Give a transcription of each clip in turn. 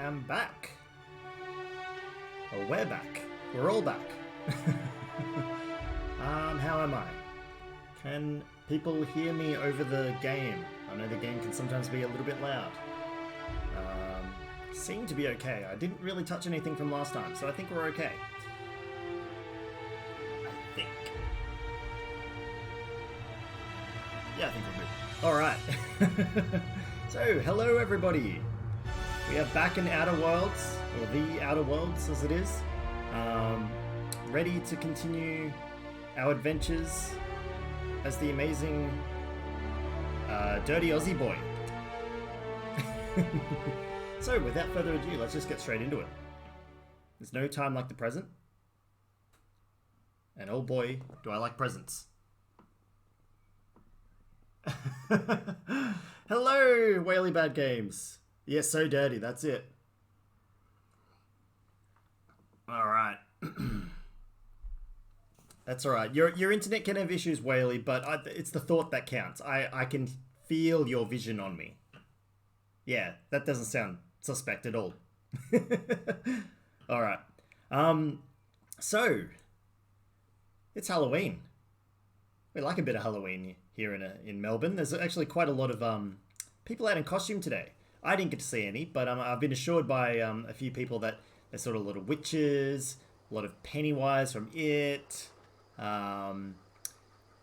am back. Or we're back. We're all back. How am I? Can people hear me over the game? I know the game can sometimes be a little bit loud. Seem to be okay. I didn't really touch anything from last time, so I think we're okay. I think. Yeah, I think we're good. Alright. So, hello everybody. We are back in Outer Worlds, or the Outer Worlds as it is. Ready to continue our adventures as the amazing dirty Aussie Boi. So, without further ado, let's just get straight into it. There's no time like the present. And oh boy, do I like presents. Hello, Whaley Bad Games. Yes, so dirty, that's it. Alright. That's alright. Your internet can have issues, Whaley, but it's the thought that counts. I can feel your vision on me. Yeah, that doesn't sound suspect at all. Alright. So, it's Halloween. We like a bit of Halloween here in Melbourne. There's actually quite a lot of people out in costume today. I didn't get to see any, but I've been assured by a few people that there's sort of little witches, a lot of Pennywise from It, a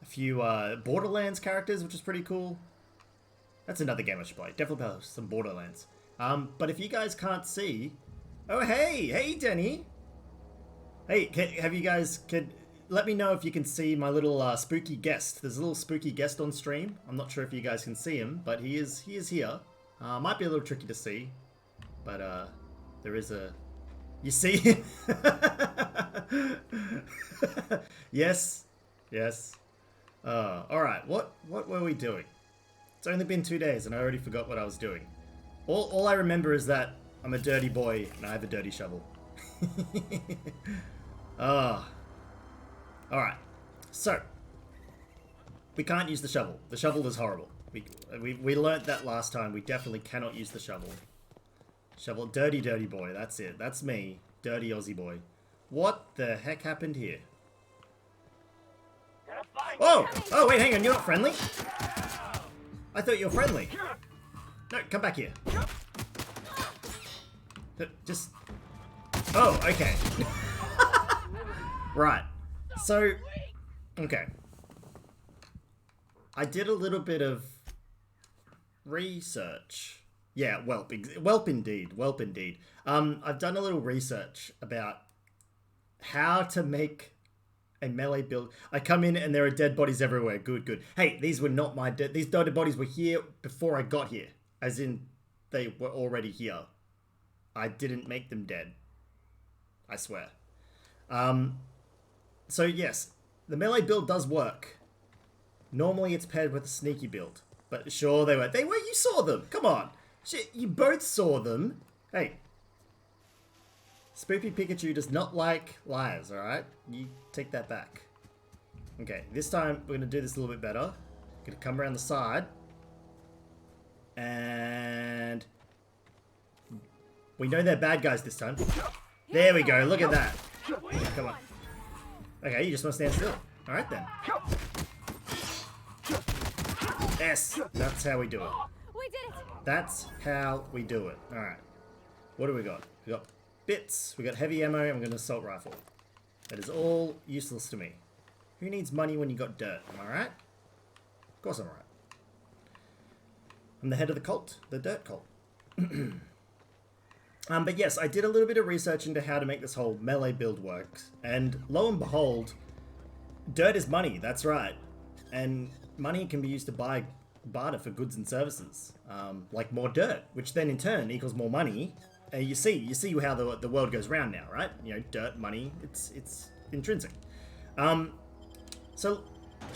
few Borderlands characters, which is pretty cool. That's another game I should play. Definitely play some Borderlands. But if you guys can't see... Oh, hey, Denny! Hey, have you guys... Let me know if you can see my little spooky guest. There's a little spooky guest on stream. I'm not sure if you guys can see him, but he is here. Might be a little tricky to see, but there is a... You see him? Yes. Alright, what were we doing? It's only been 2 days and I already forgot what I was doing. All I remember is that I'm a dirty boy and I have a dirty shovel. Alright, so, we can't use the shovel. The shovel is horrible. We learnt that last time. We definitely cannot use the shovel. Shovel, dirty boy, that's it. That's me, dirty Aussie boy. What the heck happened here? Oh, wait, hang on, you're not friendly? I thought you were friendly. No, come back here. Just... Oh, okay. Right. So, okay. I did a little bit of research. Yeah, Welp indeed. I've done a little research about how to make a melee build. I come in and there are dead bodies everywhere. Good. Hey, these were not my dead. These dead bodies were here before I got here. As in, they were already here. I didn't make them dead. I swear. So yes, the melee build does work. Normally it's paired with a sneaky build. But sure they were. You saw them. Come on. Shit, you both saw them. Hey. Spoopy Pikachu does not like liars, alright? You take that back. Okay, this time we're going to do this a little bit better. Going to come around the side. And... we know they're bad guys this time. There we go, look at that. Come on. Okay, you just want to stand still. Alright then. Yes, that's how we do it. We did it. That's how we do it. Alright. What do we got? We got bits, we got heavy ammo, and we got an assault rifle. That is all useless to me. Who needs money when you got dirt? Am I right? Of course I'm right. I'm the head of the cult, the dirt cult. But yes, I did a little bit of research into how to make this whole melee build work, and lo and behold, dirt is money, that's right. And money can be used to barter for goods and services, like more dirt, which then in turn equals more money. You see how the world goes round now, right? You know, dirt, money, it's intrinsic. So,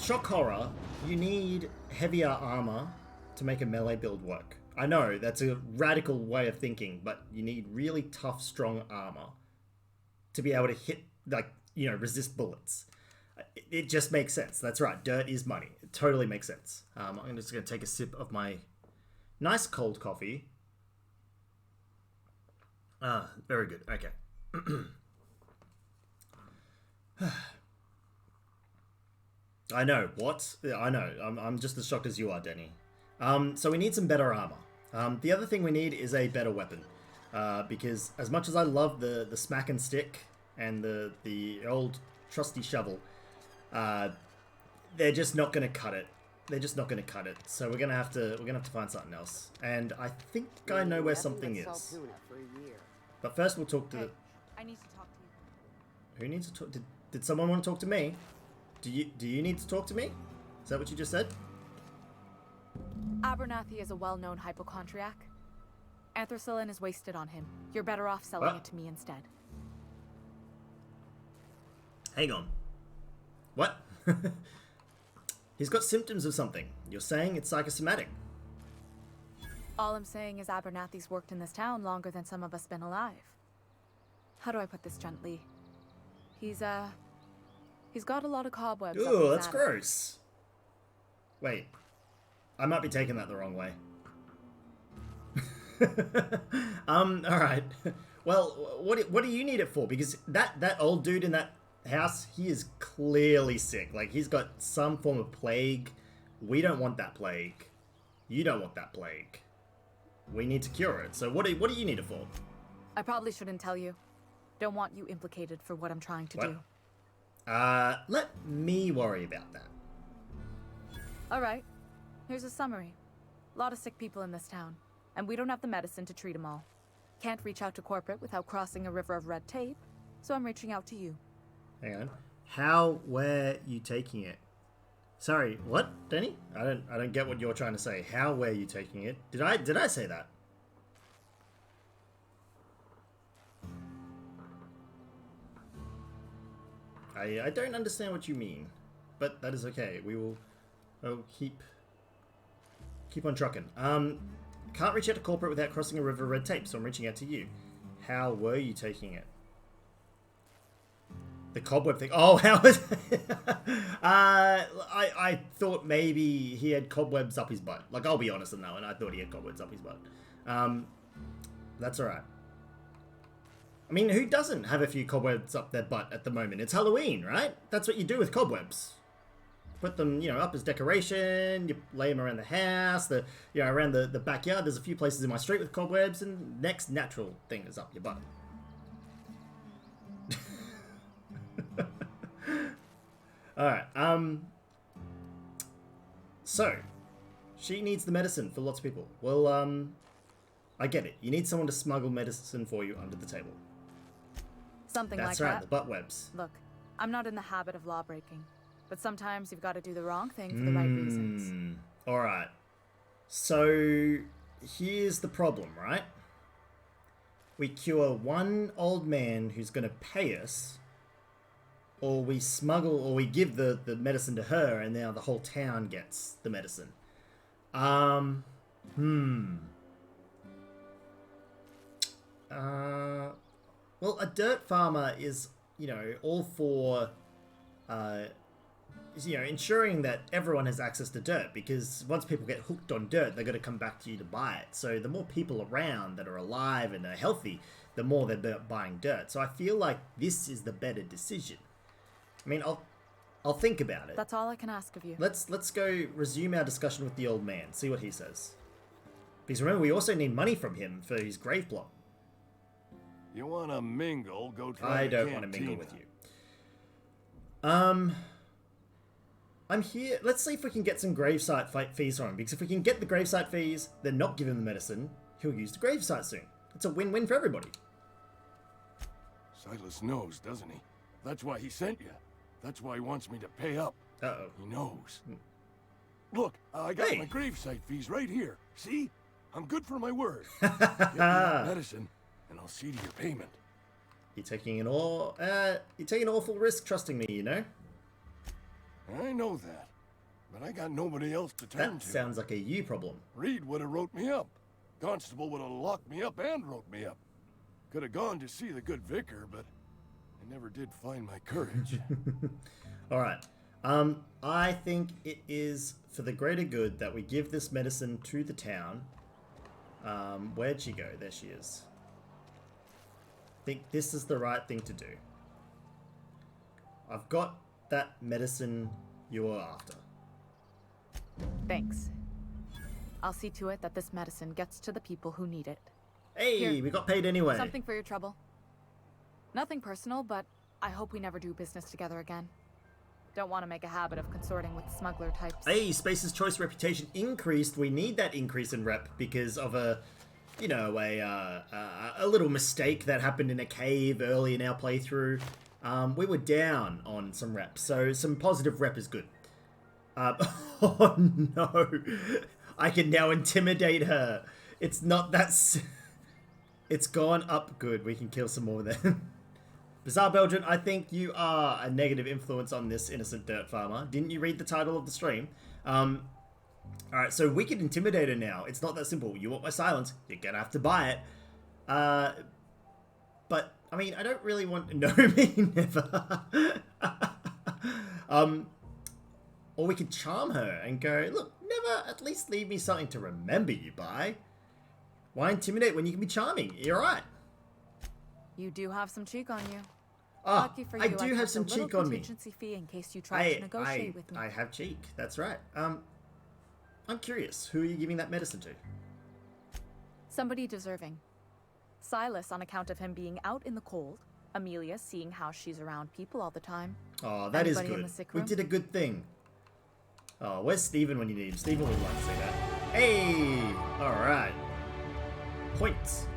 shock horror, you need heavier armor to make a melee build work. I know, that's a radical way of thinking, but you need really tough, strong armor to be able to hit, like, you know, resist bullets. It just makes sense. That's right, dirt is money. It totally makes sense. I'm just going to take a sip of my nice cold coffee. Ah, very good. Okay. I know. What? I know. I'm just as shocked as you are, Denny. So we need some better armor. The other thing we need is a better weapon. Because as much as I love the smack and stick and the old trusty shovel, they're just not going to cut it. They're just not going to cut it. So we're gonna have to find something else. And I think I know where something is. But first we'll talk to. Hey, I need to talk to you. Who needs to talk? Did someone want to talk to me? Do you need to talk to me? Is that what you just said? Abernathy is a well-known hypochondriac. Anthracillin is wasted on him. You're better off selling it to me instead. Hang on. What? He's got symptoms of something. You're saying it's psychosomatic. All I'm saying is Abernathy's worked in this town longer than some of us been alive. How do I put this gently? He's got a lot of cobwebs. Ooh, that's gross. Wait. I might be taking that the wrong way. Alright. Well, what do you need it for? Because that old dude in that house, he is clearly sick. Like, he's got some form of plague. We don't want that plague. You don't want that plague. We need to cure it. So what do you need it for? I probably shouldn't tell you. Don't want you implicated for what I'm trying to do. Let me worry about that. Alright. Here's a summary. A lot of sick people in this town, and we don't have the medicine to treat them all. Can't reach out to corporate without crossing a river of red tape, so I'm reaching out to you. Hang on. How were you taking it? Sorry, what, Denny? I don't get what you're trying to say. How were you taking it? Did I say that? I don't understand what you mean, but that is okay. We will keep on trucking. Can't reach out to corporate without crossing a river of red tape, so I'm reaching out to you. How were you taking it? The cobweb thing. Oh, how was I thought maybe he had cobwebs up his butt. Like, I'll be honest on that one. I thought he had cobwebs up his butt. That's alright. I mean, who doesn't have a few cobwebs up their butt at the moment? It's Halloween, right? That's what you do with cobwebs. Put them, up as decoration. You lay them around the house, around the backyard. There's a few places in my street with cobwebs, and next natural thing is up your butt. Alright, so, she needs the medicine for lots of people. Well, I get it. You need someone to smuggle medicine for you under the table. Something like that. That's right, the butt webs. Look, I'm not in the habit of law breaking, but sometimes you've got to do the wrong thing for the right reasons. Alright. So, here's the problem, right? We cure one old man who's going to pay us, or we smuggle, or we give the medicine to her, and now the whole town gets the medicine. Well, a dirt farmer is, all for, ensuring that everyone has access to dirt, because once people get hooked on dirt, they're going to come back to you to buy it. So the more people around that are alive and are healthy, the more they're buying dirt. So I feel like this is the better decision. I mean, I'll think about it. That's all I can ask of you. Let's go resume our discussion with the old man, see what he says. Because remember, we also need money from him for his grave plot. You want to mingle, go try I don't want to mingle with you. I'm here. Let's see if we can get some gravesite fees from him. Because if we can get the gravesite fees, then not give him the medicine, he'll use the gravesite soon. It's a win-win for everybody. Silas knows, doesn't he? That's why he sent you. That's why he wants me to pay up. Uh-oh. He knows. Look, I got my gravesite fees right here. See? I'm good for my word. Get me that medicine, and I'll see to your payment. You're taking an awful risk trusting me, I know that, but I got nobody else to turn That to. sounds like a you problem. Reed would have wrote me up. Constable would have locked me up and wrote me up. Could have gone to see the good vicar, but I never did find my courage. Alright. I think it is for the greater good that we give this medicine to the town. Where'd she go? There she is. I think this is the right thing to do. I've got that medicine you're after. Thanks. I'll see to it that this medicine gets to the people who need it. Hey, Here. we got paid anyway. Something for your trouble. Nothing personal, but I hope we never do business together again. Don't want to make a habit of consorting with smuggler types. Hey, Space's choice reputation increased. We need that increase in rep because of a, you know, a little mistake that happened in a cave early in our playthrough. We were down on some reps, so some positive rep is good. Oh no, I can now intimidate her. It's not that. It's gone up. Good, we can kill some more then. Bizarre Belgian, I think you are a negative influence on this innocent dirt farmer. Didn't you read the title of the stream? Alright, so we can intimidate her now. It's not that simple. You want my silence, you're gonna have to buy it. But, I mean, I don't really want... No, me never. Or we could charm her and go, look, never at least leave me something to remember you by. Why intimidate when you can be charming? You're right. You do have some cheek on you. Oh, Lucky for you, I do have some kept a cheek little on me. Contingency fee in case you try to negotiate with me. I have cheek. That's right. I'm curious. Who are you giving that medicine to? Somebody deserving. Silas on account of him being out in the cold. Amelia seeing how she's around people all the time. Oh, that is Anybody in good. the sick We room? did a good thing. Oh, where's Steven when you need him? Steven would like to say that. Hey! Alright. Points.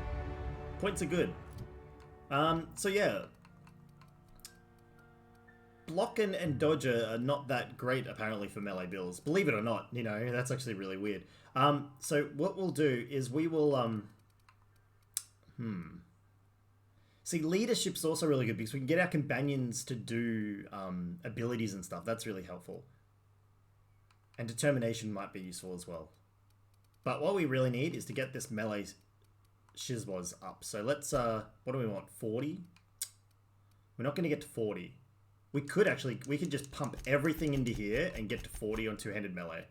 Points are good. So yeah. Block and dodger are not that great apparently for melee builds. Believe it or not, you know, that's actually really weird. So what we'll do is we will, See, leadership's also really good because we can get our companions to do abilities and stuff. That's really helpful. And determination might be useful as well. But what we really need is to get this melee shizwas up. So let's, what do we want? 40? We're not going to get to 40. We could just pump everything into here and get to 40 on two-handed melee.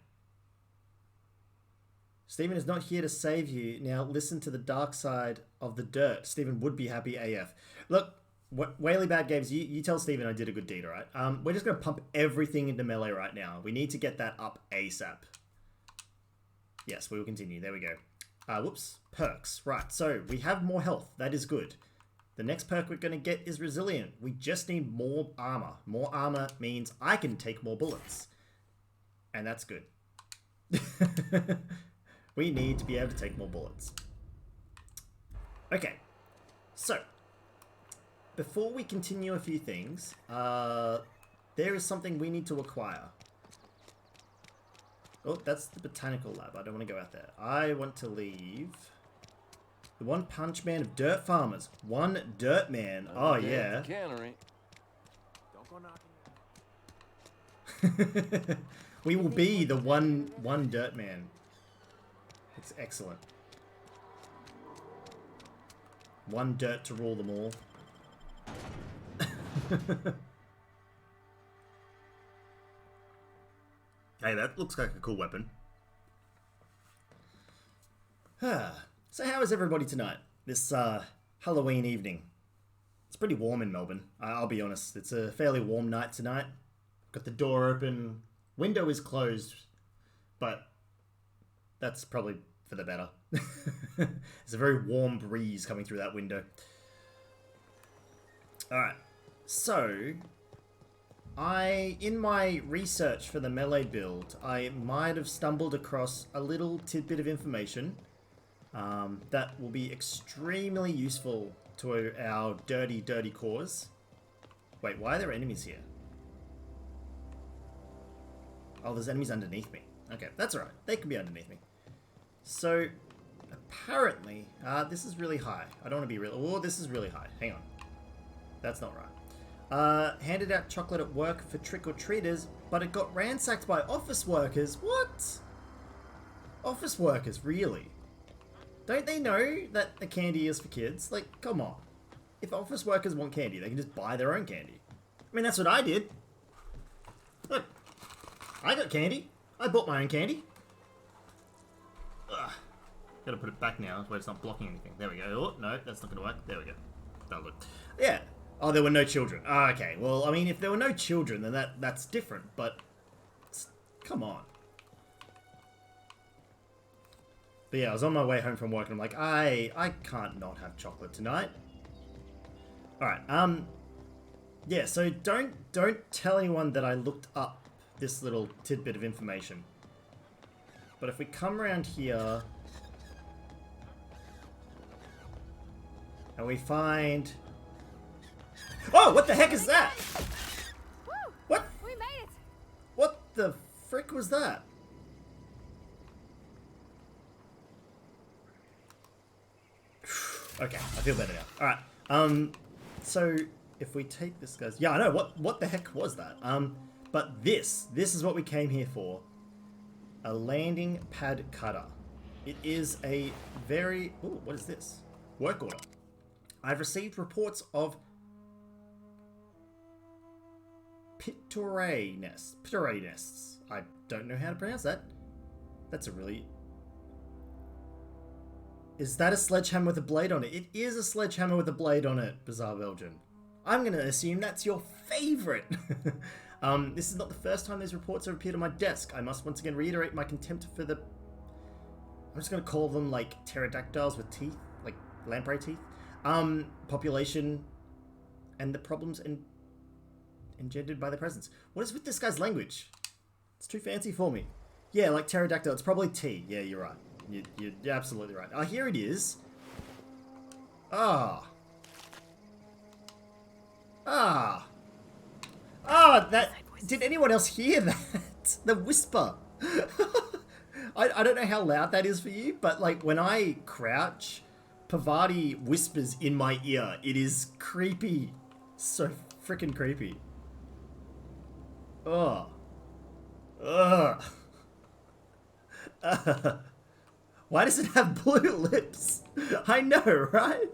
Stephen is not here to save you. Now listen to the dark side of the dirt. Stephen would be happy AF. Look, Whaley Bad Games, you tell Stephen I did a good deed, alright? We're just going to pump everything into melee right now. We need to get that up ASAP. Yes, we will continue. There we go. Whoops. Perks. Right, so we have more health. That is good. The next perk we're going to get is Resilient. We just need more armor. More armor means I can take more bullets. And that's good. We need to be able to take more bullets. Okay. So, before we continue a few things, there is something we need to acquire. Oh, that's the botanical lab. I don't want to go out there. I want to leave... The One Punch Man of Dirt Farmers. One Dirt Man. Oh, yeah. Cannery. Don't go knocking. We will be the one Dirt Man. It's excellent. One dirt to rule them all. Hey, that looks like a cool weapon. So how is everybody tonight? This Halloween evening. It's pretty warm in Melbourne. I'll be honest. It's a fairly warm night tonight. Got the door open. Window is closed. But that's probably for the better. There's a very warm breeze coming through that window. Alright. So, in my research for the melee build, I might have stumbled across a little tidbit of information that will be extremely useful to our dirty cause. Wait, why are there enemies here? Oh, there's enemies underneath me. Okay, that's alright. They can be underneath me. So, apparently, this is really high. I don't want to be real. Oh, this is really high. Hang on. That's not right. Handed out chocolate at work for trick-or-treaters, but it got ransacked by office workers. What? Office workers, really? Don't they know that the candy is for kids? Like, come on. If office workers want candy, they can just buy their own candy. I mean, that's what I did. Look, I got candy. I bought my own candy. Ugh. Gotta put it back now, where it's not blocking anything. There we go. Oh, no, that's not gonna work. There we go. Oh, look. Yeah. Oh, there were no children. Oh, okay. Well, I mean, if there were no children, then that's different. But come on. But yeah, I was on my way home from work, and I'm like, I can't not have chocolate tonight. All right. Yeah. So don't tell anyone that I looked up this little tidbit of information. But if we come around here and we find... Oh, what the heck is that? Woo! What? We made it! What the frick was that? Okay, I feel better now. Alright, so if we take this guy's... Yeah, I know, what the heck was that? But this is what we came here for. A landing pad cutter. It is a very... Ooh, what is this? Work order. I've received reports of Pittoray nests. I don't know how to pronounce that. That's a really... Is that a sledgehammer with a blade on it? It is a sledgehammer with a blade on it, Bizarre Belgian. I'm going to assume that's your favourite. This is not the first time these reports have appeared on my desk. I must once again reiterate my contempt for the... I'm just going to call them, like, pterodactyls with teeth. Like, lamprey teeth. Population and the problems engendered by their presence. What is with this guy's language? It's too fancy for me. Yeah, like pterodactyl. It's probably T. Yeah, you're right. You're absolutely right. Oh, here it is. Ah. That... Did anyone else hear that? The whisper. I don't know how loud that is for you, but like when I crouch, Pavati whispers in my ear. It is creepy. So freaking creepy. Ugh. Why does it have blue lips? I know, right?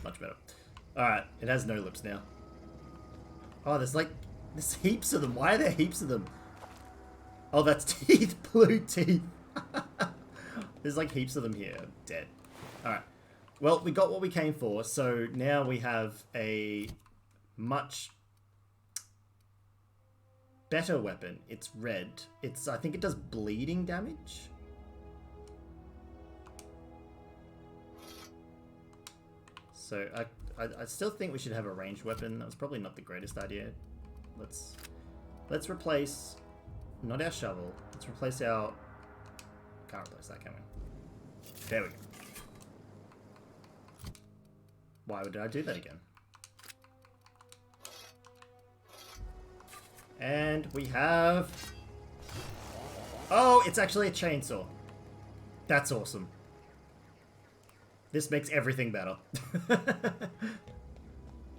Much better. Alright, it has no lips now. Oh, there's heaps of them. Why are there heaps of them? Oh, that's teeth. Blue teeth. There's like heaps of them here. Dead. Alright. Well, we got what we came for, so now we have a much better weapon. It's red. I think it does bleeding damage. So I still think we should have a ranged weapon. That was probably not the greatest idea. Let's replace not our shovel. Let's replace our... Can't replace that, can we? There we go. Why did I do that again? And we have... Oh, it's actually a chainsaw. That's awesome. This makes everything better.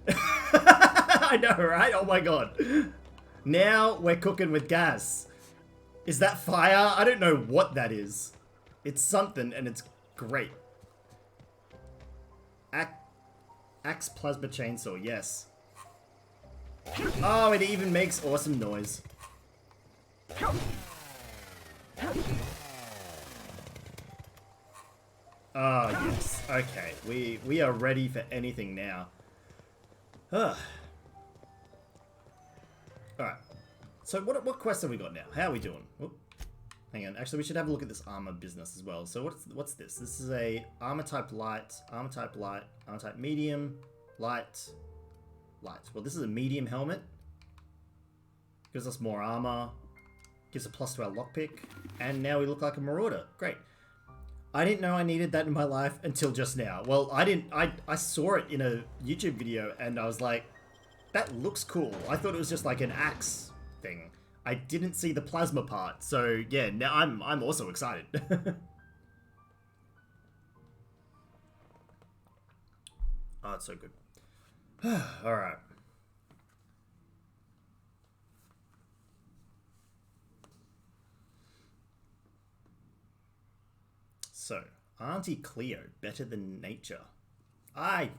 I know, right? Oh my god. Now we're cooking with gas. Is that fire? I don't know what that is. It's something and it's great. Axe plasma chainsaw, yes. Oh, it even makes awesome noise. Oh, yes. Okay. We are ready for anything now. Alright. So what quest have we got now? How are we doing? Whoop. Hang on. Actually, we should have a look at this armor business as well. So what's this? This is a armor type light, armor type light, armor type medium, light, light. Well, this is a medium helmet. Gives us more armor. Gives a plus to our lockpick. And now we look like a marauder. Great. I didn't know I needed that in my life until just now. Well, I saw it in a YouTube video and I was like, that looks cool. I thought it was just like an axe thing. I didn't see the plasma part. So yeah, now I'm also excited. Oh, it's so good. All right. So, Auntie Cleo, better than nature. I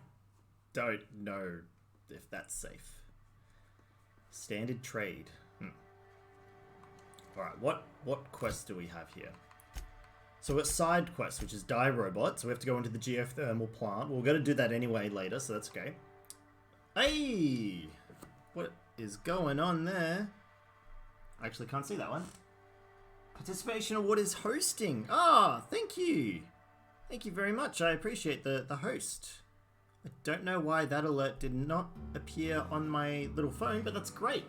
don't know if that's safe. Standard trade. Alright, what quest do we have here? So it's side quest, which is die robot. So we have to go into the geothermal plant. We're going to do that anyway later, so that's okay. Hey! What is going on there? I actually can't see that one. Participation award is hosting. Ah, thank you. Thank you very much. I appreciate the host. I don't know why that alert did not appear on my little phone, but that's great.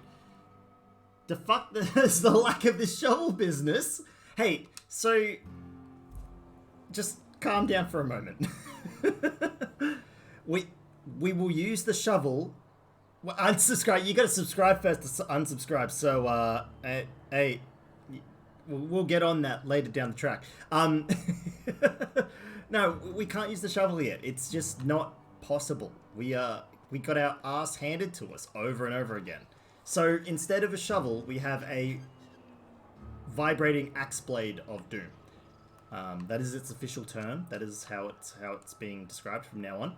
The fuck is the lack of this shovel business? Hey, so just calm down for a moment. we will use the shovel. Well, unsubscribe. You got to subscribe first to unsubscribe. So hey, we'll get on that later down the track. No, we can't use the shovel yet. It's just not possible. We got our ass handed to us over and over again. So instead of a shovel, we have a vibrating axe blade of doom. That is its official term. That is how it's being described from now on.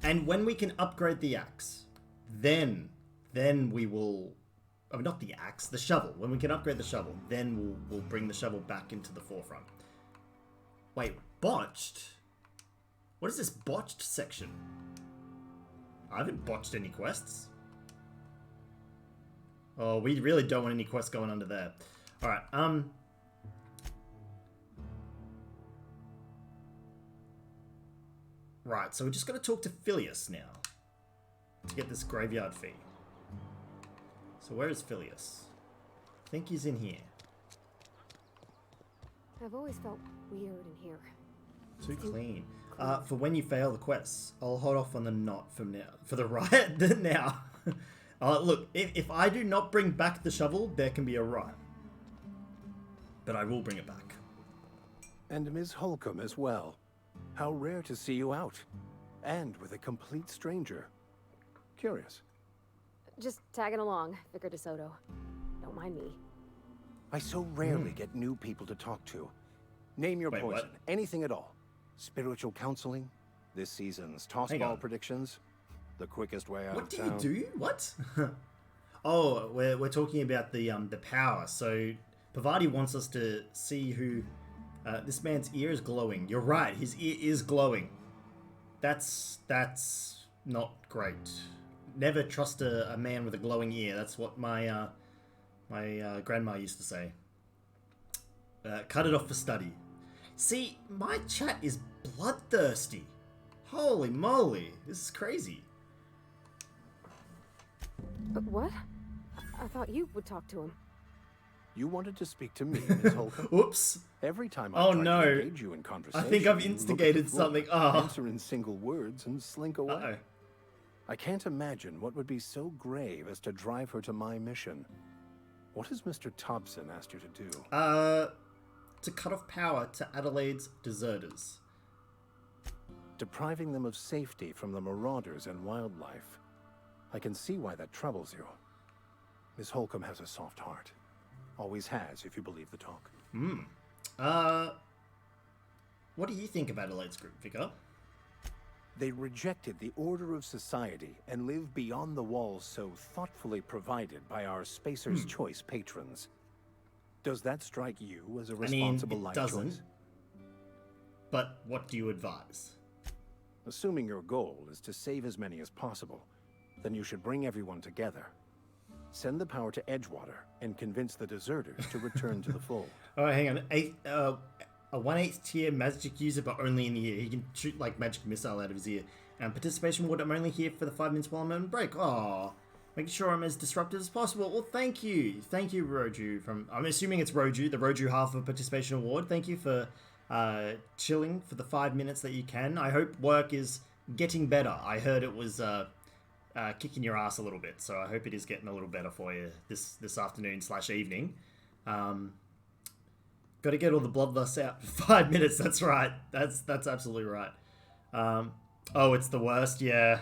And when we can upgrade the axe, then we will. Oh, not the axe, the shovel. When we can upgrade the shovel, then we'll bring the shovel back into the forefront. Wait, botched? What is this botched section? I haven't botched any quests. Oh, we really don't want any quests going under there. Alright, Right, so we're just going to talk to Phileas now. To get this graveyard fee. So where is Phileas? I think he's in here. I've always felt weird in here. Too clean. For when you fail the quests, I'll hold off on the knot from now. For the riot now. Look, if I do not bring back the shovel, there can be a riot. But I will bring it back. And Ms. Holcomb as well. How rare to see you out. And with a complete stranger. Curious. Just tagging along, Vicar DeSoto. Don't mind me. I so rarely get new people to talk to. Name your poison. What? Anything at all. Spiritual counseling? This season's tossball predictions? The quickest way out What of do town? you do? What? Oh, we're talking about the power. So Pavati wants us to see who. This man's ear is glowing. You're right. His ear is glowing. That's not great. Never trust a man with a glowing ear. That's what my grandma used to say. Cut it off for study. See, my chat is bloodthirsty. Holy moly, this is crazy. But what? I thought you would talk to him. You wanted to speak to me, Ms. Holcomb? Oops. Every time Oh, I try no. to engage you in conversation, I think I've you look at instigated the floor, something. Oh. answer in single words and slink away. Uh-oh. I can't imagine what would be so grave as to drive her to my mission. What has Mr. Thompson asked you to do? To cut off power to Adelaide's deserters. Depriving them of safety from the marauders and wildlife. I can see why that troubles you. Miss Holcomb has a soft heart. Always has, if you believe the talk. What do you think of Adelaide's group, Vicar? They rejected the order of society and live beyond the walls so thoughtfully provided by our Spacer's Choice patrons. Does that strike you as a responsible life doesn't. choice? But what do you advise? Assuming your goal is to save as many as possible, then you should bring everyone together. Send the power to Edgewater and convince the deserters to return to the fold. Oh, hang on. A 1/8 tier magic user, but only in the ear. He can shoot like magic missile out of his ear. And participation award, I'm only here for the 5 minutes while I'm on break. Oh, making sure I'm as disruptive as possible. Well, thank you. Thank you, Roju. I'm assuming it's Roju, the Roju half of participation award. Thank you for chilling for the 5 minutes that you can. I hope work is getting better. I heard it was kicking your ass a little bit, so I hope it is getting a little better for you this afternoon / evening. Got to get all the bloodlust out for 5 minutes. That's right. That's absolutely right. Oh, it's the worst. Yeah.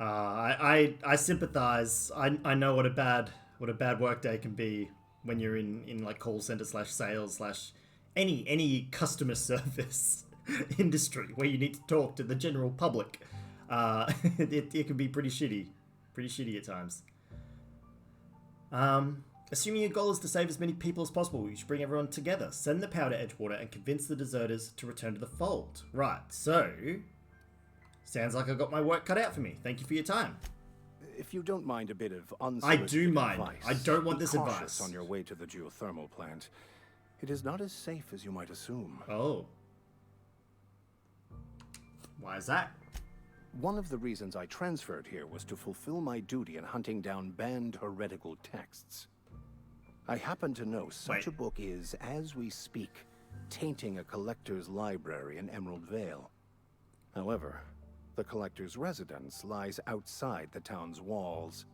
I sympathize. I know what a bad work day can be when you're in like call center / sales / any customer service industry where you need to talk to the general public. It can be pretty shitty at times. Assuming your goal is to save as many people as possible, you should bring everyone together, send the power to Edgewater, and convince the deserters to return to the fold. Right, so... sounds like I got my work cut out for me. Thank you for your time. If you don't mind a bit of I unsolicited do mind. advice, I don't want be this cautious advice. on your way to the geothermal plant. It is not as safe as you might assume. Oh. Why is that? One of the reasons I transferred here was to fulfill my duty in hunting down banned heretical texts. I happen to know such a book is, as we speak, tainting a collector's library in Emerald Vale. However, the collector's residence lies outside the town's walls.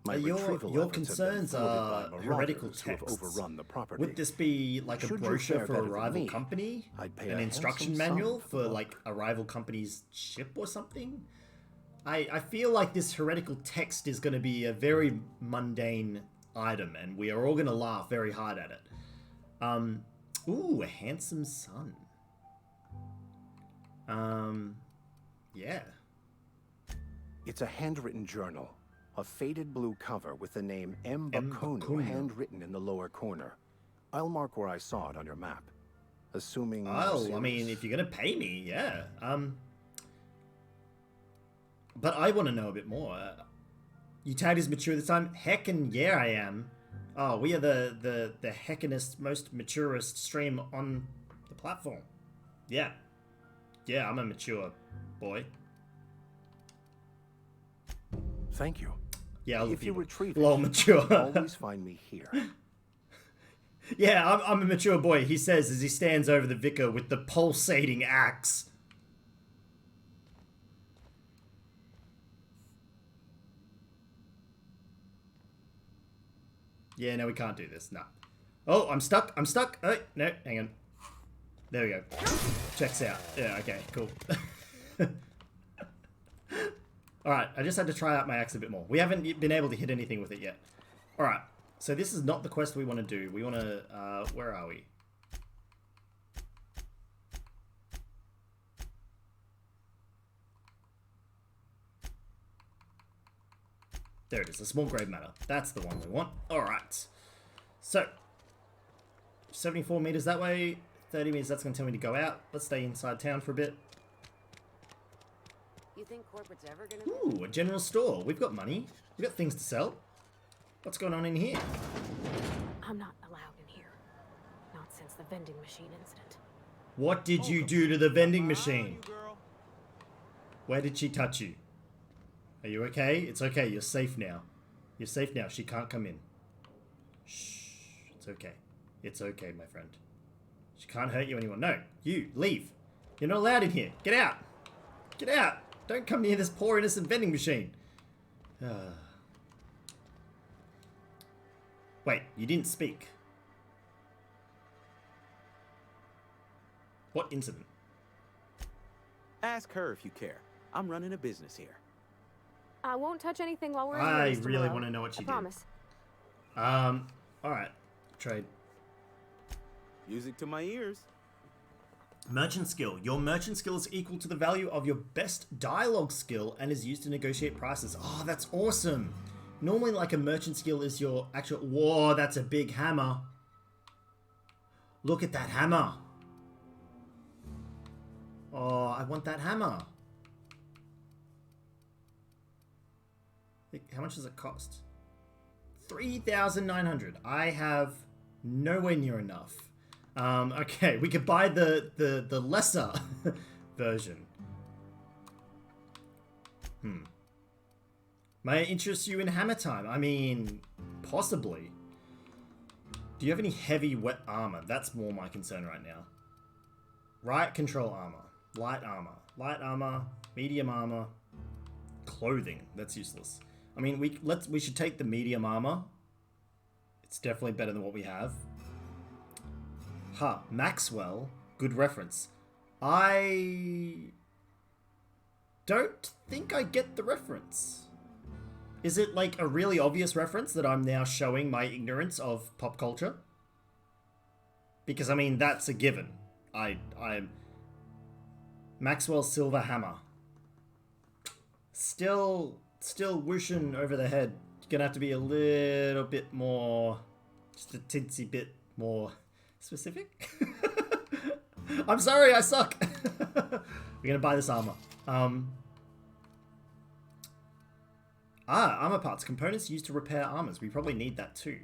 My retrieval Your efforts have been concerns thwarted are by heretical marauders who have texts. overrun the property. Would this be like a Should you brochure fare for better a than rival me, company? I'd pay An a instruction handsome manual sum for the for book. like a rival company's ship or something? I feel like this heretical text is going to be a very mundane item, and we are all going to laugh very hard at it. Ooh, a handsome son. Yeah. It's a handwritten journal. A faded blue cover with the name M. M. Bakunu Bakunu. handwritten in the lower corner. I'll mark where I saw it on your map. Assuming you're Oh, I mean, serious. if you're going to pay me, yeah. But I want to know a bit more. You tagged as mature this time? Heckin' yeah, I am. Oh, we are the heckinest, most maturest stream on the platform. Yeah. Yeah, I'm a mature boy. Thank you. Yeah, If you retrieve it, lol, mature. always find me here. Yeah, I'm a mature boy, he says as he stands over the vicar with the pulsating axe. Yeah, no, we can't do this. No. Oh, I'm stuck. I'm stuck. Oh, no, hang on. There we go. Checks out. Yeah, okay, cool. Alright, I just had to try out my axe a bit more. We haven't been able to hit anything with it yet. Alright, so this is not the quest we want to do. We want to, where are we? There it is, a small grave matter. That's the one we want. Alright. So, 74 meters that way, 30 meters, that's going to tell me to go out. Let's stay inside town for a bit. You think corporate's ever gonna... Ooh, a general store. We've got money. We've got things to sell. What's going on in here? I'm not allowed in here. Not since the vending machine incident. What did you do to the vending machine? You girl. Where did she touch you? Are you okay? It's okay. You're safe now. You're safe now. She can't come in. Shh. It's okay. It's okay, my friend. She can't hurt you anymore. No. You. Leave. You're not allowed in here. Get out. Get out. Don't come near this poor innocent vending machine. Wait. You didn't speak. What incident? Ask her if you care. I'm running a business here. I won't touch anything while we're in I here, Mr. really Malone. want to know what she I did. promise. Alright. Trade. Music to my ears. Merchant skill. Your merchant skill is equal to the value of your best dialogue skill and is used to negotiate prices. Oh, that's awesome. Normally, like, a merchant skill is your actual... Whoa, that's a big hammer. Look at that hammer. Oh, I want that hammer. How much does it cost? 3,900. I have nowhere near enough. Okay, we could buy the lesser version. May I interest you in hammer time? I mean, possibly. Do you have any heavy wet armor? That's more my concern right now. Riot control armor. Light armor. Medium armor. Clothing. That's useless. I mean, we should take the medium armor. It's definitely better than what we have. Ha, Maxwell. Good reference. I don't think I get the reference. Is it like a really obvious reference that I'm now showing my ignorance of pop culture? Because I mean, that's a given. I'm Maxwell's silver hammer. Still whooshing over the head. gonna have to be a little bit more, just a tinsy bit more specific. I'm sorry, I suck. We're gonna buy this armor. Armor parts. Components used to repair armors. We probably need that too.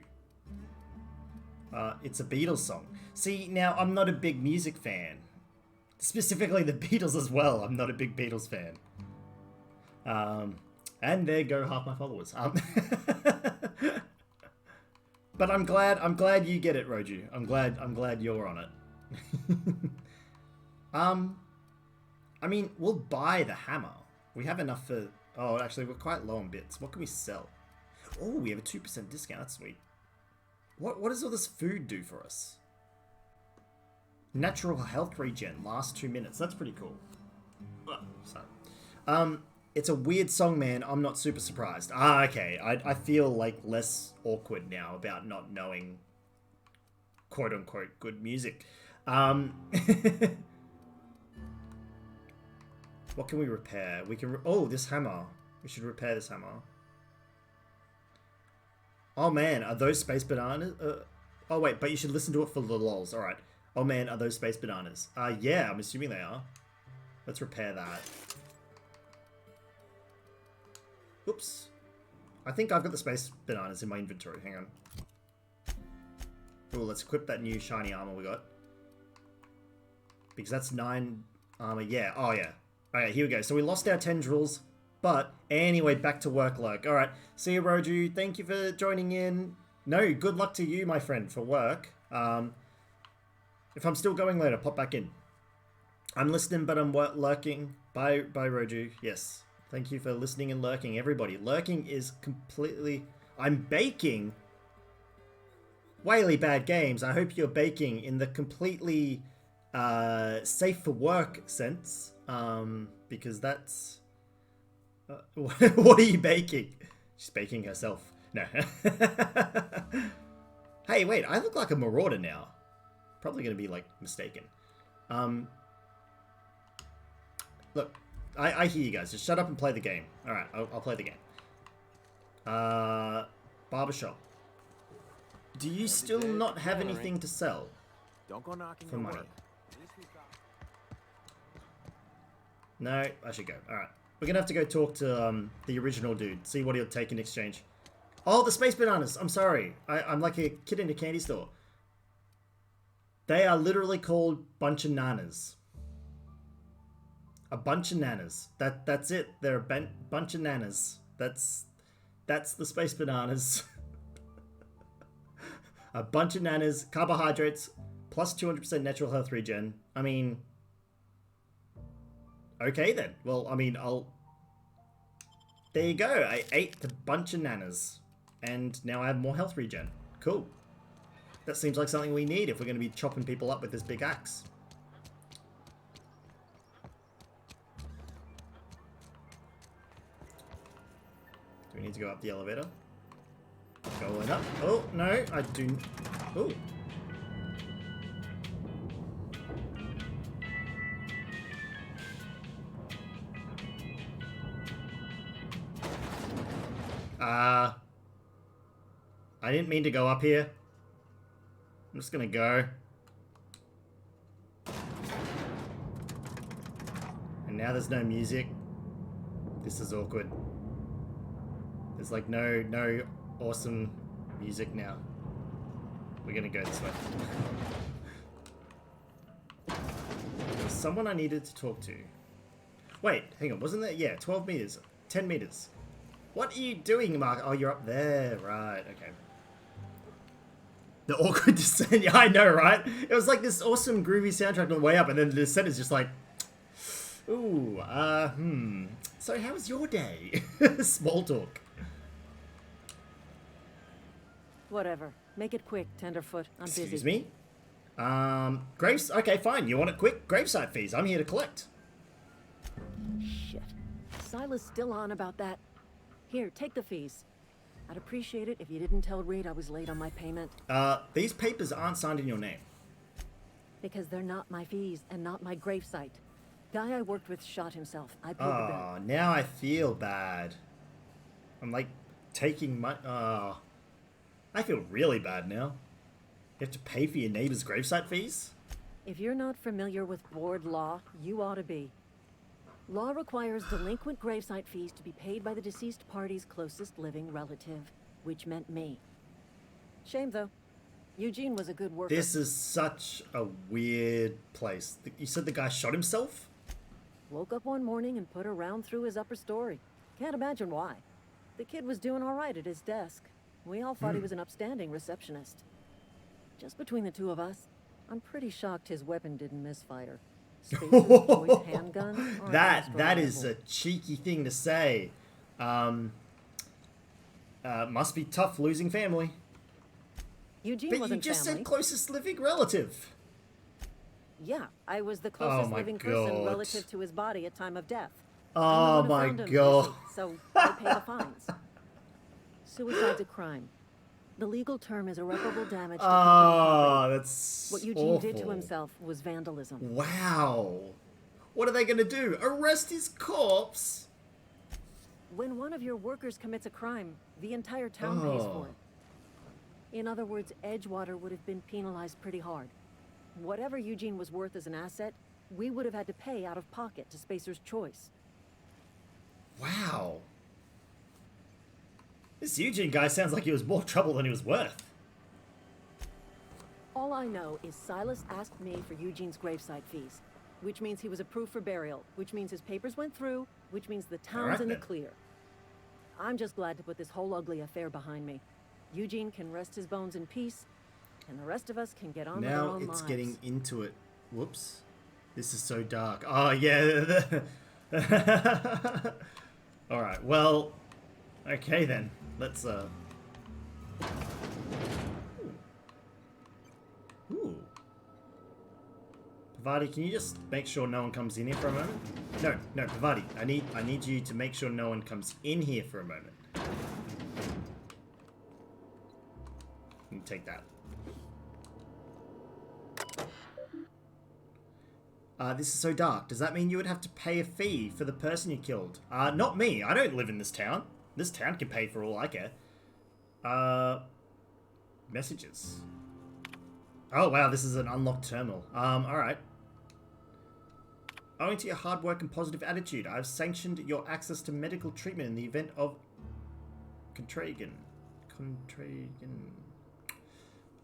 It's a Beatles song. See, now I'm not a big music fan. Specifically the Beatles as well. I'm not a big Beatles fan. And there go half my followers. But I'm glad you get it, Roju. I'm glad you're on it. I mean, we'll buy the hammer. We have enough for... Oh, actually, we're quite low on bits. What can we sell? Oh, we have a 2% discount. That's sweet. What does all this food do for us? Natural health regen. Last 2 minutes. That's pretty cool. Oh, sorry. It's a weird song, man. I'm not super surprised. Okay. I feel like less awkward now about not knowing quote-unquote good music. What can we repair? We can... Oh, this hammer. We should repair this hammer. Oh, man. Are those space bananas? Oh, wait. But you should listen to it for the lols. All right. Oh, man. Are those space bananas? Yeah. I'm assuming they are. Let's repair that. Oops. I think I've got the space bananas in my inventory. Hang on. Oh, let's equip that new shiny armor we got. Because that's 9 armor. Yeah. Oh, yeah. Alright, here we go. So we lost our tendrils, but anyway, back to work, Lurk. Alright, see you, Roju. Thank you for joining in. No, good luck to you, my friend, for work. If I'm still going later, pop back in. I'm listening, but I'm lurking. Bye, Roju. Yes. Thank you for listening and lurking, everybody. Lurking is completely... I'm baking. Whaley Bad Games. I hope you're baking in the completely safe for work sense. Because that's... what are you baking? She's baking herself. No. Hey, wait, I look like a marauder now. Probably going to be, like, mistaken. Look, I hear you guys. Just shut up and play the game. Alright, I'll play the game. Barbershop. Do you still not have anything to sell? Don't go knocking for your money. work. No, I should go. Alright. We're gonna have to go talk to the original dude. See what he'll take in exchange. Oh, the space bananas. I'm sorry. I'm like a kid in a candy store. They are literally called bunch of nanas. A bunch of nanas. That's it. They're a bunch of nanas. That's the space bananas. A bunch of nanas, carbohydrates, plus 200% natural health regen. I mean... Okay then. Well, I mean, there you go. I ate the bunch of nanas. And now I have more health regen. Cool. That seems like something we need if we're going to be chopping people up with this big axe. Do we need to go up the elevator? Going up. Oh, no, I do... Oh. I didn't mean to go up here. I'm just gonna go. And now there's no music. This is awkward. There's like no awesome music now. We're gonna go this way. There's someone I needed to talk to. Wait, hang on, wasn't there? Yeah, 12 meters. 10 meters. What are you doing, Mark? Oh, you're up there. Right, okay. The awkward descent. Yeah, I know, right? It was like this awesome groovy soundtrack on the way up, and then the descent is just like... Ooh, So how was your day? Small talk. Whatever. Make it quick, Tenderfoot. I'm busy. Excuse me? Graves? Okay, fine. You want it quick? Gravesite fees. I'm here to collect. Shit. Silas still on about that. Here, take the fees. I'd appreciate it if you didn't tell Reed I was late on my payment. These papers aren't signed in your name. Because they're not my fees and not my gravesite. Guy I worked with shot himself. I paid the bill. Oh, now I feel bad. I'm like taking my... I feel really bad now. You have to pay for your neighbor's gravesite fees? If you're not familiar with board law, you ought to be. Law requires delinquent gravesite fees to be paid by the deceased party's closest living relative, which meant me. Shame, though. Eugene was a good worker. This is such a weird place. You said the guy shot himself? Woke up one morning and put a round through his upper story. Can't imagine why. The kid was doing all right at his desk. We all thought he was an upstanding receptionist. Just between the two of us, I'm pretty shocked his weapon didn't misfire. Spacer's choice handgun? That is a cheeky thing to say. Must be tough losing family. Eugene But wasn't you just family. said closest living relative. Yeah, I was the closest my living person God. relative to his body at time of death. Oh I'm the one my who found him, God. you see, so I pay the fines. Suicide's a crime. The legal term is irreparable damage to company Oh, property. that's What Eugene did to awful. himself was vandalism. Wow. What are they going to do? Arrest his corpse? When one of your workers commits a crime, the entire town pays for Oh. it. In other words, Edgewater would have been penalized pretty hard. Whatever Eugene was worth as an asset, we would have had to pay out of pocket to Spacer's Choice. Wow. This Eugene guy sounds like he was more trouble than he was worth. All I know is Silas asked me for Eugene's gravesite fees, which means he was approved for burial, which means his papers went through, which means the town's Alright in the then. clear. I'm just glad to put this whole ugly affair behind me. Eugene can rest his bones in peace, and the rest of us can get on with our Now own it's lives. getting into it. Whoops. This is so dark. Oh, yeah. Alright, well... Okay, then. Let's, Ooh. Pavati, can you just make sure no one comes in here for a moment? No, Pavati. I need you to make sure no one comes in here for a moment. You can take that. This is so dark. Does that mean you would have to pay a fee for the person you killed? Not me. I don't live in this town. This town can pay for all I care. Messages. Oh, wow, this is an unlocked terminal. Alright. Owing to your hard work and positive attitude, I've sanctioned your access to medical treatment in the event of Contragan.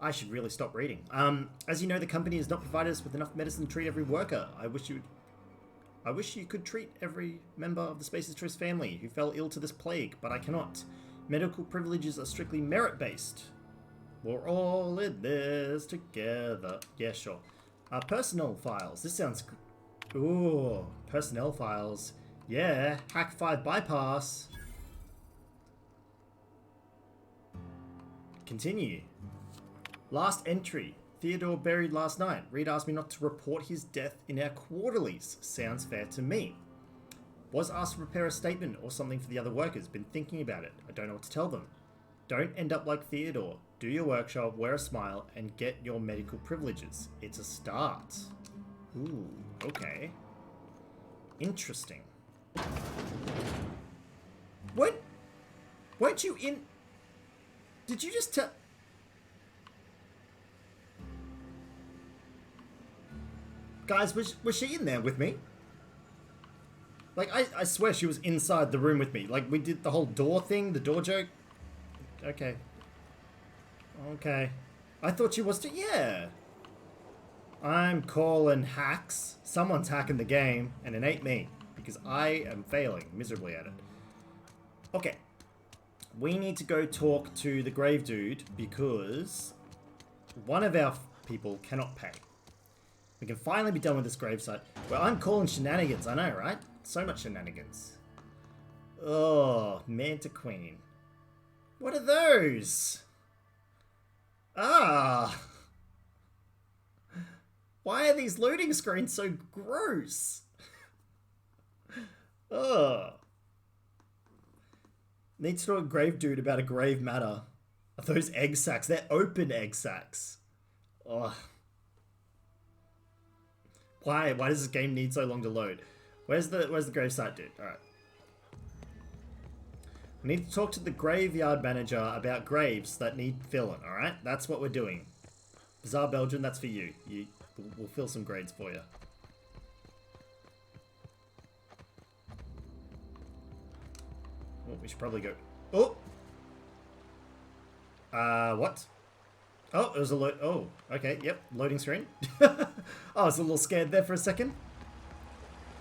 I should really stop reading. As you know, the company has not provided us with enough medicine to treat every worker. I wish you could treat every member of the Spacer's Choice family who fell ill to this plague, but I cannot. Medical privileges are strictly merit-based. We're all in this together. Yeah, sure. Personnel files. This sounds... Ooh, personnel files. Yeah, hack 5 bypass. Continue. Last entry. Theodore buried last night. Reed asked me not to report his death in our quarterlies. Sounds fair to me. Was asked to prepare a statement or something for the other workers. Been thinking about it. I don't know what to tell them. Don't end up like Theodore. Do your workshop, wear a smile, and get your medical privileges. It's a start. Ooh, okay. Interesting. Weren't you in... Did you just tell... Guys, was she in there with me? Like, I swear she was inside the room with me. Like, we did the whole door thing, the door joke. Okay. Okay. I thought she was too... Yeah. I'm calling hacks. Someone's hacking the game, and it ain't me. Because I am failing miserably at it. Okay. We need to go talk to the grave dude, because one of our people cannot pay. We can finally be done with this gravesite. Well, I'm calling shenanigans, I know, right? So much shenanigans. Oh, Manta Queen. What are those? Ah! Why are these loading screens so gross? Ugh. Need to talk to a grave dude about a grave matter. Are those egg sacs? They're open egg sacs. Ugh. Why does this game need so long to load? Where's the gravesite dude? Alright. We need to talk to the graveyard manager about graves that need filling, alright? That's what we're doing. Bizarre Belgian, that's for you. We'll fill some graves for you. Oh, we should probably go... Oh! What? Oh, it was a load... Oh, okay, yep, loading screen. I was a little scared there for a second.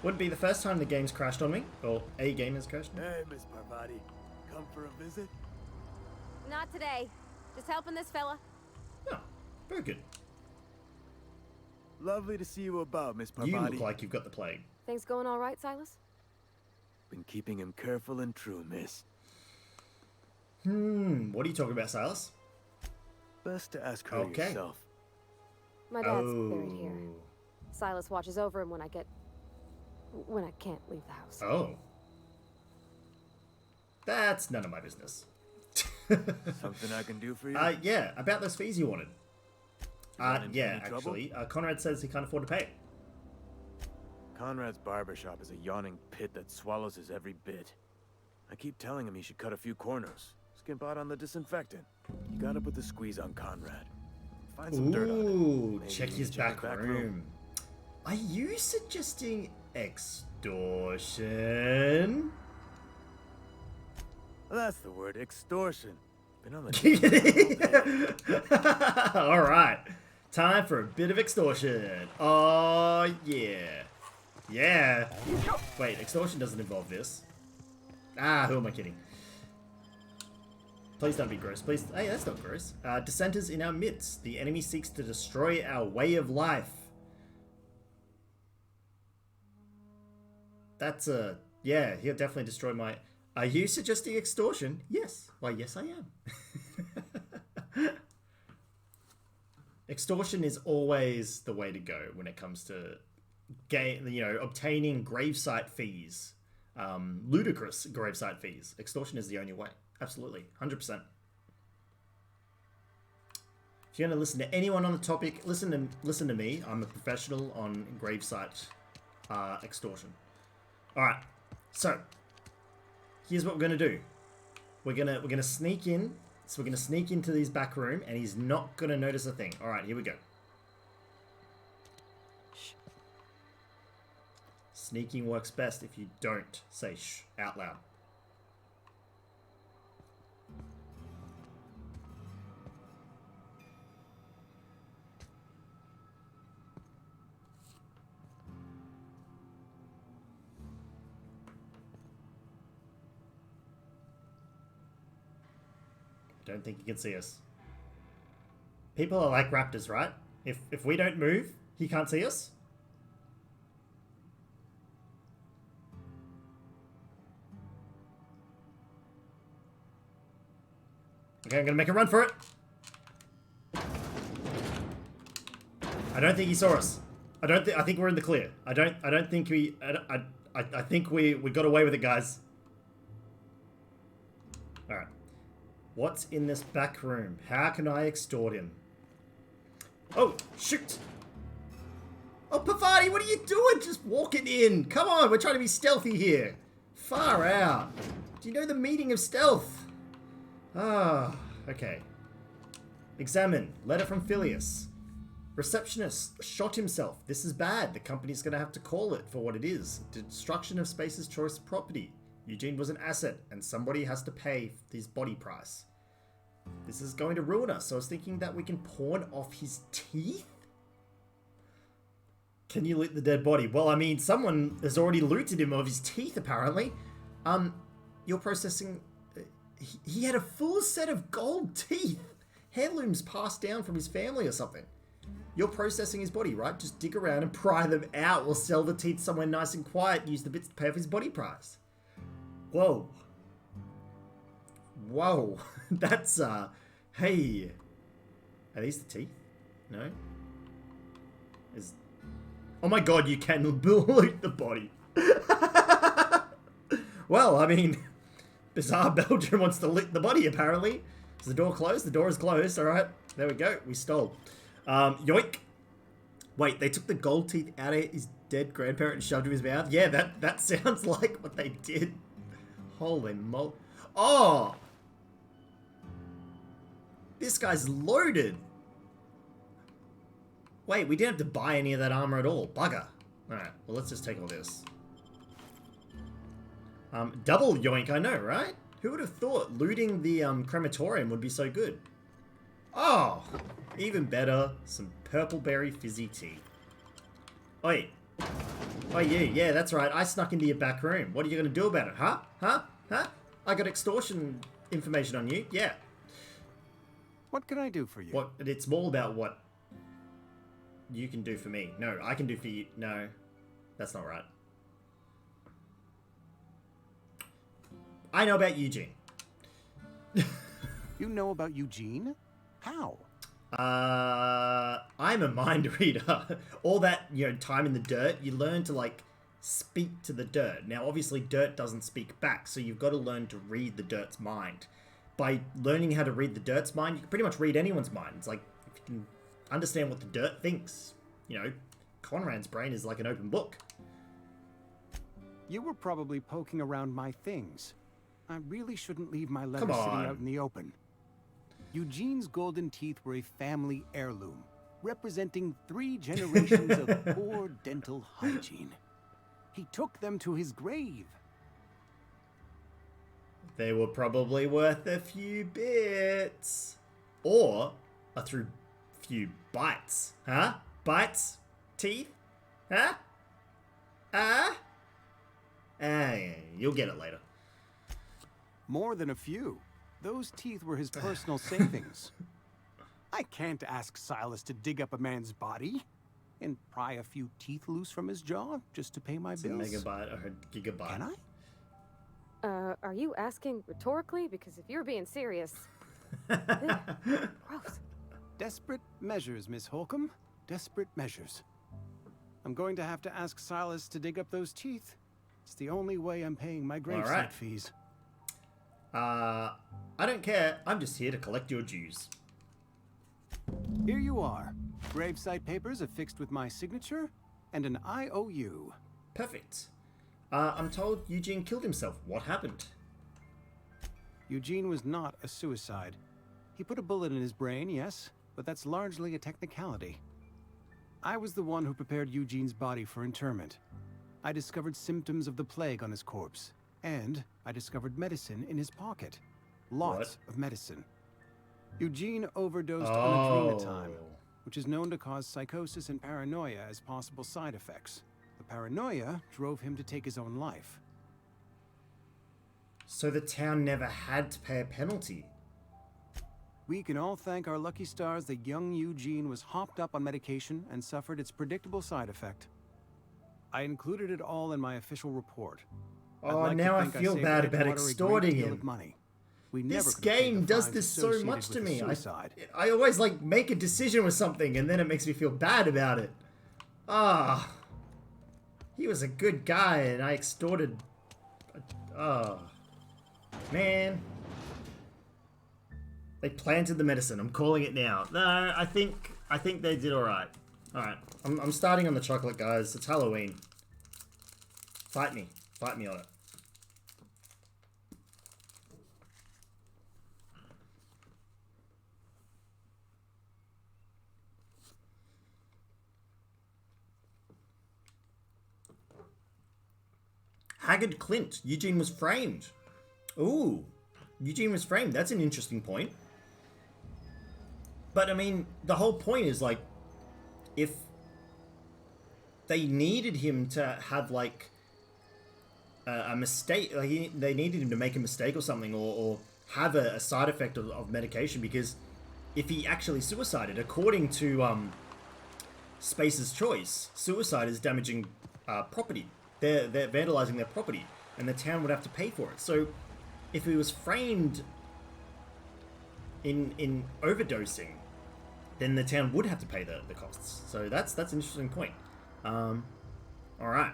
Wouldn't be the first time the game's crashed on me. Or a game has crashed. Hey, Miss Parvati. Come for a visit? Not today. Just helping this fella. Oh, very good. Lovely to see you about, Miss You Parvati. look like you've got the plague. Things going all right, Silas? Been keeping him careful and true, miss. What are you talking about, Silas? Best to ask her Okay. yourself. My dad's buried here. Silas watches over him when I can't leave the house. Oh. That's none of my business. Something I can do for you? Yeah, about those fees you wanted. run into Yeah, any trouble? actually. Conrad says he can't afford to pay it. Conrad's barbershop is a yawning pit that swallows his every bit. I keep telling him he should cut a few corners. Skimp out on the disinfectant. You gotta put the squeeze on Conrad. Find some dirt on it. Ooh, Maybe check his back back room. Are you suggesting extortion? That's the word, extortion. Been on the Alright. Time for a bit of extortion. Oh, yeah. Yeah. Wait, extortion doesn't involve this. Ah, who am I kidding? Please don't be gross. Please. Hey, that's not gross. Dissenters in our midst. The enemy seeks to destroy our way of life. That's a... Yeah, he'll definitely destroy my... Are you suggesting extortion? Yes. Why, yes, I am. Extortion is always the way to go when it comes to obtaining gravesite fees. Ludicrous gravesite fees. Extortion is the only way. Absolutely. 100%. If you're going to listen to anyone on the topic, listen to me. I'm a professional on gravesite extortion. Alright. So, here's what we're going to do. We're gonna sneak in. So we're going to sneak into his back room, and he's not going to notice a thing. Alright, here we go. Shh. Sneaking works best if you don't say shh out loud. Don't think he can see us. People are like raptors, right? If we don't move, he can't see us. Okay, I'm gonna make a run for it. I don't think he saw us. I think we're in the clear. I think we got away with it, guys. All right. What's in this back room? How can I extort him? Oh, shoot! Oh, Parvati, what are you doing? Just walking in. Come on, we're trying to be stealthy here. Far out. Do you know the meaning of stealth? Ah, okay. Examine. Letter from Phileas. Receptionist shot himself. This is bad. The company's going to have to call it for what it is. Destruction of Space's choice property. Eugene was an asset, and somebody has to pay his body price. This is going to ruin us, so I was thinking that we can pawn off his teeth? Can you loot the dead body? Well, I mean, someone has already looted him of his teeth, apparently. You're processing... He had a full set of gold teeth. Heirlooms passed down from his family or something. You're processing his body, right? Just dig around and pry them out. We'll sell the teeth somewhere nice and quiet and use the bits to pay off his body price. Whoa. Whoa. That's, hey. Are these the teeth? No? Oh my god, you can loot the body. Well, I mean, Bizarre Belgium wants to loot the body, apparently. Is the door closed? The door is closed. Alright, there we go. We stole. Yoink. Wait, they took the gold teeth out of his dead grandparent and shoved it in his mouth? Yeah, that sounds like what they did. Holy moly. Oh! This guy's loaded. Wait, we didn't have to buy any of that armor at all. Bugger. Alright, well, let's just take all this. Double yoink, I know, right? Who would have thought looting the crematorium would be so good? Oh! Even better, some purple berry fizzy tea. Oi. Oh, yeah, that's right. I snuck into your back room. What are you going to do about it, huh? Huh? I got extortion information on you. Yeah. What can I do for you? What? It's more about what you can do for me. No, I can do for you. No, that's not right. I know about Eugene. You know about Eugene? How? I'm a mind reader. All that, time in the dirt, you learn to, like, speak to the dirt. Now, obviously, dirt doesn't speak back, so you've got to learn to read the dirt's mind. By learning how to read the dirt's mind, you can pretty much read anyone's mind. It's like, if you can understand what the dirt thinks, Conrad's brain is like an open book. You were probably poking around my things. I really shouldn't leave my letters sitting out in the open. Eugene's golden teeth were a family heirloom, representing 3 generations of poor dental hygiene. He took them to his grave. They were probably worth a few bits. Or a few bites. Huh? Bites? Teeth? Huh? You'll get it later. More than a few. Those teeth were his personal savings. I can't ask Silas to dig up a man's body and pry a few teeth loose from his jaw just to pay my bills. A megabyte or a gigabyte. Can I? Are you asking rhetorically? Because if you're being serious... Gross. Desperate measures, Miss Holcomb. Desperate measures. I'm going to have to ask Silas to dig up those teeth. It's the only way I'm paying my gravesite fees. I don't care. I'm just here to collect your dues. Here you are. Gravesite papers affixed with my signature and an IOU. Perfect. I'm told Eugene killed himself. What happened? Eugene was not a suicide. He put a bullet in his brain, yes, but that's largely a technicality. I was the one who prepared Eugene's body for interment. I discovered symptoms of the plague on his corpse, and I discovered medicine in his pocket. Lots of medicine. Eugene overdosed on adrenatime, which is known to cause psychosis and paranoia as possible side effects. The paranoia drove him to take his own life. So the town never had to pay a penalty. We can all thank our lucky stars that young Eugene was hopped up on medication and suffered its predictable side effect. I included it all in my official report. Oh, now I feel bad about extorting him. This game does this so much to me. I always, make a decision with something and then it makes me feel bad about it. He was a good guy and I extorted... man. They planted the medicine. I'm calling it now. No, I think they did alright. Alright. I'm starting on the chocolate, guys. It's Halloween. Fight me. Fight me on it. Haggard Clint. Eugene was framed. Ooh. Eugene was framed. That's an interesting point. But, I mean, the whole point is, if they needed him to have, a mistake, they needed him to make a mistake or something, or have a side effect of medication, because if he actually suicided, according to Space's Choice, suicide is damaging property. They're vandalizing their property, and the town would have to pay for it. So, if he was framed in overdosing, then the town would have to pay the costs. So that's an interesting point. Alright.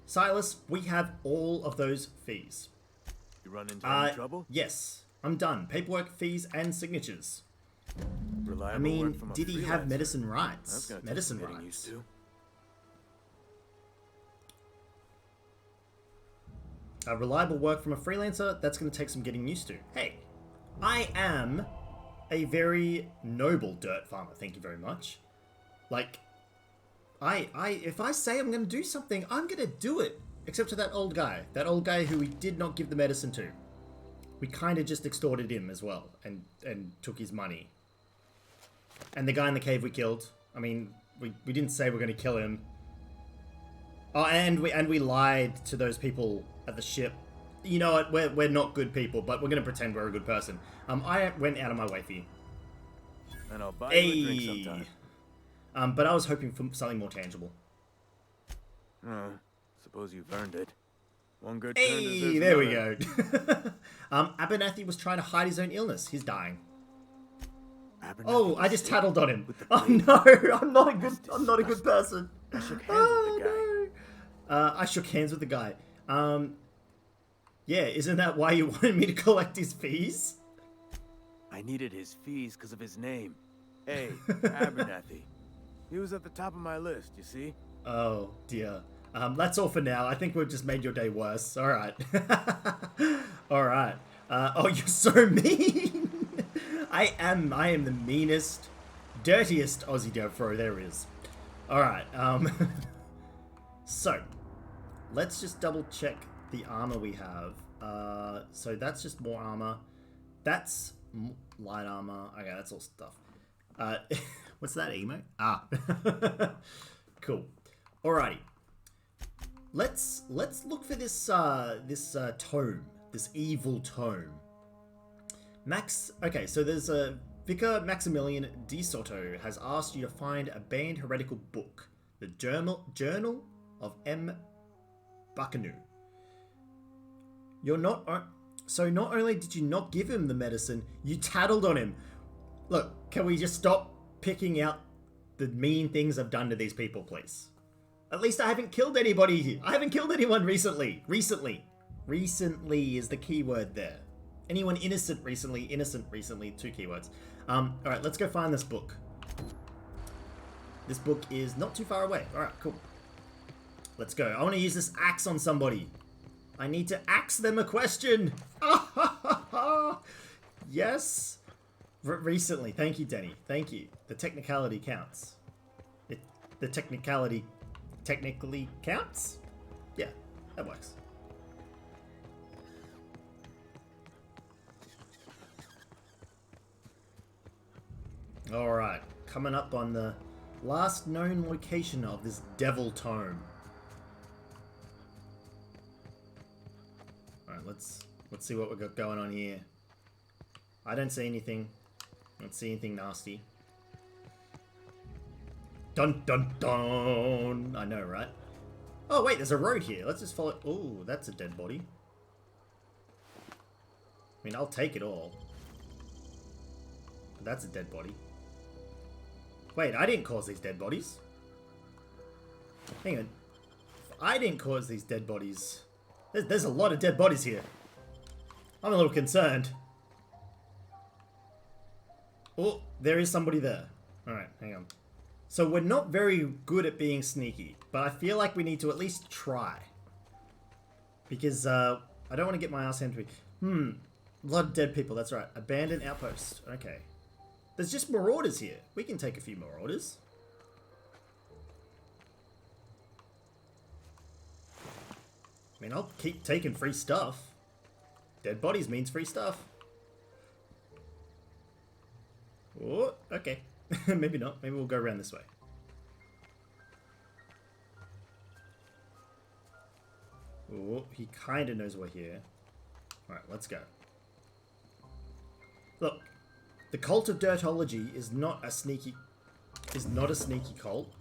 Silas, we have all of those fees. You run into any trouble? Yes. I'm done. Paperwork, fees, and signatures. Reliable work from a did he have freelancer. medicine rights? That's gonna take Medicine some getting rights. used to. Reliable work from a freelancer, that's going to take some getting used to. Hey, I am a very noble dirt farmer, thank you very much. Like, if I say I'm going to do something, I'm going to do it. Except for that old guy who we did not give the medicine to. We kind of just extorted him as well, and took his money. And the guy in the cave we killed. I mean, we didn't say we're going to kill him. Oh, and we lied to those people at the ship. You know what? We're not good people, but we're going to pretend we're a good person. I went out of my way for you. And I'll buy you a drink sometime. But I was hoping for something more tangible. Oh, suppose you've earned it. One good turn deserves Hey, there we another. go. Abernathy was trying to hide his own illness. He's dying. Abernathy Oh, I was just sick tattled on him. with the Oh plague. no, I'm not a good person. I shook hands with the guy. No. I shook hands with the guy. Yeah, isn't that why you wanted me to collect his fees? I needed his fees because of his name. Hey, Abernathy. He was at the top of my list, you see? Oh dear. That's all for now. I think we've just made your day worse. All right. All right. Oh, you're so mean. I am the meanest, dirtiest AussieDevFro there is. All right. So, let's just double check the armor we have. So that's just more armor. That's light armor. Okay, that's all stuff. What's that emote? Ah. Cool. Alrighty. Let's look for this tome, this evil tome. Okay, so there's a Vicar Maximilian de Soto has asked you to find a banned heretical book, the Journal of M. Buckanoo. So not only did you not give him the medicine, you tattled on him. Look, can we just stop picking out the mean things I've done to these people, please? At least I haven't killed anybody. I haven't killed anyone recently. Recently is the key word there. Anyone innocent recently, 2 keywords. Alright, let's go find this book. This book is not too far away. Alright, cool. Let's go. I want to use this axe on somebody. I need to axe them a question. Yes. Recently. Thank you, Denny. Thank you. The technicality counts. The technicality technically counts? Yeah, that works. Alright, coming up on the last known location of this devil tome. Alright, let's see what we've got going on here. I don't see anything. I don't see anything nasty. Dun dun dun! I know, right? Oh wait, there's a road here. Let's just follow. Oh, that's a dead body. I mean, I'll take it all. But that's a dead body. Wait, I didn't cause these dead bodies. Hang on. I didn't cause these dead bodies. There's a lot of dead bodies here. I'm a little concerned. Oh, there is somebody there. Alright, hang on. So we're not very good at being sneaky, but I feel like we need to at least try. Because, I don't want to get my ass handed to me. A lot of dead people, that's right. Abandoned outpost. Okay. There's just marauders here. We can take a few marauders. I mean, I'll keep taking free stuff. Dead bodies means free stuff. Oh, okay. Maybe not. Maybe we'll go around this way. Oh, he kind of knows we're here. Alright, let's go. Look, the cult of Dirtology is not a sneaky cult.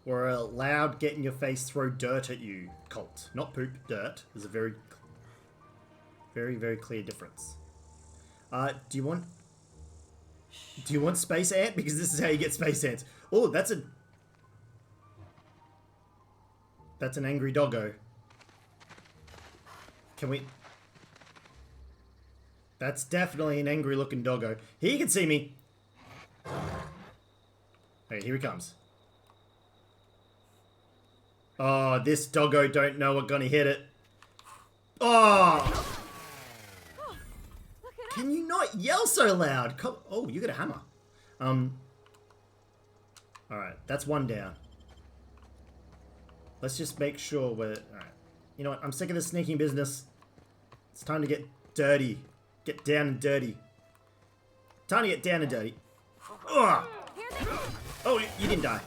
Or a loud, get in your face, throw dirt at you cult. Not poop, dirt. There's a very, very clear difference. Do you want space ant? Because this is how you get space ants. Oh, that's an angry doggo. Can we? That's definitely an angry looking doggo. He can see me. Okay, here he comes. Oh, this doggo don't know we're gonna hit it. Oh! Can you not yell so loud? Oh, you got a hammer. Alright, that's one down. Let's just make sure we're... Alright. You know what? I'm sick of this sneaking business. It's time to get dirty. Get down and dirty. Time to get down and dirty. Ugh. Oh, you didn't die.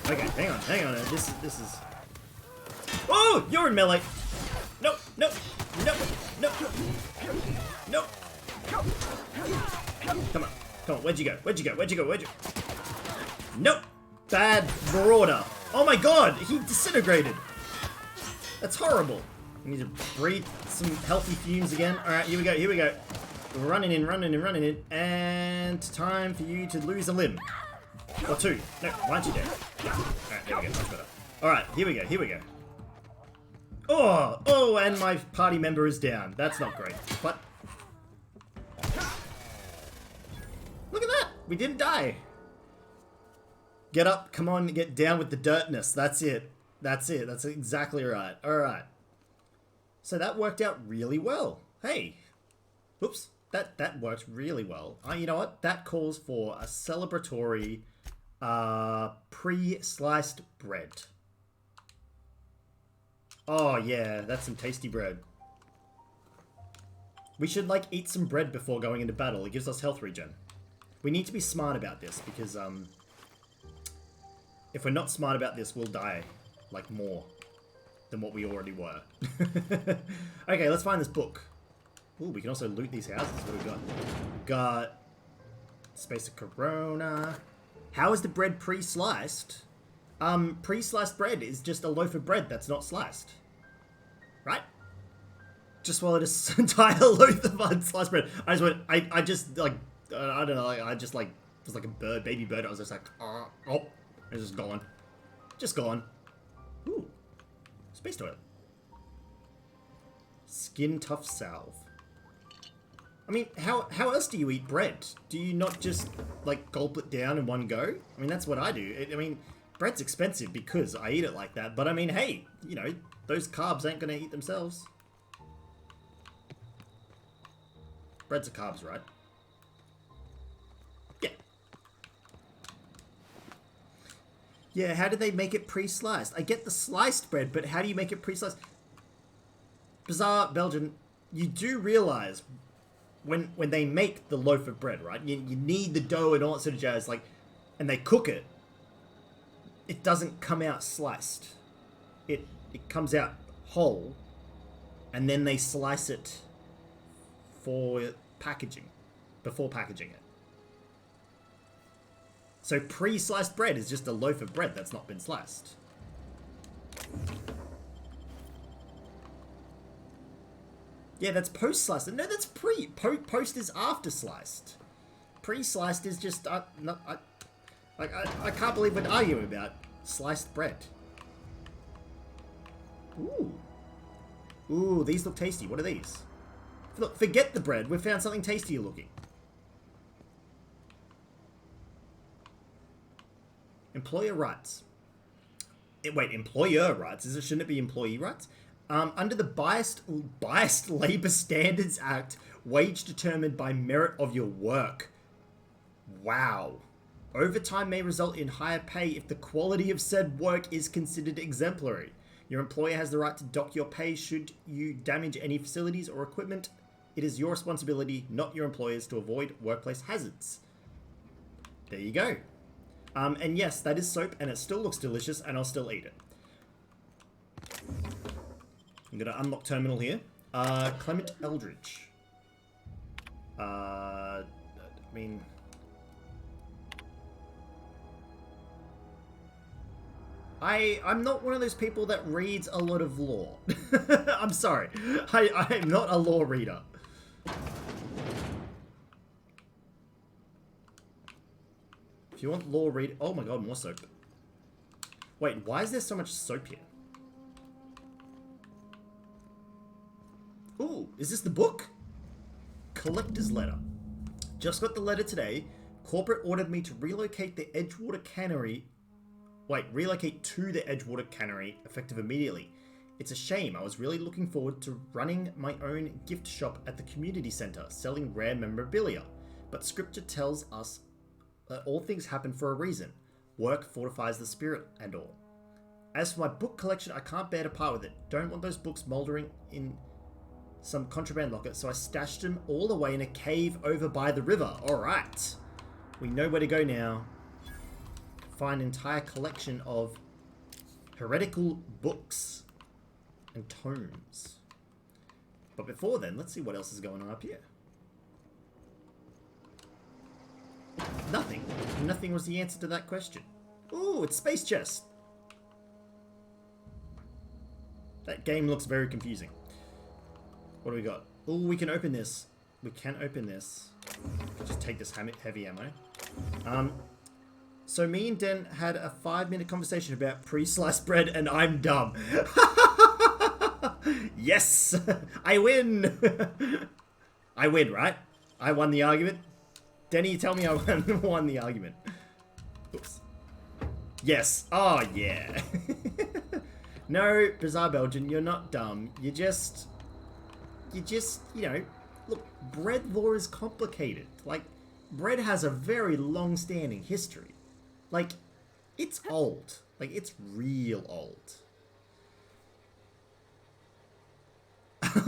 Okay, hang on. This is... Oh, you're in melee. Nope. Come on, where'd you go? Nope. Bad marauder. Oh my god, he disintegrated. That's horrible. We need to breathe some healthy fumes again. Alright, here we go. We're running in. And time for you to lose a limb. Or two. No, why aren't you dead? Yeah. Alright, there we go, much better. Alright, here we go. Oh, and my party member is down. That's not great. But look at that! We didn't die. Get up, come on, get down with the dirtness. That's it. That's exactly right. Alright. So that worked out really well. Hey. Oops. That worked really well. You know what? That calls for a celebratory pre-sliced bread. Oh yeah, that's some tasty bread. We should like eat some bread before going into battle. It gives us health regen. We need to be smart about this because if we're not smart about this, we'll die like more than what we already were. Okay, let's find this book. Ooh, we can also loot these houses. What do we got? Got Space of Corona. How is the bread pre-sliced? Pre-sliced bread is just a loaf of bread that's not sliced. Right? Just swallowed an entire loaf of unsliced bread. I just like, I don't know, I just like, it was like a bird, baby bird. I was just like, oh, it's just gone. Just gone. Ooh. Space toilet. Skin tough salve. I mean, how else do you eat bread? Do you not just, like, gulp it down in one go? I mean, that's what I do. I mean, bread's expensive because I eat it like that. But I mean, hey, you know, those carbs ain't gonna eat themselves. Bread's are carbs, right? Yeah. Yeah, how do they make it pre-sliced? I get the sliced bread, but how do you make it pre-sliced? Bizarre Belgian, you do realize when they make the loaf of bread, right? You need the dough and all that sort of jazz, like, and they cook it. It doesn't come out sliced. It comes out whole, and then they slice it for packaging, before packaging it. So pre-sliced bread is just a loaf of bread that's not been sliced. Yeah, that's post-sliced. No, that's pre. Post is after sliced. Pre-sliced is just... I can't believe we're arguing about sliced bread. Ooh. Ooh, these look tasty. What are these? Look, forget the bread. We've found something tastier looking. Employer rights. Wait, employer rights? Shouldn't it be employee rights? Under the Biased Labor Standards Act, wage determined by merit of your work. Wow. Overtime may result in higher pay if the quality of said work is considered exemplary. Your employer has the right to dock your pay should you damage any facilities or equipment. It is your responsibility, not your employer's, to avoid workplace hazards. There you go. And yes, that is soap, and it still looks delicious, and I'll still eat it. I'm gonna unlock terminal here. Clement Eldridge. I mean... I'm not one of those people that reads a lot of law. I'm sorry. I'm not a law reader. If you want law read... Oh my god, more soap. Wait, why is there so much soap here? Ooh, is this the book? Collector's letter. Just got the letter today. Corporate ordered me to relocate the Edgewater Cannery... Wait, relocate to the Edgewater Cannery, effective immediately. It's a shame. I was really looking forward to running my own gift shop at the community center, selling rare memorabilia. But scripture tells us that all things happen for a reason. Work fortifies the spirit and all. As for my book collection, I can't bear to part with it. Don't want those books moldering in some contraband locker, so I stashed them all away in a cave over by the river. Alright. We know where to go now. Find an entire collection of heretical books and tomes. But before then, let's see what else is going on up here. Nothing. Nothing was the answer to that question. Ooh, it's Space Chess. That game looks very confusing. What do we got? Ooh, we can open this. We can open this. Just take this heavy ammo. So me and Den had a 5-minute conversation about pre-sliced bread and I'm dumb. Yes! I win! I win, right? I won the argument. Denny, tell me I won the argument. Oops. Yes. Oh, yeah. No, Bizarre Belgian, you're not dumb. You just, you know, look, bread lore is complicated. Like, bread has a very long-standing history. Like, it's old. Like, it's real old.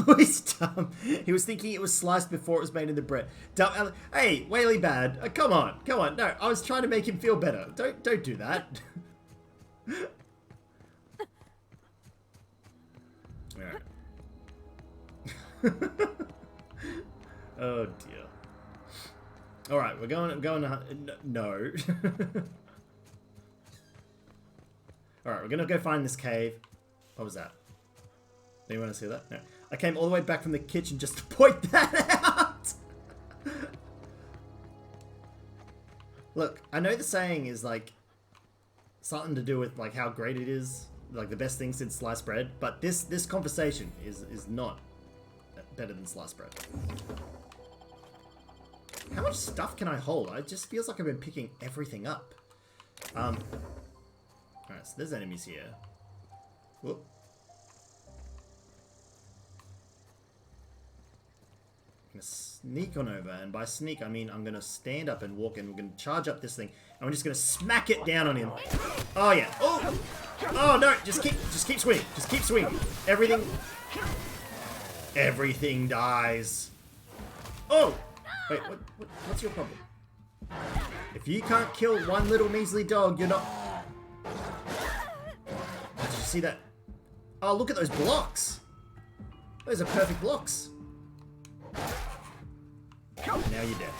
Oh, he's dumb. He was thinking it was sliced before it was made into bread. Dumb. Hey, Whaley Bad. Come on. Come on. No, I was trying to make him feel better. Don't do that. Alright. Oh, dear. Alright, we're going to... No. Alright, we're going to go find this cave. What was that? Anyone want to see that? No. I came all the way back from the kitchen just to point that out! Look, I know the saying is, like, something to do with, like, how great it is. Like, the best thing since sliced bread. But this conversation is not better than sliced bread. How much stuff can I hold? It just feels like I've been picking everything up. Alright, so there's enemies here. Whoop. I'm gonna sneak on over, and by sneak I mean I'm gonna stand up and walk in. We're gonna charge up this thing, and we're just gonna smack it down on him. Oh yeah. Oh! Oh no! Just keep swinging. Just keep swinging. Everything dies. Oh! Wait, what's your problem? If you can't kill one little measly dog, you're not... Did you see that? Oh, look at those blocks! Those are perfect blocks. Now you're dead.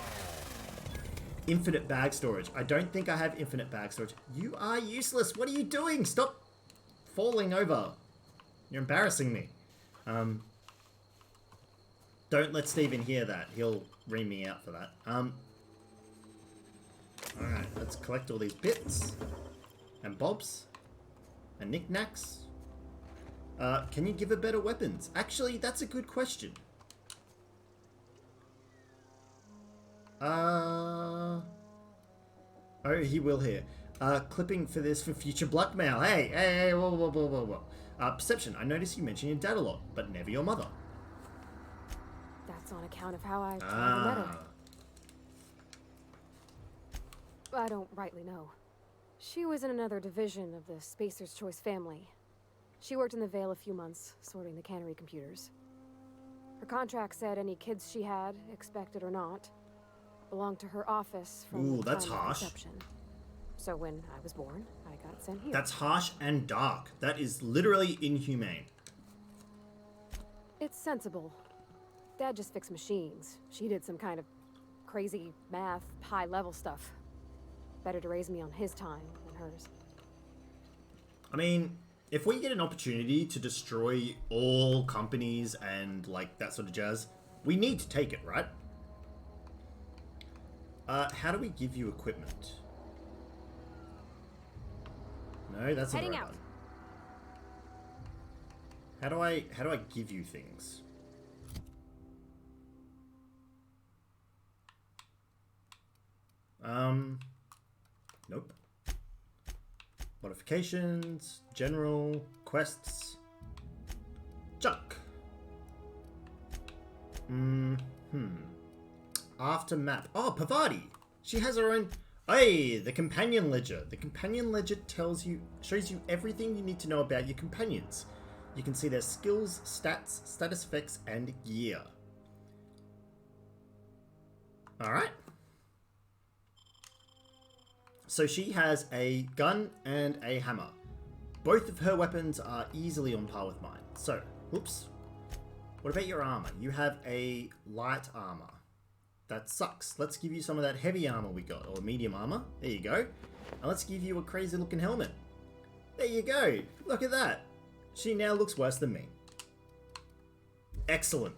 Infinite bag storage. I don't think I have infinite bag storage. You are useless. What are you doing? Stop falling over. You're embarrassing me. Don't let Steven hear that. He'll ream me out for that. Alright, let's collect all these bits. And bobs. And knickknacks. Can you give her better weapons? Actually, that's a good question. Oh, he will here. Clipping for this for future blackmail. Hey, whoa. Perception. I noticed you mention your dad a lot, but never your mother. That's on account of how I met her. I don't rightly know. She was in another division of the Spacer's Choice family. She worked in the Vale a few months, sorting the cannery computers. Her contract said any kids she had, expected or not, belonged to her office from the that's time of harsh. conception. So when I was born, I got sent here. That's harsh and dark. That is literally inhumane. It's sensible. Dad just fixed machines. She did some kind of crazy math, high-level stuff. Better to raise me on his time than hers. I mean, if we get an opportunity to destroy all companies and, like, that sort of jazz, we need to take it, right? How do we give you equipment? No, that's not the right one. How do I give you things? Nope. Modifications, general, quests. Junk. After map. Oh, Pavati. She has her own. Hey, the companion ledger. The companion ledger shows you everything you need to know about your companions. You can see their skills, stats, status effects, and gear. Alright. So she has a gun and a hammer. Both of her weapons are easily on par with mine. So, whoops. What about your armor? You have a light armor. That sucks. Let's give you some of that heavy armor we got, or medium armor. There you go. And let's give you a crazy looking helmet. There you go. Look at that. She now looks worse than me. Excellent.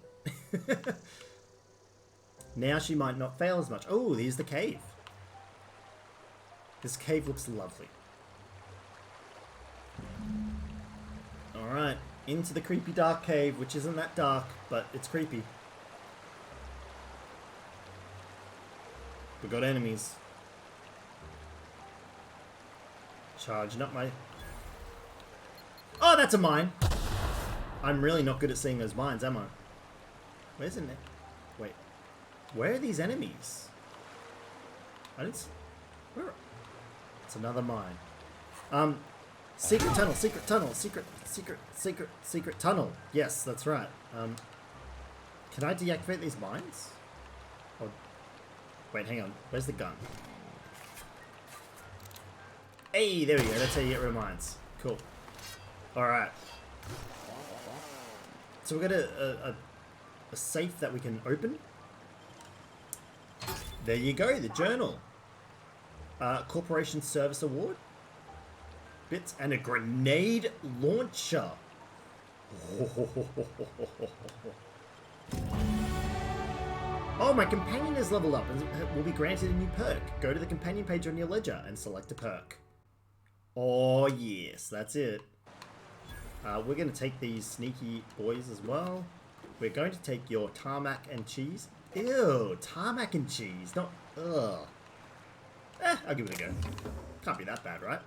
Now she might not fail as much. Oh, here's the cave. This cave looks lovely. Alright, into the creepy dark cave, which isn't that dark, but it's creepy. We got enemies. Charging up my... Oh, that's a mine! I'm really not good at seeing those mines, am I? Where's it? Wait. Where are these enemies? I didn't... Where? It's another mine. Secret tunnel, secret tunnel, secret tunnel. Yes, that's right. Can I deactivate these mines? Or... Wait, hang on. Where's the gun? Hey, there we go. That's how you get rid of mines. Cool. Alright. So we've got a safe that we can open. There you go, the journal. Corporation Service Award. Bits and a grenade launcher. Oh, my companion is leveled up and will be granted a new perk. Go to the companion page on your ledger and select a perk. Oh, yes, that's it. We're going to take these sneaky boys as well. We're going to take your tarmac and cheese. Ew, tarmac and cheese. Not, ugh. I'll give it a go. Can't be that bad, right?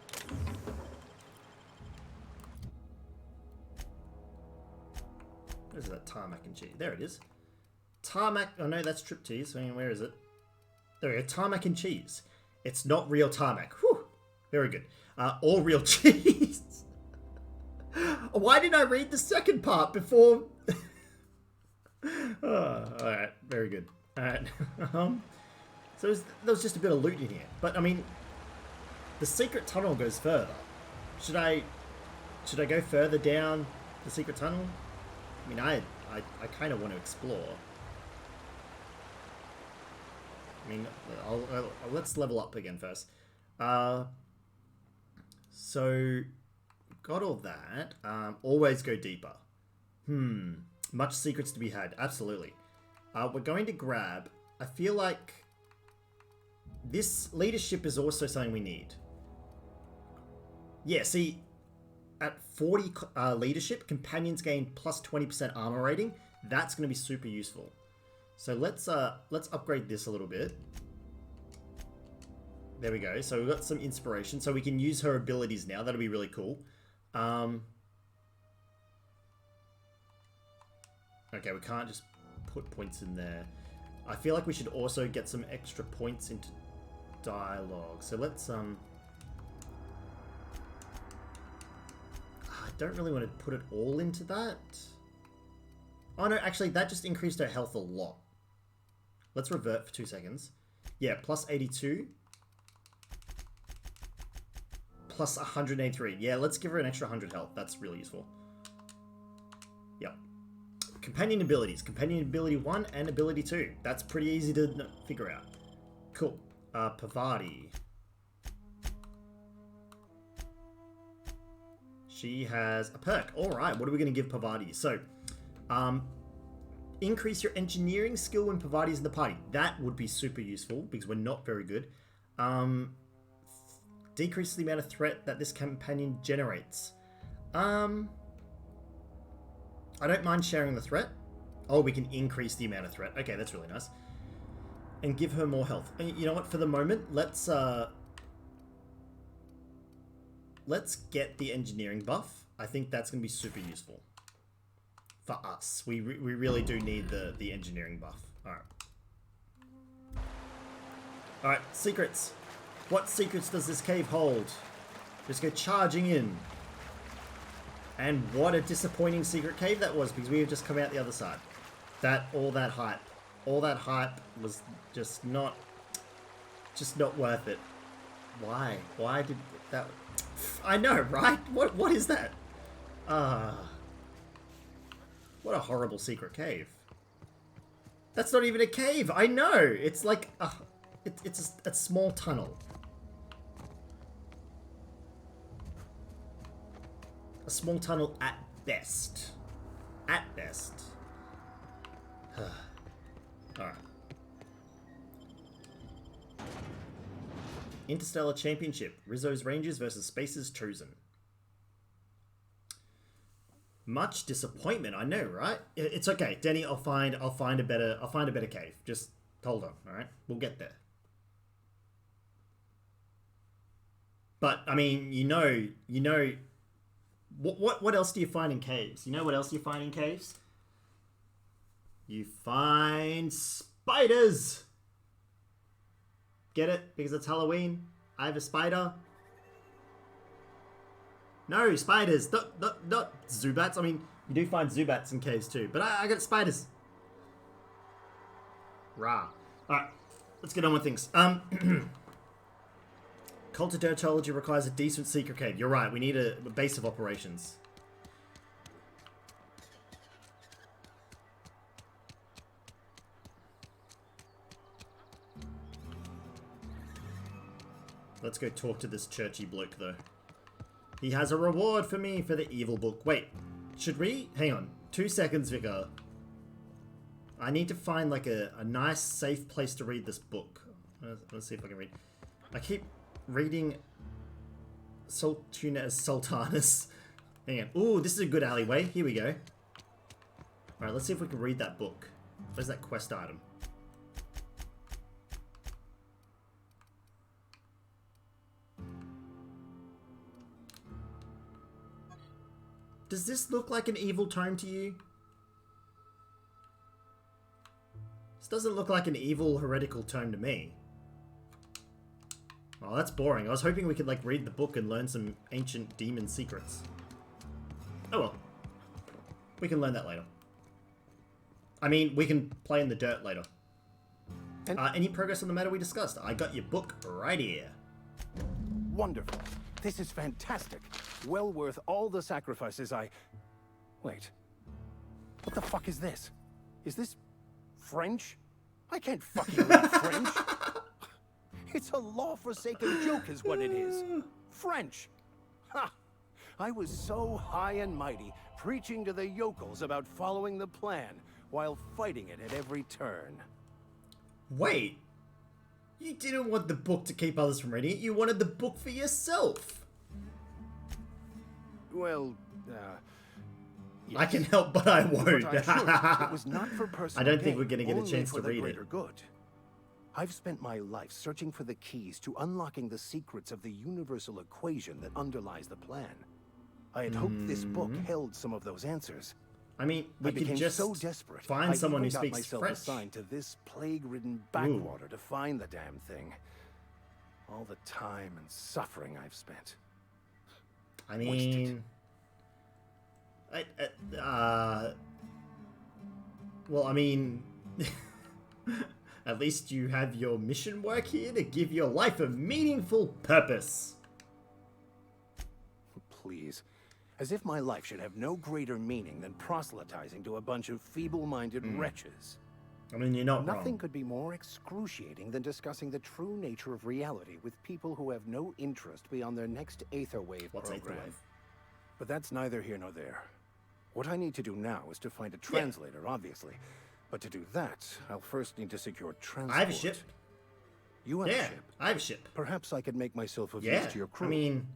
Where's that tarmac and cheese? There it is. Tarmac, oh no, that's strip cheese. I mean, where is it? There we go, tarmac and cheese. It's not real tarmac. Whew, very good. All real cheese. Why didn't I read the second part before? Oh, alright, very good. Alright. So there was just a bit of loot in here. But, I mean, the secret tunnel goes further. Should I go further down the secret tunnel? I mean, I kind of want to explore. I mean, let's level up again first. So, got all that. Always go deeper. Much secrets to be had. Absolutely. We're going to grab... I feel like this leadership is also something we need. Yeah, see, at 40 leadership, companions gain plus 20% armor rating. That's going to be super useful. So let's upgrade this a little bit. There we go. So we've got some inspiration. So we can use her abilities now. That'll be really cool. Okay, we can't just put points in there. I feel like we should also get some extra points into dialogue. So let's I don't really want to put it all into that. Oh no, actually that just increased her health a lot. Let's revert for 2 seconds. Yeah, plus 82. Plus 183. Yeah, let's give her an extra 100 health. That's really useful. Yep. Companion abilities. Companion ability 1 and ability 2. That's pretty easy to figure out. Cool. Pavati. She has a perk. Alright, what are we going to give Pavati? So, increase your engineering skill when Pavati is in the party. That would be super useful because we're not very good. Decrease the amount of threat that this companion generates. I don't mind sharing the threat. Oh, we can increase the amount of threat. Okay, that's really nice. And give her more health. And you know what? For the moment, let's get the engineering buff. I think that's going to be super useful. for us. We really do need the engineering buff. Alright. Alright, secrets. What secrets does this cave hold? Just go charging in. And what a disappointing secret cave that was, because we have just come out the other side. All that hype was just not worth it. Why? Why did that? I know, right? What is that? What a horrible secret cave. That's not even a cave. I know. It's like it's a small tunnel. A small tunnel at best. At best. Alright. Interstellar Championship. Rizzo's Rangers versus Space's Chosen. Much disappointment, I know, right? It's okay, Denny. I'll find a better cave. Just hold on, all right? We'll get there. But I mean, you know, what else do you find in caves? You know what else you find in caves? You find spiders. Get it? Because it's Halloween. I have a spider. No, spiders. Not Zubats. I mean, you do find Zubats in caves too. But I got spiders. Rah. Alright. Let's get on with things. Cult of Dermatology requires a decent secret cave. You're right. We need a base of operations. Let's go talk to this churchy bloke, though. He has a reward for me for the evil book. Wait, should we? Hang on. 2 seconds, Vicar. I need to find, like, a nice, safe place to read this book. Let's see if I can read. I keep reading Sultuna as Sultanus. Hang on. Ooh, this is a good alleyway. Here we go. Alright, let's see if we can read that book. Where's that quest item? Does this look like an evil tome to you? This doesn't look like an evil heretical tome to me. Oh, that's boring. I was hoping we could, like, read the book and learn some ancient demon secrets. Oh well. We can learn that later. I mean, we can play in the dirt later. Any progress on the matter we discussed? I got your book right here. Wonderful. This is fantastic. Well worth all the sacrifices I... Wait. What the fuck is this? Is this French? I can't fucking read French. It's a law-forsaken joke is what it is. French. Ha! I was so high and mighty, preaching to the yokels about following the plan, while fighting it at every turn.Ait. You didn't want the book to keep others from reading it. You wanted the book for yourself. Well, yes. I can help, but I won't. But it was not for personal I don't think gain, we're going to get a only chance for to the read greater it. Good. I've spent my life searching for the keys to unlocking the secrets of the universal equation that underlies the plan. I had hoped this book held some of those answers. I mean, we could just so desperate, find someone who got speaks myself French. assigned to this plague-ridden backwater to find the damn thing. All the time and suffering I've spent. I mean, well, I mean, at least you have your mission work here to give your life a meaningful purpose. Please. As if my life should have no greater meaning than proselytizing to a bunch of feeble-minded wretches. I mean, you're not Nothing wrong. could be more excruciating than discussing the true nature of reality with people who have no interest beyond their next Aether Wave What's program. Aether Wave? But that's neither here nor there. What I need to do now is to find a translator, obviously. But to do that, I'll first need to secure transport. I have a ship. You have a Yeah, ship. I have a ship. Perhaps I could make myself of Yeah, use to your crew. I mean,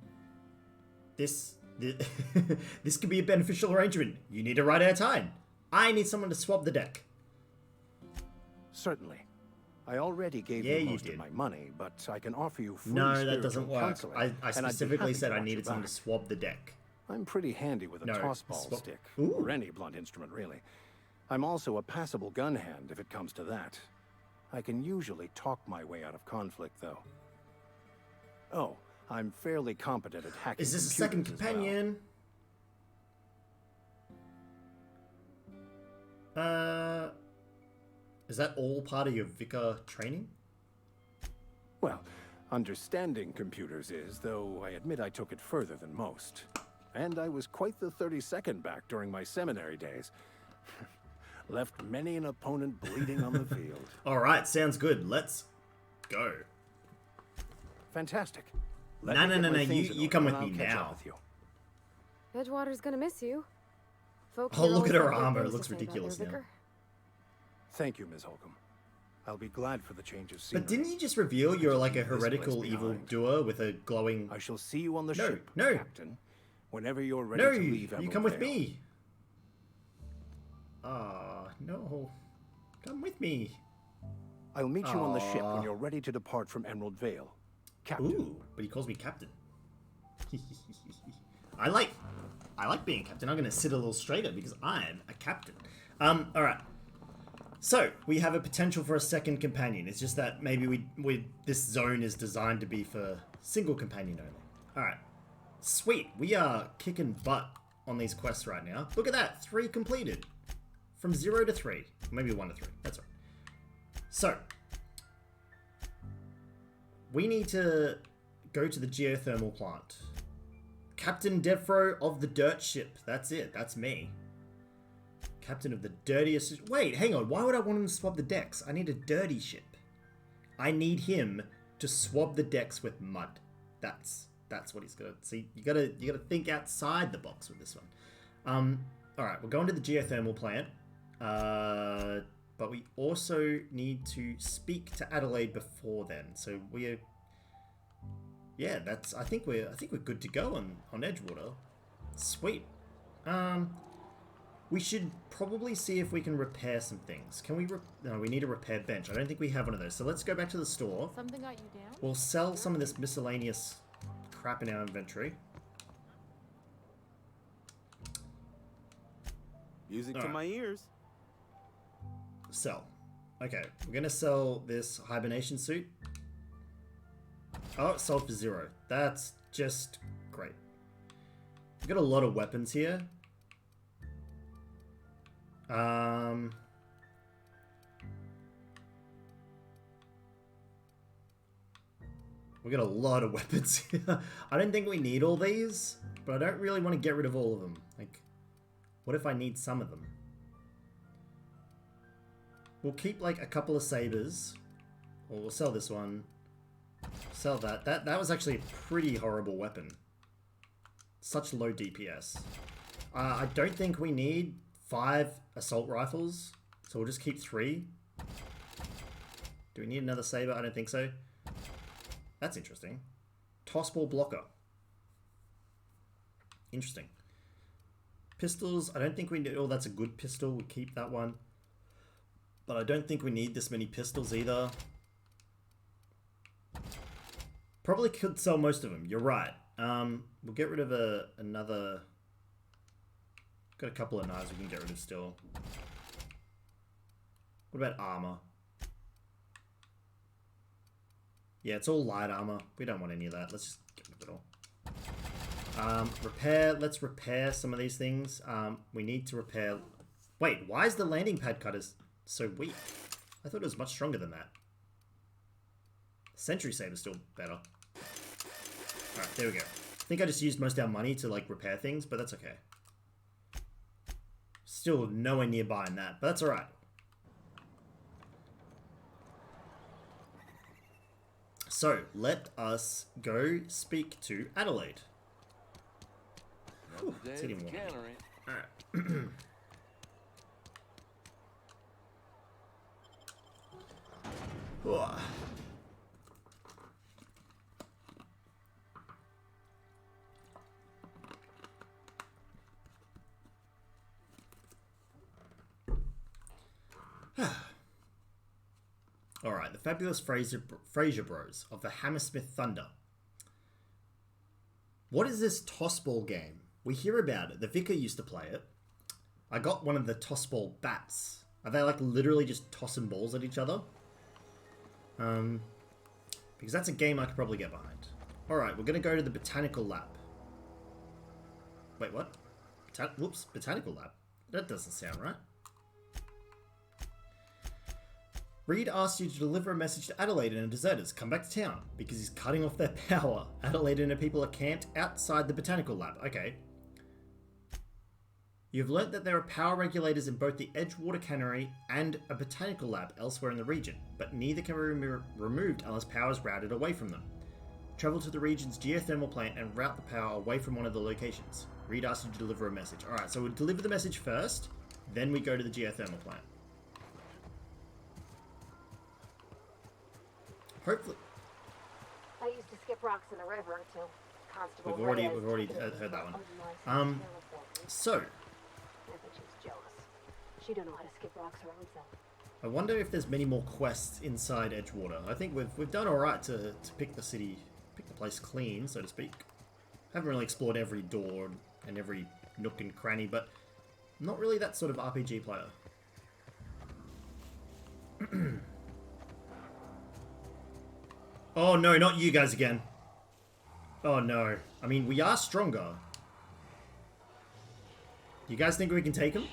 this could be a beneficial arrangement. You need to ride our time. I need someone to swab the deck. Certainly. I already gave Yeah, you you most did. of my money, but I can offer you free No, that spiritual doesn't work. counseling, I and I'd be specifically happy said to I watch needed your someone to back. swab the deck. I'm pretty handy with a No, tossball stick, Ooh. or any blunt instrument, really. I'm also a passable gun hand if it comes to that. I can usually talk my way out of conflict, though. Oh, I'm fairly competent at hacking. Is this a second computers as well. companion? Is that all part of your vicar training? Well, understanding computers is, though I admit I took it further than most. And I was quite the 32nd back during my seminary days. Left many an opponent bleeding on the field. All right, sounds good. Let's go. Fantastic. No, you come with me now. Edgewater's gonna miss you. Folks Oh, here look at always her have good armor. It things to looks say about ridiculous their now. vicar. Thank you, Ms. Holcomb. I'll be glad for the change of scenery. But didn't you just reveal you're like a Leave this heretical place evil behind. doer with a glowing... I shall see you on the No, ship, no. Captain. Whenever you're ready No, to leave you come with Emerald Vale. me. Ah, no. Come with me. I'll meet you on the ship Aw. when you're ready to depart from Emerald Vale. Captain. Ooh, but he calls me captain. I like being captain. I'm gonna sit a little straighter because I'm a captain. All right. So we have a potential for a second companion. It's just that maybe this zone is designed to be for single companion only. All right. Sweet. We are kicking butt on these quests right now. Look at that. 3 completed. From 0 to 3. Maybe 1 to 3. That's right. So we need to go to the geothermal plant. Captain DevFro of the dirt ship. That's it. That's me. Captain of the dirtiest... Wait, hang on. Why would I want him to swab the decks? I need a dirty ship. I need him to swab the decks with mud. That's what he's gonna... See, you gotta think outside the box with this one. Alright, we're going to the geothermal plant. But we also need to speak to Adelaide before then. So we're... Yeah, I think we're good to go on Edgewater. Sweet. We should probably see if we can repair some things. Can we? No, we need a repair bench. I don't think we have one of those. So let's go back to the store. Something got you down? We'll sell some of this miscellaneous crap in our inventory. Music to Alright. my ears. Sell. Okay, we're gonna sell this hibernation suit. Oh, it sold for 0. That's just great. We've got a lot of weapons here. We got a lot of weapons here. I don't think we need all these, but I don't really want to get rid of all of them. Like, what if I need some of them? We'll keep like a couple of sabers. Or we'll sell this one. Sell that. That was actually a pretty horrible weapon. Such low DPS. I don't think we need 5 assault rifles, so we'll just keep 3. Do we need another saber? I don't think so. That's interesting. Tossball blocker. Interesting. Pistols, I don't think we need... Oh, that's a good pistol. We'll keep that one. But I don't think we need this many pistols either. Probably could sell most of them. You're right. We'll get rid of another... Got a couple of knives we can get rid of still. What about armor? Yeah, it's all light armor. We don't want any of that. Let's just get rid of it all. Repair. Let's repair some of these things. We need to repair... Wait, why is the landing pad cutter so weak? I thought it was much stronger than that. Sentry Saber's still better. Alright, there we go. I think I just used most of our money to like repair things, but that's okay. Still nowhere near buying that, but that's alright. So, let us go speak to Adelaide. Whew, it's getting warm. Alright. Whoa. Alright, the fabulous Fraser Bros of the Hammersmith Thunder. What is this tossball game? We hear about it. The vicar used to play it. I got one of the toss ball bats. Are they like literally just tossing balls at each other? Because that's a game I could probably get behind. Alright, we're going to go to the botanical lab. Wait, what? Whoops, botanical lab. That doesn't sound right. Reed asked you to deliver a message to Adelaide and her deserters. Come back to town, because he's cutting off their power. Adelaide and her people are camped outside the botanical lab. Okay. You've learnt that there are power regulators in both the Edgewater Cannery and a botanical lab elsewhere in the region, but neither can be removed unless power is routed away from them. Travel to the region's geothermal plant and route the power away from one of the locations. Reed asked you to deliver a message. Alright, so we'll deliver the message first, then we go to the geothermal plant. Hopefully. I used to skip rocks in the river until Constable We've already heard that one. So. I bet she's jealous. She don't know how to skip rocks her own self. I wonder if there's many more quests inside Edgewater. I think we've done alright to pick the place clean, so to speak. Haven't really explored every door and every nook and cranny, but I'm not really that sort of RPG player. Oh no, not you guys again. Oh no. I mean, we are stronger. You guys think we can take him?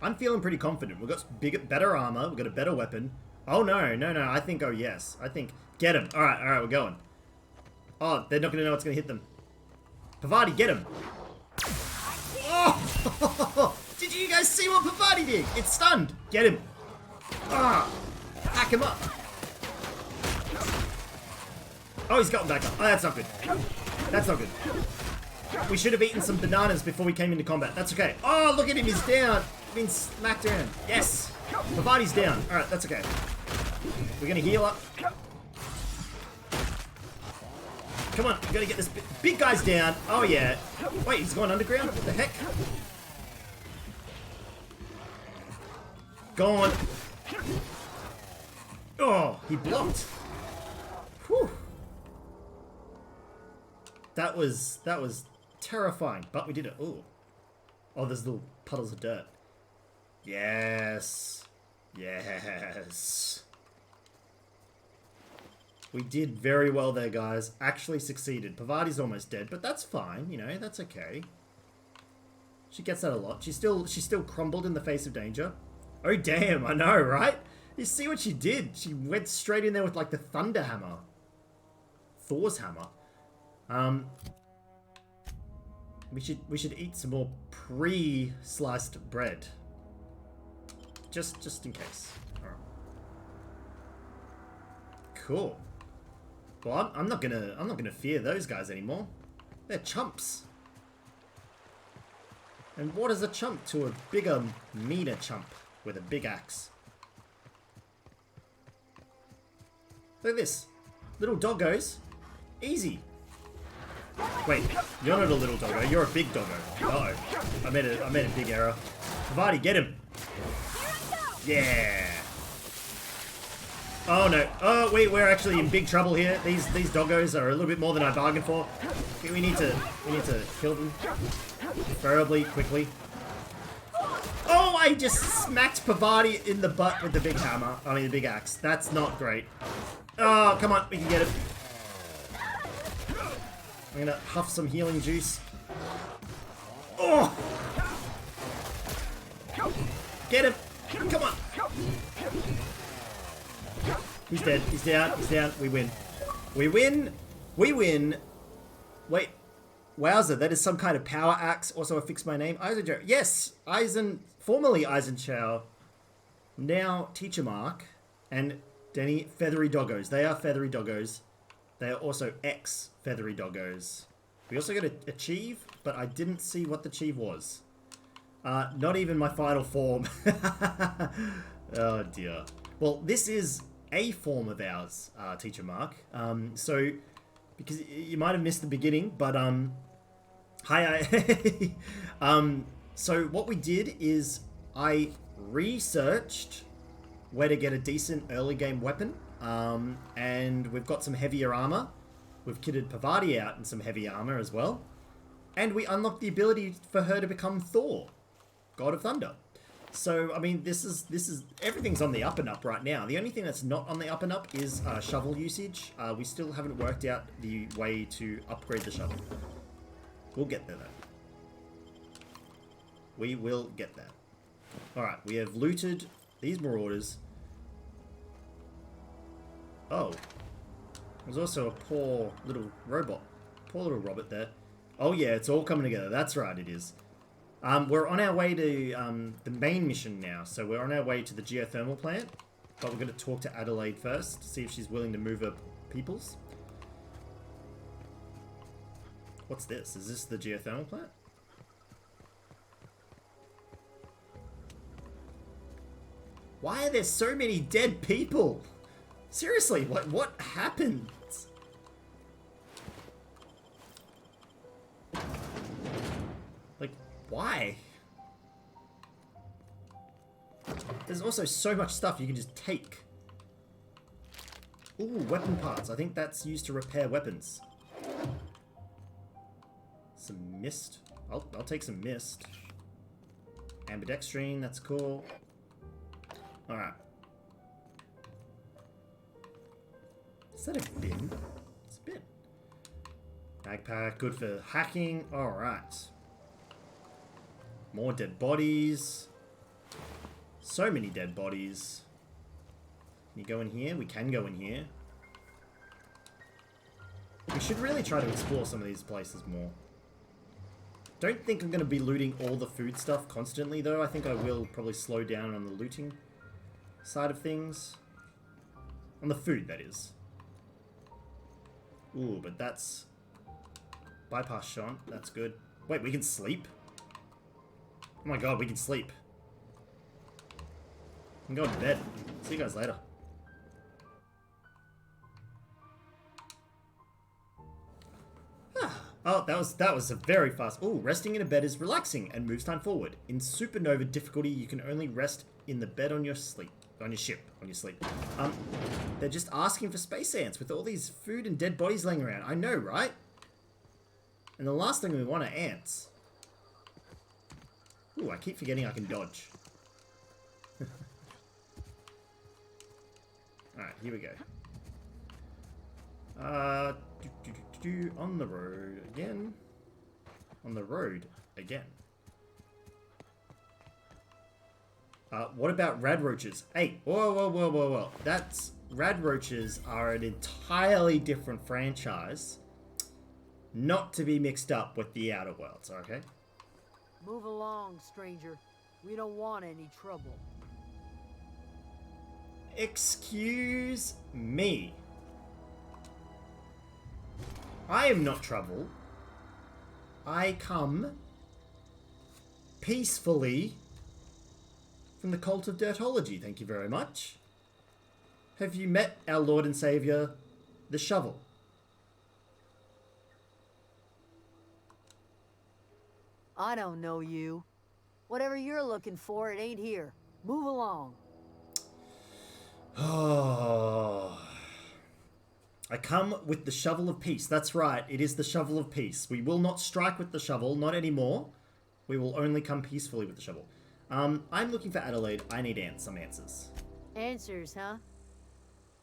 I'm feeling pretty confident. We've got better armor. We've got a better weapon. Oh no, no, no. I think, oh yes. I think, get him. Alright, we're going. Oh, they're not going to know what's going to hit them. Pavati, get him. Oh! Did you guys see what Pavati did? It's stunned. Get him. Ah! Hack him up. Oh, he's gotten back up. Oh, that's not good. That's not good. We should have eaten some bananas before we came into combat. That's okay. Oh, look at him. He's down. He's been smacked around. Yes. Pavati's down. Alright, that's okay. We're going to heal up. Come on. We've got to get this big guy's down. Oh, yeah. Wait, he's going underground? What the heck? Gone. Oh, he blocked. Whew. That was terrifying, but we did it. Ooh. Oh, there's little puddles of dirt. Yes. Yes. We did very well there, guys. Actually succeeded. Pavati's almost dead, but that's fine. You know, that's okay. She gets that a lot. She still crumbled in the face of danger. Oh, damn. I know, right? You see what she did? She went straight in there with, like, the thunder hammer. Thor's hammer. We should eat some more pre-sliced bread. Just in case. Alright. Cool. Well, I'm not gonna fear those guys anymore. They're chumps. And what is a chump to a bigger, meaner chump with a big axe? Look at this. Little doggos. Easy. Wait, you're not a little doggo, you're a big doggo. Uh-oh. I made a big error. Pavati, get him. Yeah. Oh no. Oh wait, we're actually in big trouble here. These doggos are a little bit more than I bargained for. Okay, we need to kill them. Preferably quickly. Oh, I just smacked Pavati in the butt with the big hammer. I mean the big axe. That's not great. Oh, come on, we can get him. I'm gonna huff some healing juice. Oh! Get him! Come on! He's dead. He's down. He's down. We win. We win. We win. Wait. Wowza, that is some kind of power axe. Also, I fixed my name. Eisenchow. Yes! Formerly Eisenchow. Now Teacher Mark. And Denny, feathery doggos. They are feathery doggos. They are also ex-feathery doggos. We also got a achieve, but I didn't see what the achieve was. Not even my final form. Oh dear. Well, this is a form of ours, Teacher Mark. So, because you might have missed the beginning, but hi. So what we did is I researched where to get a decent early game weapon. And we've got some heavier armor. We've kitted Pavati out in some heavy armor as well. And we unlocked the ability for her to become Thor, God of Thunder. So, I mean, this is everything's on the up and up right now. The only thing that's not on the up and up is shovel usage. We still haven't worked out the way to upgrade the shovel. We'll get there, though. We will get there. Alright, we have looted these marauders. Oh. There's also a poor little robot. Poor little robot there. Oh yeah, it's all coming together. That's right, it is. We're on our way to the main mission now. So we're on our way to the geothermal plant. But we're going to talk to Adelaide first. See if she's willing to move her peoples. What's this? Is this the geothermal plant? Why are there so many dead people? Seriously, what happened? Like, why? There's also so much stuff you can just take. Ooh, weapon parts. I think that's used to repair weapons. Some mist. I'll take some mist. Ambidextrine, that's cool. Alright. Is that a bin? It's a bin. Backpack, good for hacking. Alright. More dead bodies. So many dead bodies. Can you go in here? We can go in here. We should really try to explore some of these places more. Don't think I'm going to be looting all the food stuff constantly, though. I think I will probably slow down on the looting side of things. On the food, that is. Ooh, but that's... bypass shot. That's good. Wait, we can sleep? Oh my god, we can sleep. I'm going to bed. See you guys later. Oh, that was a very fast... Ooh, resting in a bed is relaxing and moves time forward. In supernova difficulty, you can only rest in the bed on your sleep. On your ship. On your sleep. They're just asking for space ants with all these food and dead bodies laying around. I know, right? And the last thing we want are ants. Ooh, I keep forgetting I can dodge. Alright, here we go. On the road again. On the road again. What about radroaches? Hey, whoa. That's... radroaches are an entirely different franchise. Not to be mixed up with the Outer Worlds, okay? Move along, stranger. We don't want any trouble. Excuse me. I am not trouble. I come peacefully from the cult of Dirtology, thank you very much. Have you met our Lord and Saviour, the Shovel? I don't know you. Whatever you're looking for, it ain't here. Move along. Oh. I come with the Shovel of Peace. That's right, it is the Shovel of Peace. We will not strike with the shovel, not anymore. We will only come peacefully with the shovel. I'm looking for Adelaide. I need some answers. Answers, huh?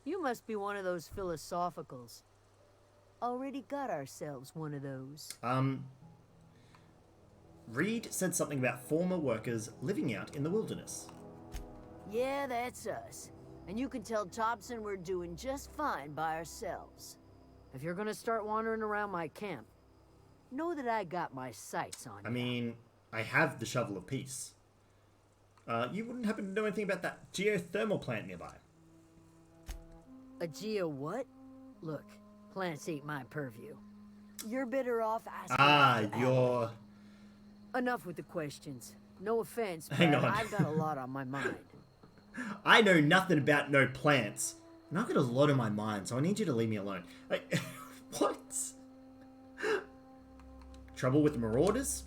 You must be one of those philosophicals. Already got ourselves one of those. Reed said something about former workers living out in the wilderness. Yeah, that's us. And you can tell Thompson we're doing just fine by ourselves. If you're gonna start wandering around my camp, know that I got my sights on you. I mean, I have the Shovel of Peace. You wouldn't happen to know anything about that geothermal plant nearby? A geo what? Look, plants ain't my purview. You're better off asking. You're... Enough with the questions. No offense, but Hang on. I've got a lot on my mind. I know nothing about no plants. And I've got a lot on my mind, so I need you to leave me alone. Like, what? Trouble with the marauders?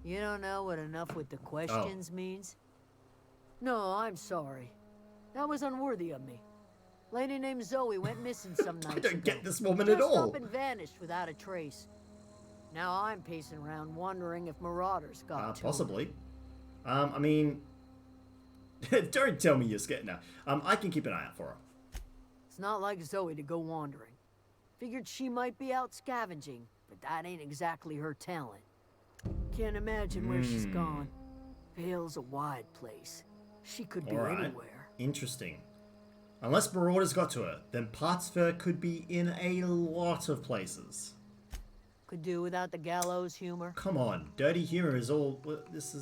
You don't know what enough with the questions means? No, I'm sorry. That was unworthy of me. Lady named Zoe went missing some nights I don't ago. get this woman Just at all. up and vanished without a trace. Now I'm pacing around wondering if marauders got to her. Possibly. I mean, don't tell me you're scared. No. I can keep an eye out for her. It's not like Zoe to go wandering. Figured she might be out scavenging, but that ain't exactly her talent. Can't imagine where she's gone. Vale's a wide place. She could be anywhere. Interesting. Unless marauders got to her, then parts of her could be in a lot of places. Could do without the gallows humor. Come on, dirty humor is all this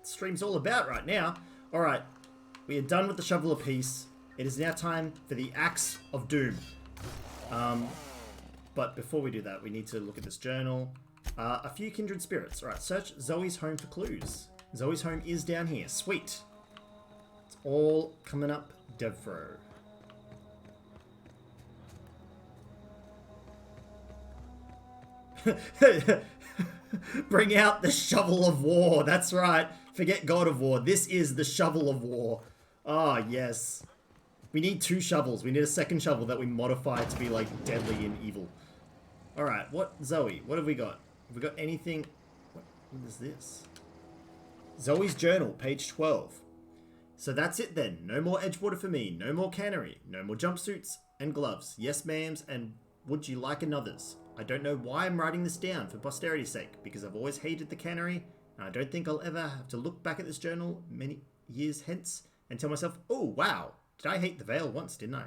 stream's all about right now. All right, we are done with the shovel of peace. It is now time for the axe of doom. But before we do that, we need to look at this journal. A few kindred spirits. All right, search Zoe's home for clues. Zoe's home is down here. Sweet. It's all coming up, DevFro. Bring out the shovel of war. That's right. Forget God of War. This is the shovel of war. Ah, yes. We need 2 shovels. We need a second shovel that we modify to be, like, deadly and evil. Alright, what? Zoe, what have we got? Have we got anything? What is this? Zoe's journal, page 12. So that's it then. No more Edgewater for me. No more cannery. No more jumpsuits and gloves. Yes, ma'ams, and would you like another's? I don't know why I'm writing this down for posterity's sake, because I've always hated the cannery, and I don't think I'll ever have to look back at this journal many years hence and tell myself, oh, wow, did I hate the Vale once, didn't I?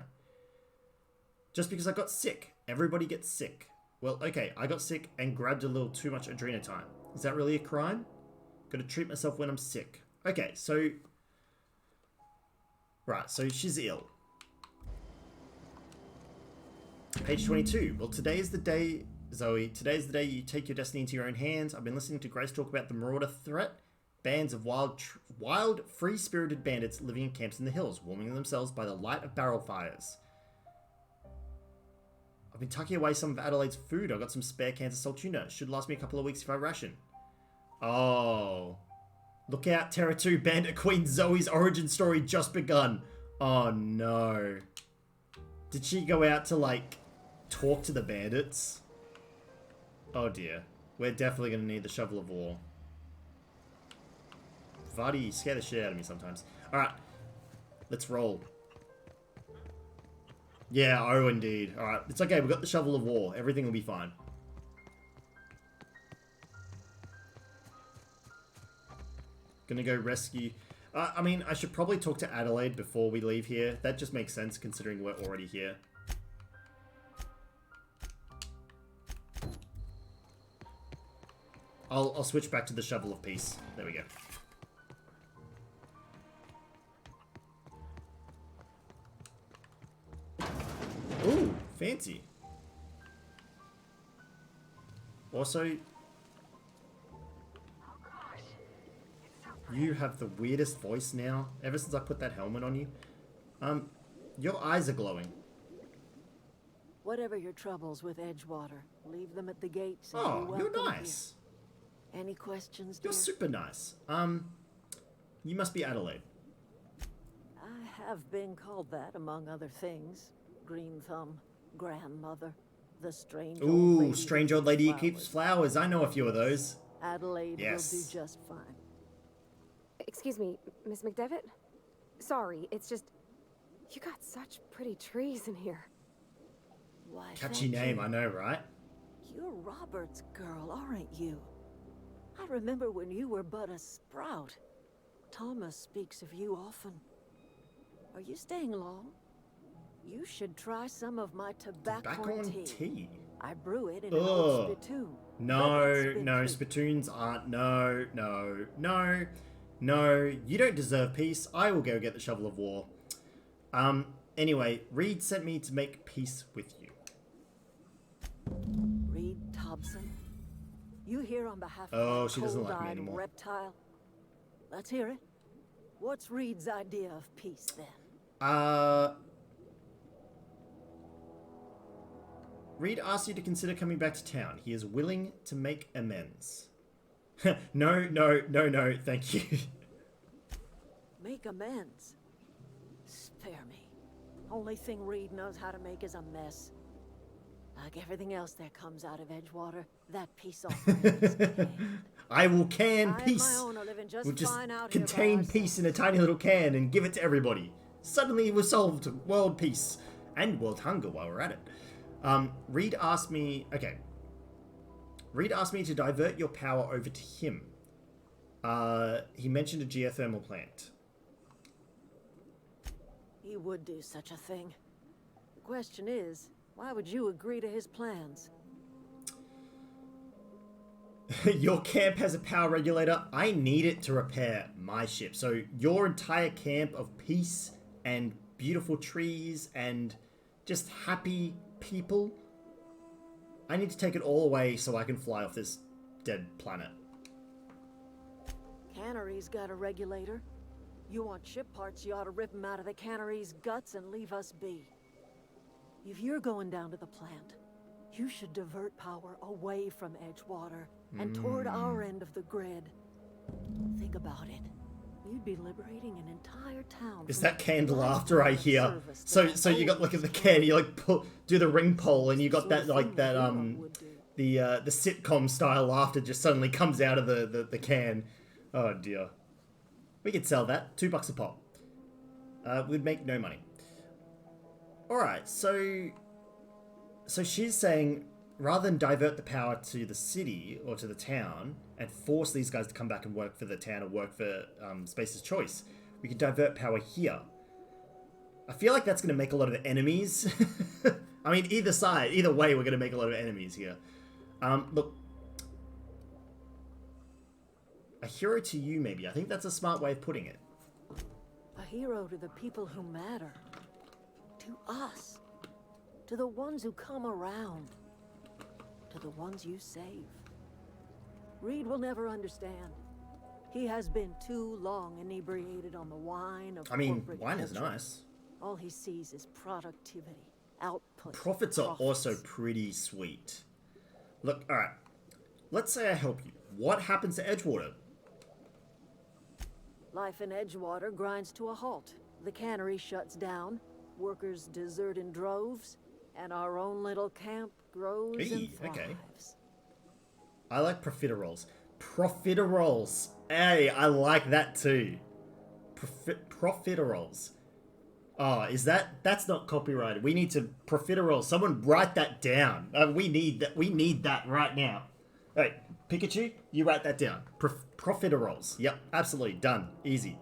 Just because I got sick. Everybody gets sick. Well, okay, I got sick and grabbed a little too much adrenotime. Is that really a crime? Gotta treat myself when I'm sick. Okay, so... Right, so she's ill. Page 22. Well, today is the day, Zoe. Today is the day you take your destiny into your own hands. I've been listening to Grace talk about the marauder threat. Bands of wild, free-spirited bandits living in camps in the hills, warming themselves by the light of barrel fires. I've been tucking away some of Adelaide's food. I got some spare cans of salt tuna. Should last me a couple of weeks if I ration. Oh. Look out, Terra 2 Bandit Queen Zoe's origin story just begun. Oh no. Did she go out to, like, talk to the bandits? Oh dear. We're definitely going to need the shovel of war. Vardy, you scare the shit out of me sometimes. Alright. Let's roll. Yeah, oh indeed. Alright, it's okay. We've got the shovel of war. Everything will be fine. Gonna go rescue... I mean, I should probably talk to Adelaide before we leave here. That just makes sense considering we're already here. I'll switch back to the shovel of peace. There we go. Ooh, fancy. Also, you have the weirdest voice now, ever since I put that helmet on you. Your eyes are glowing. Whatever your troubles with Edgewater, leave them at the gates. And Oh, you're nice. Here. Any questions, dear? You're super nice. You must be Adelaide. I have been called that, among other things. Green Thumb, grandmother, the strange old Ooh, lady strange who old lady who flowers. keeps flowers. I know a few of those. Adelaide Yes. will do just fine. Excuse me, Miss McDevitt? Sorry, it's just... You got such pretty trees in here. Why, Catchy thank name, you. I know, right? You're Robert's girl, aren't you? I remember when you were but a sprout. Thomas speaks of you often. Are you staying long? You should try some of my tobacco tea. I brew it in an old Ugh. spittoon. No, no, spittoons aren't. No, no, no, no. You don't deserve peace. I will go get the shovel of war. Anyway, Reed sent me to make peace with you. Reed Thompson. You here on behalf Oh, of she that doesn't like me cold-eyed anymore. reptile? Let's hear it. What's Reed's idea of peace then? Reed asked you to consider coming back to town. He is willing to make amends. No, no, no, no, thank you. Make amends. Spare me. Only thing Reed knows how to make is a mess. Like everything else that comes out of Edgewater, that peace offering is canned. I will can I and my peace. own are living just We'll just fine out here by contain peace in a tiny little can and give it to everybody. Suddenly we've solved world peace and world hunger while we're at it. Reed asked me... Okay. Reed asked me to divert your power over to him. He mentioned a geothermal plant. He would do such a thing. The question is, why would you agree to his plans? Your camp has a power regulator. I need it to repair my ship. So your entire camp of peace and beautiful trees and just happy people, I need to take it all away so I can fly off this dead planet. Cannery's got a regulator. You want ship parts, you ought to rip them out of the cannery's guts and leave us be. If you're going down to the plant, you should divert power away from Edgewater and toward our end of the grid. Think about it. You'd be liberating an entire town. Is that canned laughter right here? So you got like the can, you like do the ring pole, and you got that like that the sitcom style laughter just suddenly comes out of the can. Oh dear. We could sell that. $2 a pop. We'd make no money. Alright, so she's saying, rather than divert the power to the city or to the town and force these guys to come back and work for the town or work for Space's Choice, we could divert power here. I feel like that's going to make a lot of enemies. I mean, either way, we're going to make a lot of enemies here. Look. A hero to you, maybe. I think that's a smart way of putting it. A hero to the people who matter. To us. To the ones who come around. To the ones you save. Reed will never understand. He has been too long inebriated on the wine of corporate wine is culture. nice. All he sees is productivity, output. Profits are also pretty sweet. Look, alright. Let's say I help you. What happens to Edgewater? Life in Edgewater grinds to a halt. The cannery shuts down, workers desert in droves, and our own little camp grows and thrives. Okay. I like profiteroles. Profiteroles. Hey, I like that too. Profiteroles. Oh, is that's not copyrighted. We need to profiterole. Someone write that down. We need that. We need that right now. Hey, Pikachu, you write that down. Profiteroles. Yep, absolutely done. Easy.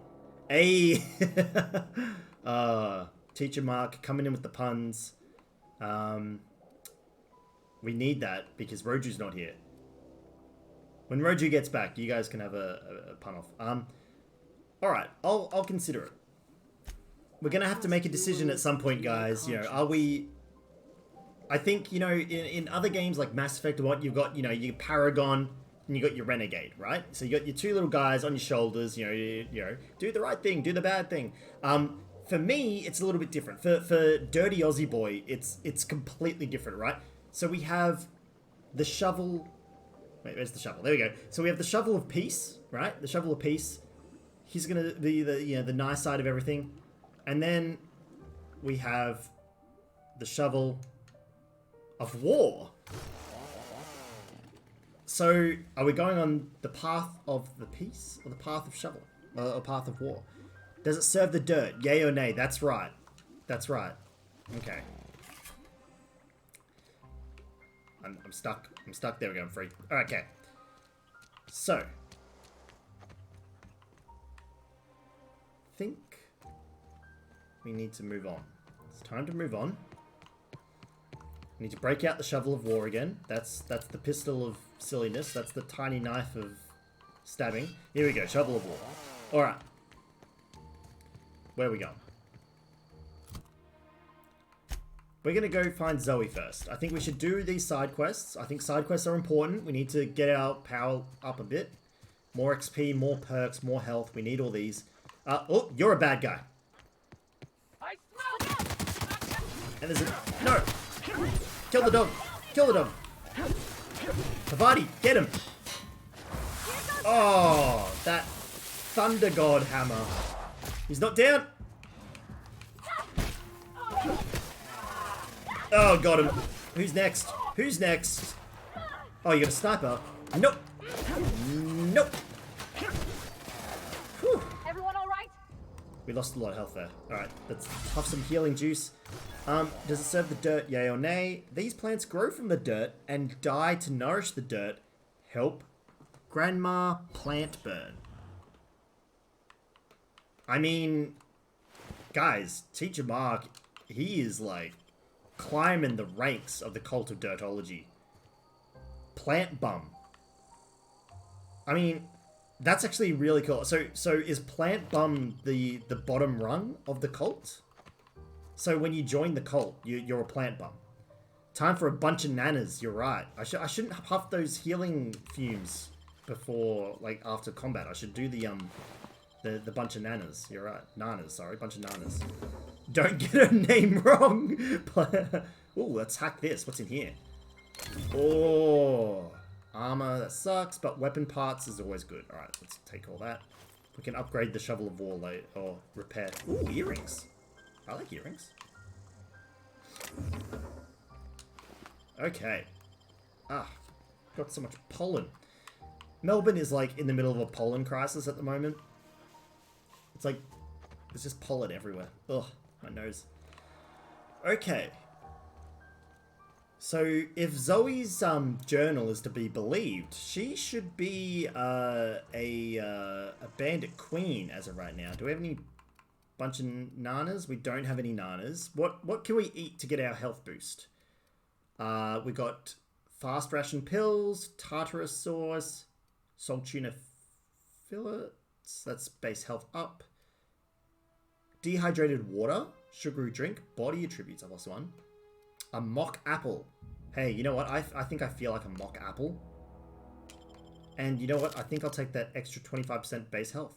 Hey. Teacher Mark coming in with the puns. We need that because Roju's not here. When Roju gets back, you guys can have a pun off. All right, I'll consider it. We're gonna have to make a decision at some point, guys. You know, are we? I think, you know, in other games like Mass Effect or what, you've got, you know, your Paragon and you got your Renegade, right? So you got your two little guys on your shoulders, you know, do the right thing, do the bad thing. For me, it's a little bit different. For Dirty Aussie Boi, it's completely different, right? So we have the shovel. Wait, where's the shovel? There we go. So we have the shovel of peace, right? The shovel of peace. He's gonna be the nice side of everything, and then we have the shovel of war. So, are we going on the path of the peace or the path of shovel or path of war? Does it serve the dirt? Yay or nay? That's right. That's right. Okay. I'm stuck. I'm stuck. There we go. I'm free. All right, okay. So, think we need to move on. It's time to move on. We need to break out the shovel of war again. That's the pistol of silliness. That's the tiny knife of stabbing. Here we go. Shovel of war. All right. Where are we going? We're going to go find Zoe first. I think we should do these side quests. I think side quests are important. We need to get our power up a bit. More XP, more perks, more health. We need all these. Oh, you're a bad guy. And there's a... No! Kill the dog! Kill the dog! Pavati, get him! Oh, that Thunder God hammer. He's not down. Oh, got him. Who's next? Who's next? Oh, you got a sniper? Nope. Nope. Whew. Everyone all right? We lost a lot of health there. Alright, let's huff some healing juice. Does it serve the dirt, yay or nay? These plants grow from the dirt and die to nourish the dirt. Help Grandma plant burn. I mean, guys, Teacher Mark, he is like climbing the ranks of the cult of dirtology. Plant bum. I mean, that's actually really cool. So is plant bum the bottom rung of the cult? So when you join the cult, you're a plant bum. Time for a bunch of nanas. You're right. I shouldn't huff those healing fumes before, like, after combat. I should do the bunch of nanas. You're right. Nanas, sorry. Bunch of nanas. Don't get her name wrong. Ooh, let's hack this. What's in here? Oh, armor. That sucks, but weapon parts is always good. All right, let's take all that. We can upgrade the shovel of war later, or repair. Ooh, earrings. I like earrings. Okay. Got so much pollen. Melbourne is like in the middle of a pollen crisis at the moment. It's like, there's just pollen everywhere. Ugh, my nose. Okay. So if Zoe's journal is to be believed, she should be a bandit queen as of right now. Do we have any bunch of nanas? We don't have any nanas. What can we eat to get our health boost? We got fast ration pills, tartar sauce, salt tuna fillets. That's base health up. Dehydrated water, sugary drink, body attributes. I've lost one. A mock apple. Hey, you know what? I think I feel like a mock apple. And you know what? I think I'll take that extra 25% base health.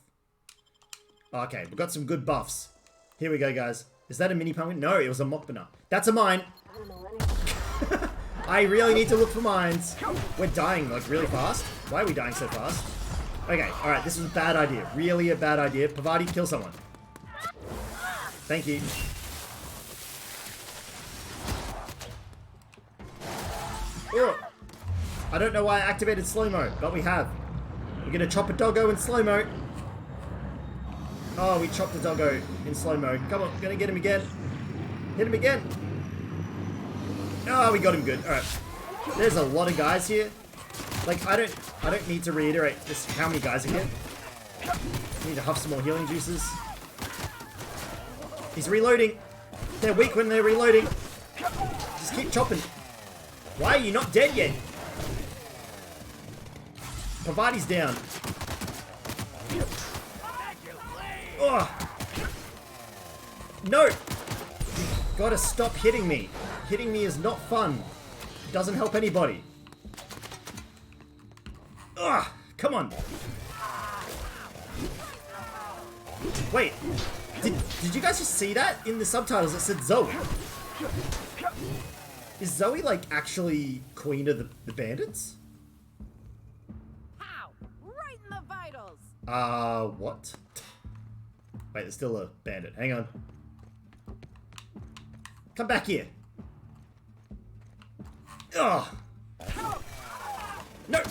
Okay, we've got some good buffs. Here we go, guys. Is that a mini pumpkin? No, it was a mock banana. That's a mine. I really need to look for mines. We're dying, like, really fast. Why are we dying so fast? Okay, alright, this is a bad idea. Really a bad idea. Pavati, kill someone. Thank you. Ugh. I don't know why I activated slow-mo, but we have. We're gonna chop a doggo in slow-mo. Oh, we chopped the doggo in slow-mo. Come on, gonna get him again. Hit him again. Oh, we got him good. Alright. There's a lot of guys here. Like, I don't need to reiterate just how many guys are here. I need to huff some more healing juices. He's reloading. They're weak when they're reloading. Just keep chopping. Why are you not dead yet? Pavati's down. Oh. No. You've got to stop hitting me. Hitting me is not fun. It doesn't help anybody. Ugh. Come on. Wait. Did you guys just see that? In the subtitles it said Zoe. Is Zoe, like, actually queen of the bandits? How? Right in the vitals. What? Wait, there's still a bandit. Hang on. Come back here. Ugh. No.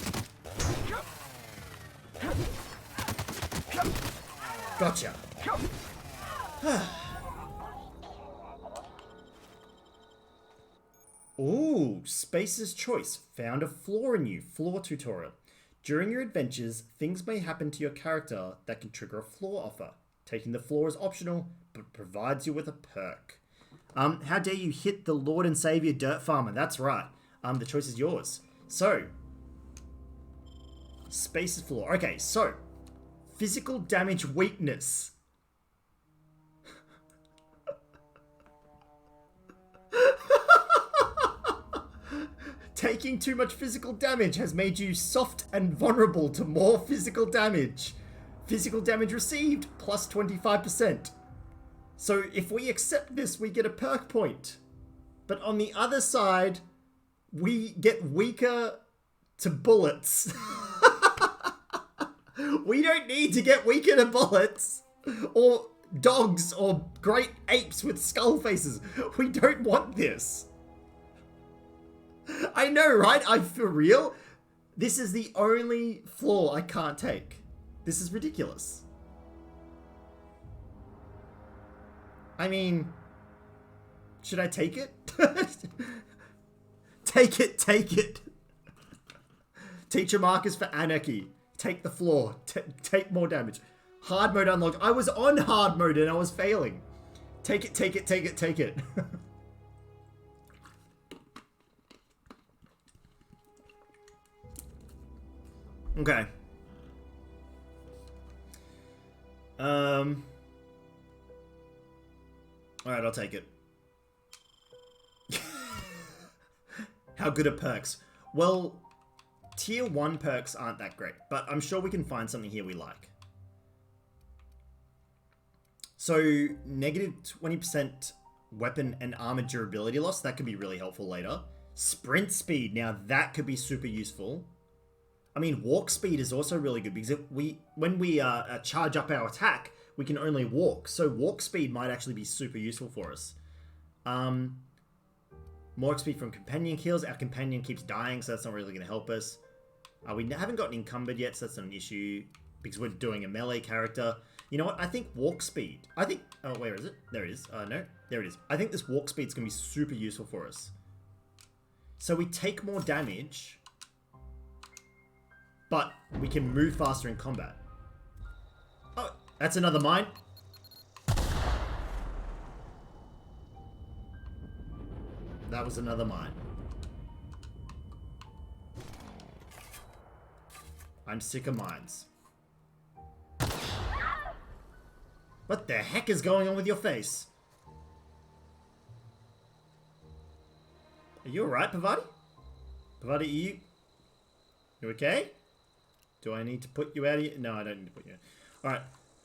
Gotcha. Ooh, Spacer's Choice. Found a flaw in you. Flaw tutorial. During your adventures, things may happen to your character that can trigger a flaw offer. Taking the flaw is optional, but provides you with a perk. How dare you hit the Lord and Savior Dirt Farmer? That's right. The choice is yours. So, Spacer's flaw. Okay, so, physical damage weakness. Taking too much physical damage has made you soft and vulnerable to more physical damage. Physical damage received, plus 25%. So if we accept this, we get a perk point. But on the other side, we get weaker to bullets. We don't need to get weaker to bullets. Or dogs or great apes with skull faces. We don't want this. I know, right? I'm for real. This is the only flaw I can't take. This is ridiculous. I mean, should I take it? Take it, take it. Teacher markers for anarchy. Take the floor. Take more damage. Hard mode unlocked. I was on hard mode and I was failing. Take it, take it, take it, take it. Okay. Alright, I'll take it. How good are perks? Well, tier 1 perks aren't that great, but I'm sure we can find something here we like. So, negative 20% weapon and armor durability loss, that could be really helpful later. Sprint speed, now that could be super useful. I mean, walk speed is also really good because when we charge up our attack, we can only walk. So walk speed might actually be super useful for us. More XP from companion kills. Our companion keeps dying, so that's not really going to help us. We haven't gotten encumbered yet, so that's not an issue because we're doing a melee character. You know what? I think walk speed. I think... Oh, where is it? There it is. No, there it is. I think this walk speed is going to be super useful for us. So we take more damage, but we can move faster in combat. Oh, that's another mine. That was another mine. I'm sick of mines. What the heck is going on with your face? Are you alright, Pavati? Pavati, you okay? Do I need to put you out of here? No, I don't need to put you out.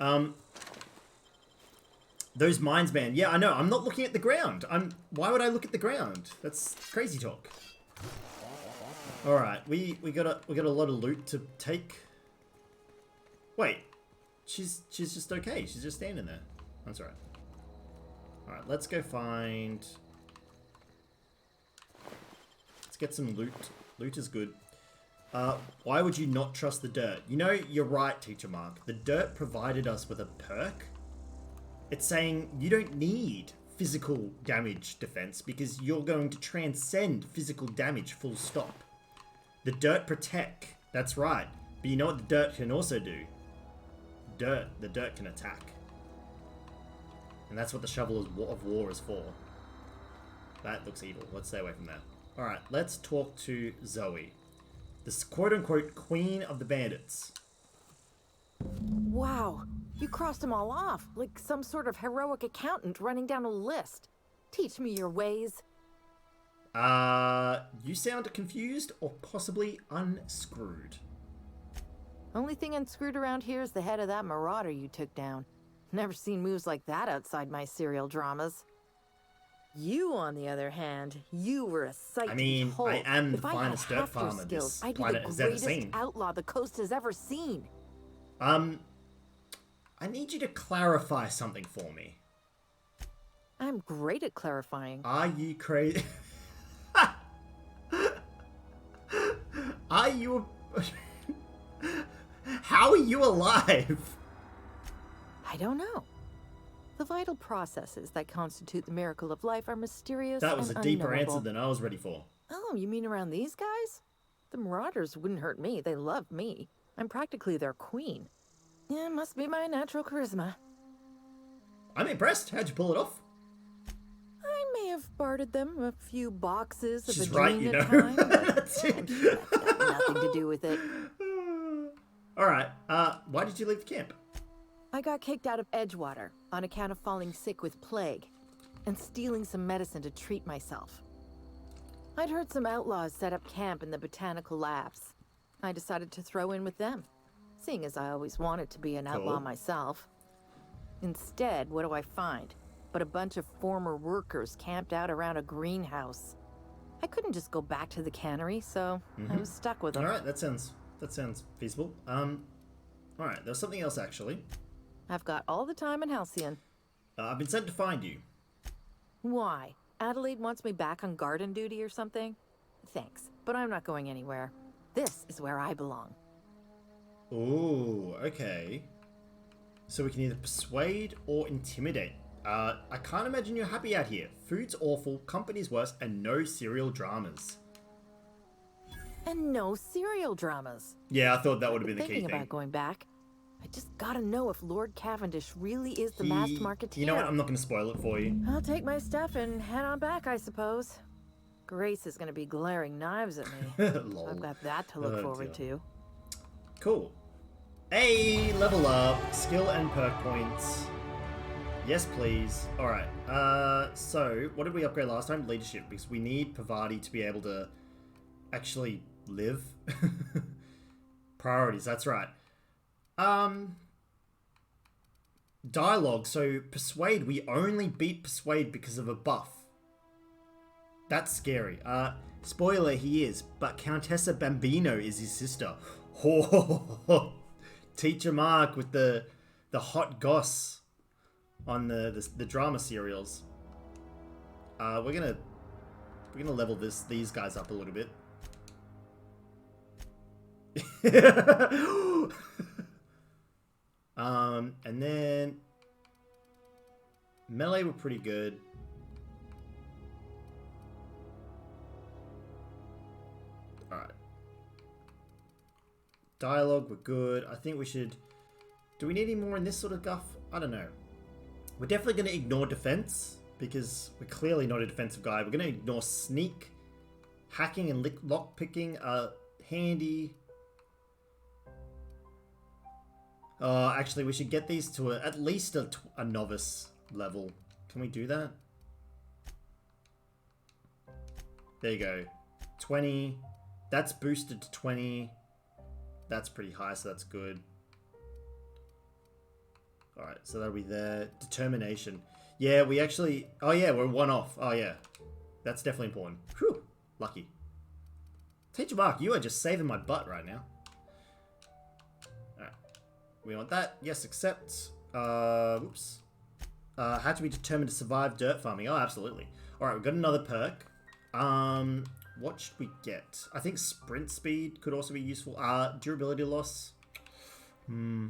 Alright. Those mines, man. Yeah, I know. I'm not looking at the ground. Why would I look at the ground? That's crazy talk. Alright, we got a lot of loot to take. Wait. She's just okay. She's just standing there. That's alright. Alright, let's go find... Let's get some loot. Loot is good. Why would you not trust the dirt? You know, you're right, Teacher Mark. The dirt provided us with a perk. It's saying you don't need physical damage defense because you're going to transcend physical damage full stop. The dirt protect. That's right. But you know what the dirt can also do? The dirt can attack. And that's what the shovel of war is for. That looks evil. Let's stay away from that. Alright, let's talk to Zoe. This quote-unquote queen of the bandits. Wow, you crossed them all off, like some sort of heroic accountant running down a list. Teach me your ways. You sound confused or possibly unscrewed. Only thing unscrewed around here is the head of that marauder you took down. Never seen moves like that outside my serial dramas. You, on the other hand, you were a sight to behold. I am the finest dirt farmer this planet has ever seen. I'd be the greatest outlaw the coast has ever seen. I need you to clarify something for me. I'm great at clarifying. Are you crazy? Are you... How are you alive? I don't know. The vital processes that constitute the miracle of life are mysterious and That was a deeper unknowable. answer than I was ready for. Oh, you mean around these guys? The marauders wouldn't hurt me. They love me. I'm practically their queen. Yeah, must be my natural charisma. I'm impressed. How'd you pull it off? I may have bartered them a few boxes of She's a right, dream you at know. time. That's it. That's got nothing to do with it. Alright, why did you leave the camp? I got kicked out of Edgewater on account of falling sick with plague and stealing some medicine to treat myself. I'd heard some outlaws set up camp in the botanical labs. I decided to throw in with them, seeing as I always wanted to be an outlaw myself. Instead, what do I find? But a bunch of former workers camped out around a greenhouse. I couldn't just go back to the cannery, so I was stuck with them. Alright, that sounds feasible. Alright, there's something else actually. I've got all the time in Halcyon. I've been sent to find you. Why? Adelaide wants me back on garden duty or something? Thanks, but I'm not going anywhere. This is where I belong. Ooh, okay. So we can either persuade or intimidate. I can't imagine you're happy out here. Food's awful, company's worse, and no serial dramas. And no serial dramas. Yeah, I thought that would have been the key Thinking thing. about going back. I just gotta know if Lord Cavendish really is the masked marketeer. You know what? I'm not going to spoil it for you. I'll take my stuff and head on back, I suppose. Grace is gonna be glaring knives at me. So I've got that to look forward to. Cool. Hey, level up. Skill and perk points. Yes, please. Alright. So, what did we upgrade last time? Leadership, because we need Pavati to be able to actually live. Priorities, that's right. Dialogue. So, Persuade, we only beat Persuade because of a buff. That's scary. Spoiler, he is, but Countessa Bambino is his sister. Oh, Teacher Mark with the hot goss on the drama serials. We're gonna level these guys up a little bit. And then melee were pretty good. Alright. Dialogue, we're good. I think we should... Do we need any more in this sort of guff? I don't know. We're definitely going to ignore defense, because we're clearly not a defensive guy. We're going to ignore sneak. Hacking and lockpicking are handy. Actually, we should get these to at least a novice level. Can we do that? There you go. 20. That's boosted to 20. That's pretty high, so that's good. Alright, so that'll be there. Determination. Yeah, we actually... Oh yeah, we're one off. Oh yeah. That's definitely important. Whew. Lucky. Teacher Mark, you are just saving my butt right now. Alright. We want that. Yes, accept. Whoops. Had to be determined to survive dirt farming. Oh, absolutely. Alright, we've got another perk. What should we get? I think sprint speed could also be useful. Durability loss. I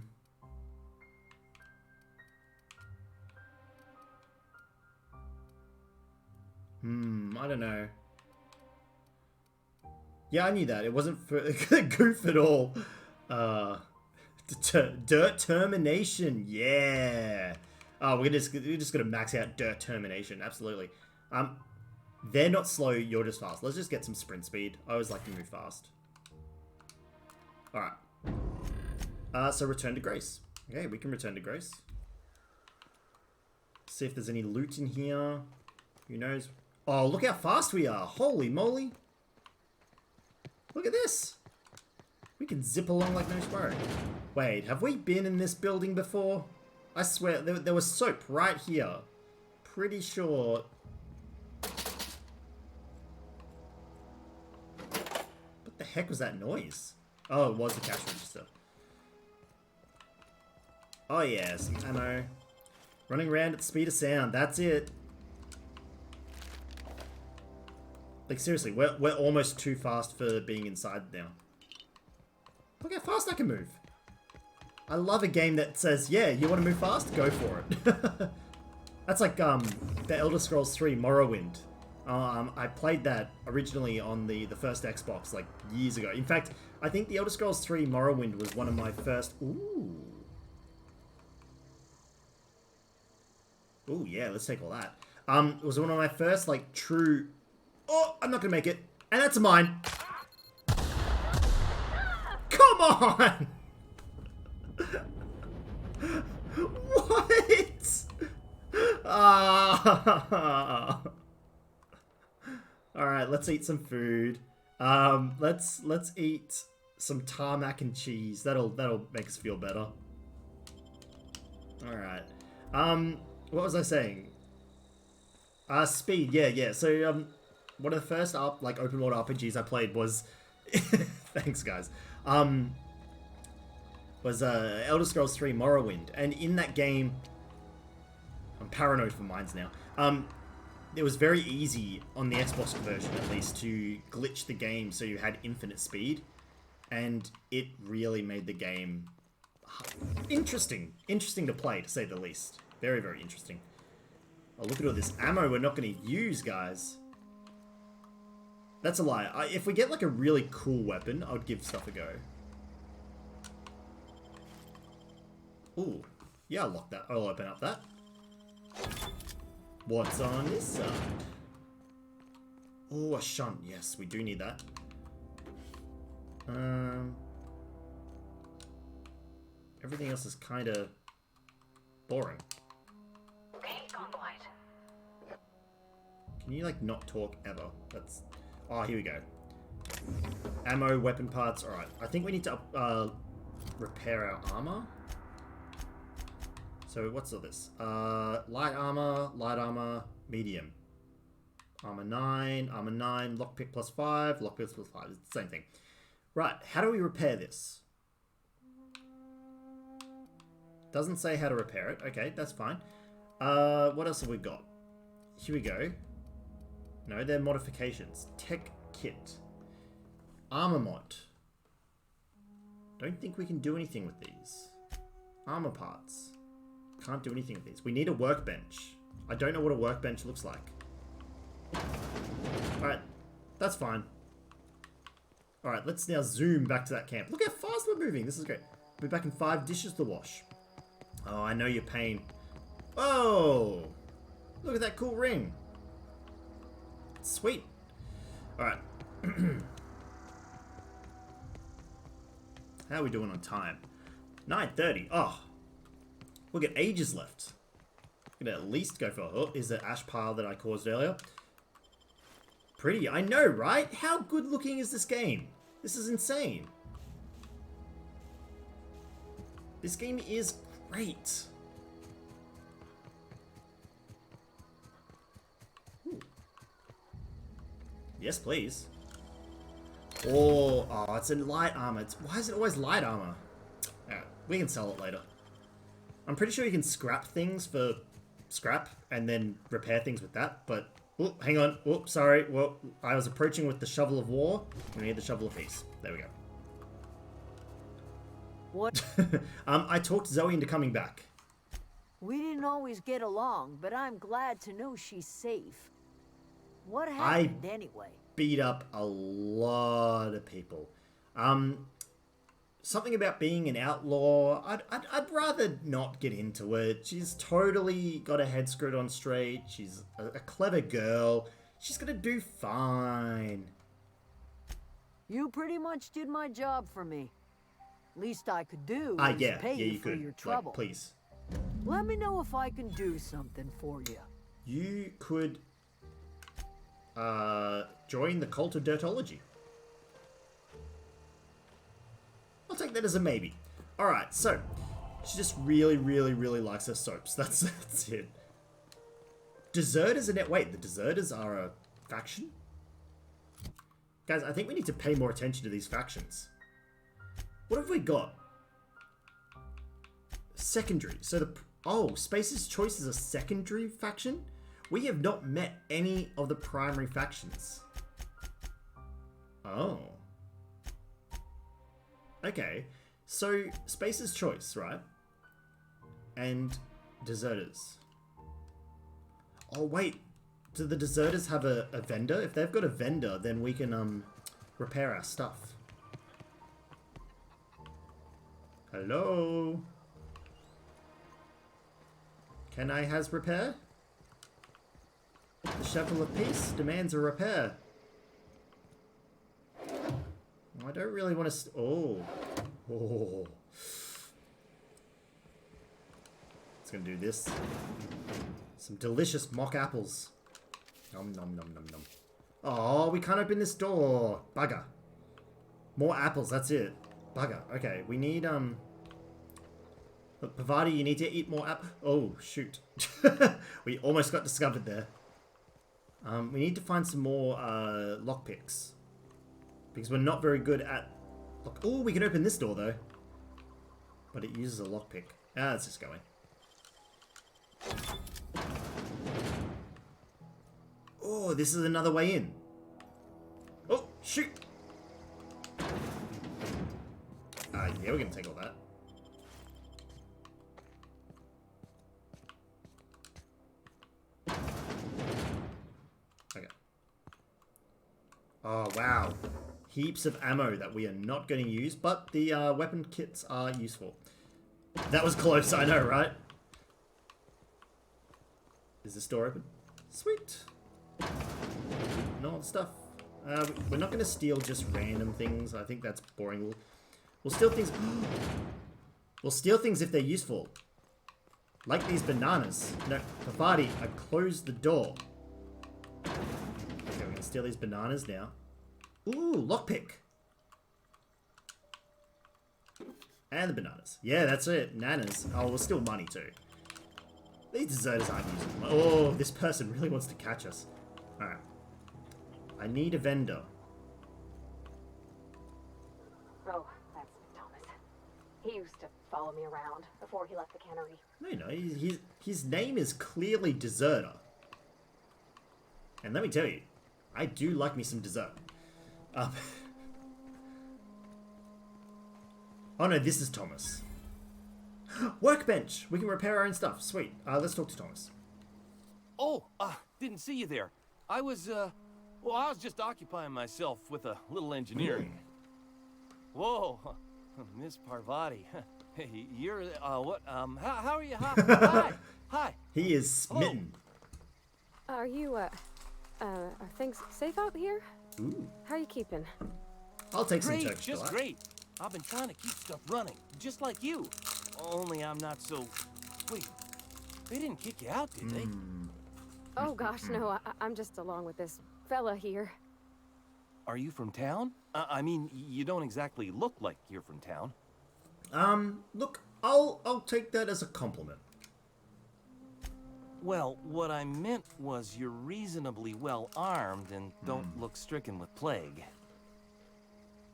don't know. Yeah, I knew that. It wasn't for goof at all. Determination. Yeah. Oh, we're just gonna max out determination. Absolutely. They're not slow. You're just fast. Let's just get some sprint speed. I always like to move fast. All right. So return to Grace. Okay, we can return to Grace. See if there's any loot in here. Who knows? Oh, look how fast we are. Holy moly. Look at this. We can zip along like no tomorrow. Wait, have we been in this building before? I swear, there was soap right here. Pretty sure. What the heck was that noise? Oh, it was the cash register. Oh yeah, some ammo. Running around at the speed of sound. That's it. Like seriously, we're almost too fast for being inside now. Look how fast I can move. I love a game that says, yeah, you want to move fast? Go for it. That's like the Elder Scrolls 3 Morrowind. I played that originally on the first Xbox like years ago. In fact, I think the Elder Scrolls 3 Morrowind was one of my first... Ooh. Ooh, yeah, let's take all that. It was one of my first like true... Oh, I'm not gonna make it. And that's mine. Come on! What? Alright, let's eat some food. Let's eat some tarmac and cheese. That'll make us feel better. Alright. What was I saying? Speed, yeah. So, one of the first open world RPGs I played was... Thanks, guys. What was Elder Scrolls 3 Morrowind. And in that game, I'm paranoid for mines now. It was very easy on the Xbox version, at least, to glitch the game so you had infinite speed. And it really made the game interesting to play, to say the least. Very, very interesting. Oh, look at all this ammo we're not going to use, guys. That's a lie. If we get like a really cool weapon, I would give stuff a go. Ooh. Yeah, I'll lock that. I'll open up that. What's on this side? Oh, a shunt. Yes, we do need that. Everything else is kind of boring. Can you, like, not talk ever? That's... Oh, here we go. Ammo, weapon parts. Alright, I think we need to repair our armor. So, what's all this? Light armor, medium. Armor 9, lockpick plus 5, lockpick plus 5. It's the same thing. Right, how do we repair this? Doesn't say how to repair it. Okay, that's fine. What else have we got? Here we go. No, they're modifications. Tech kit. Armor mod. Don't think we can do anything with these. Armor parts. Can't do anything with these. We need a workbench. I don't know what a workbench looks like. Alright, that's fine. Alright, let's now zoom back to that camp. Look how fast we're moving. This is great. We're back in 5 dishes to wash. Oh, I know your pain. Oh! Look at that cool ring. Sweet. Alright. How are we doing on time? 9:30. Oh. We've got ages left. I'm gonna at least go for a hook. Is the ash pile that I caused earlier. Pretty. I know, right? How good looking is this game? This is insane. This game is great. Ooh. Yes, please. Oh, it's in light armor. Why is it always light armor? Alright, we can sell it later. I'm pretty sure you can scrap things for scrap and then repair things with that, but... Oh, hang on. Oh, sorry. Well, I was approaching with the shovel of war. We need the shovel of peace. There we go. What? I talked Zoe into coming back. We didn't always get along, but I'm glad to know she's safe. What happened anyway? Beat up a lot of people. Something about being an outlaw. I'd rather not get into it. She's totally got her head screwed on straight. She's a clever girl. She's gonna do fine. You pretty much did my job for me. Least I could do is yeah, pay you for could. your trouble. Like, please. Let me know if I can do something for you. You could join the cult of Dirtology. I'll take that as a maybe. Alright, so she just really, really, really likes her soaps. That's it. Deserters are wait, the deserters are a faction? Guys, I think we need to pay more attention to these factions. What have we got? Secondary. So Space's Choice is a secondary faction? We have not met any of the primary factions. Oh. Okay, so Space's Choice, right? And Deserters. Oh wait, do the Deserters have a vendor? If they've got a vendor, then we can repair our stuff. Hello? Can I has repair? The Shovel of Peace demands a repair. I don't really want to... Oh. It's going to do this. Some delicious mock apples. Nom nom nom nom nom. Oh, we can't open this door. Bugger. More apples, that's it. Bugger. Okay, we need, Look, Pavati, you need to eat more Oh, shoot. We almost got discovered there. We need to find some more, lockpicks. Because we're not very good at... Oh, we can open this door, though. but it uses a lockpick. Ah, let's just go in. Oh, this is another way in. Oh, shoot! Yeah, we're gonna take all that. Okay. Oh, wow. Heaps of ammo that we are not going to use, but the weapon kits are useful. That was close, I know, right? Is this door open? Sweet. No stuff. We're not going to steal just random things. I think that's boring. We'll steal things. We'll steal things if they're useful. Like these bananas. No, Pavati, I closed the door. Okay, we're going to steal these bananas now. Ooh, lockpick. And the bananas. Yeah, that's it. Nanas. Oh, we'll steal money too. These deserters aren't using them. Oh, this person really wants to catch us. Alright. I need a vendor. Oh, that's Thomas. He used to follow me around before he left the cannery. No, his name is clearly Deserter. And let me tell you, I do like me some dessert. Oh no, this is Thomas. Workbench! We can repair our own stuff. Sweet. Let's talk to Thomas. Oh, didn't see you there. I was just occupying myself with a little engineering. Whoa, Miss Parvati. Hey, you're, what, how are you? Hi, hi. He is smitten. Are you, are things safe out here? Ooh. How are you keeping? I'll take some Great, Turkish just delight. great. I've been trying to keep stuff running, just like you. Only I'm not so... Wait, they didn't kick you out, did they? Oh gosh, no, I'm just along with this fella here. Are you from town? I mean, you don't exactly look like you're from town. Look, I'll take that as a compliment. Well, what I meant was you're reasonably well armed and don't look stricken with plague.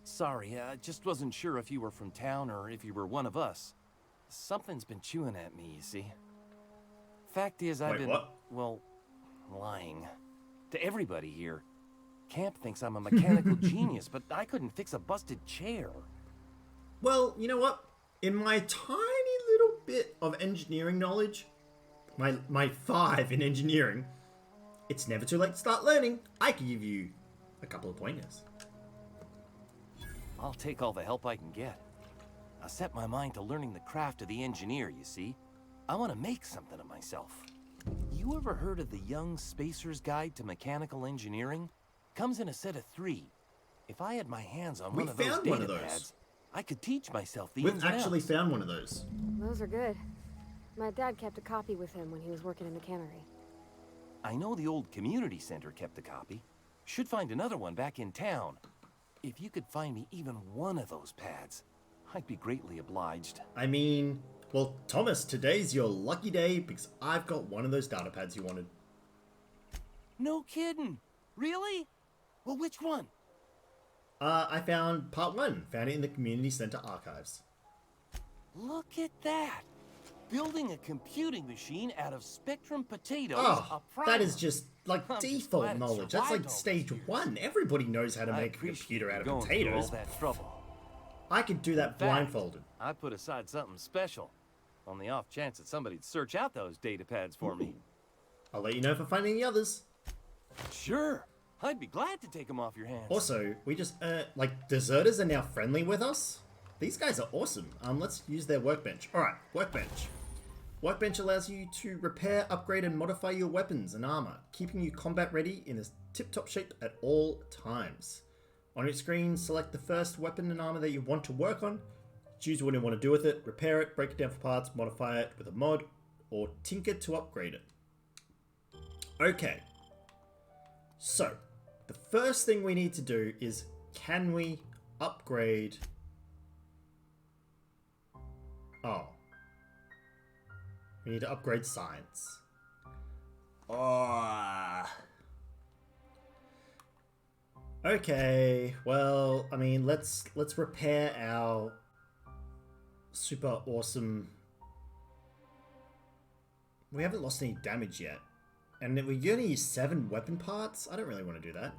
Sorry, I just wasn't sure if you were from town or if you were one of us. Something's been chewing at me, you see. Fact is, I've been, well, lying. To everybody here. Camp thinks I'm a mechanical genius, but I couldn't fix a busted chair. Well, you know what? In my tiny little bit of engineering knowledge, my 5 in engineering, it's never too late to start learning. I can give you a couple of pointers. I'll take all the help I can get. I set my mind to learning the craft of the engineer, you see. I want to make something of myself. You ever heard of the Young Spacer's Guide to Mechanical Engineering? Comes in a set of 3. If I had my hands on one of those data pads, I could teach myself the ins and outs. We've actually found one of those. Those are good. My dad kept a copy with him when he was working in the cannery. I know the old community center kept a copy. Should find another one back in town. If you could find me even one of those pads, I'd be greatly obliged. I mean, well, Thomas, today's your lucky day because I've got one of those data pads you wanted. No kidding. Really? Well, which one? I found part 1. Found it in the community center archives. Look at that. Building a computing machine out of Spectrum potatoes. Oh, that is just like default knowledge. That's like stage 1. Everybody knows how to make a computer out of potatoes. All that trouble. I could do that blindfolded. I put aside something special, on the off chance that somebody'd search out those data pads for me. I'll let you know if I find any others. Sure, I'd be glad to take them off your hands. Also, we just, like, deserters are now friendly with us. These guys are awesome. Let's use their workbench. Alright, workbench. Workbench allows you to repair, upgrade, and modify your weapons and armor, keeping you combat ready in a tip-top shape at all times. On your screen, select the first weapon and armor that you want to work on, choose what you want to do with it, repair it, break it down for parts, modify it with a mod, or tinker to upgrade it. Okay. So, the first thing we need to do is, can we upgrade... Oh. We need to upgrade science. Oh. Okay, well, I mean, let's repair our super awesome. We haven't lost any damage yet. And then we're gonna use 7 weapon parts? I don't really want to do that.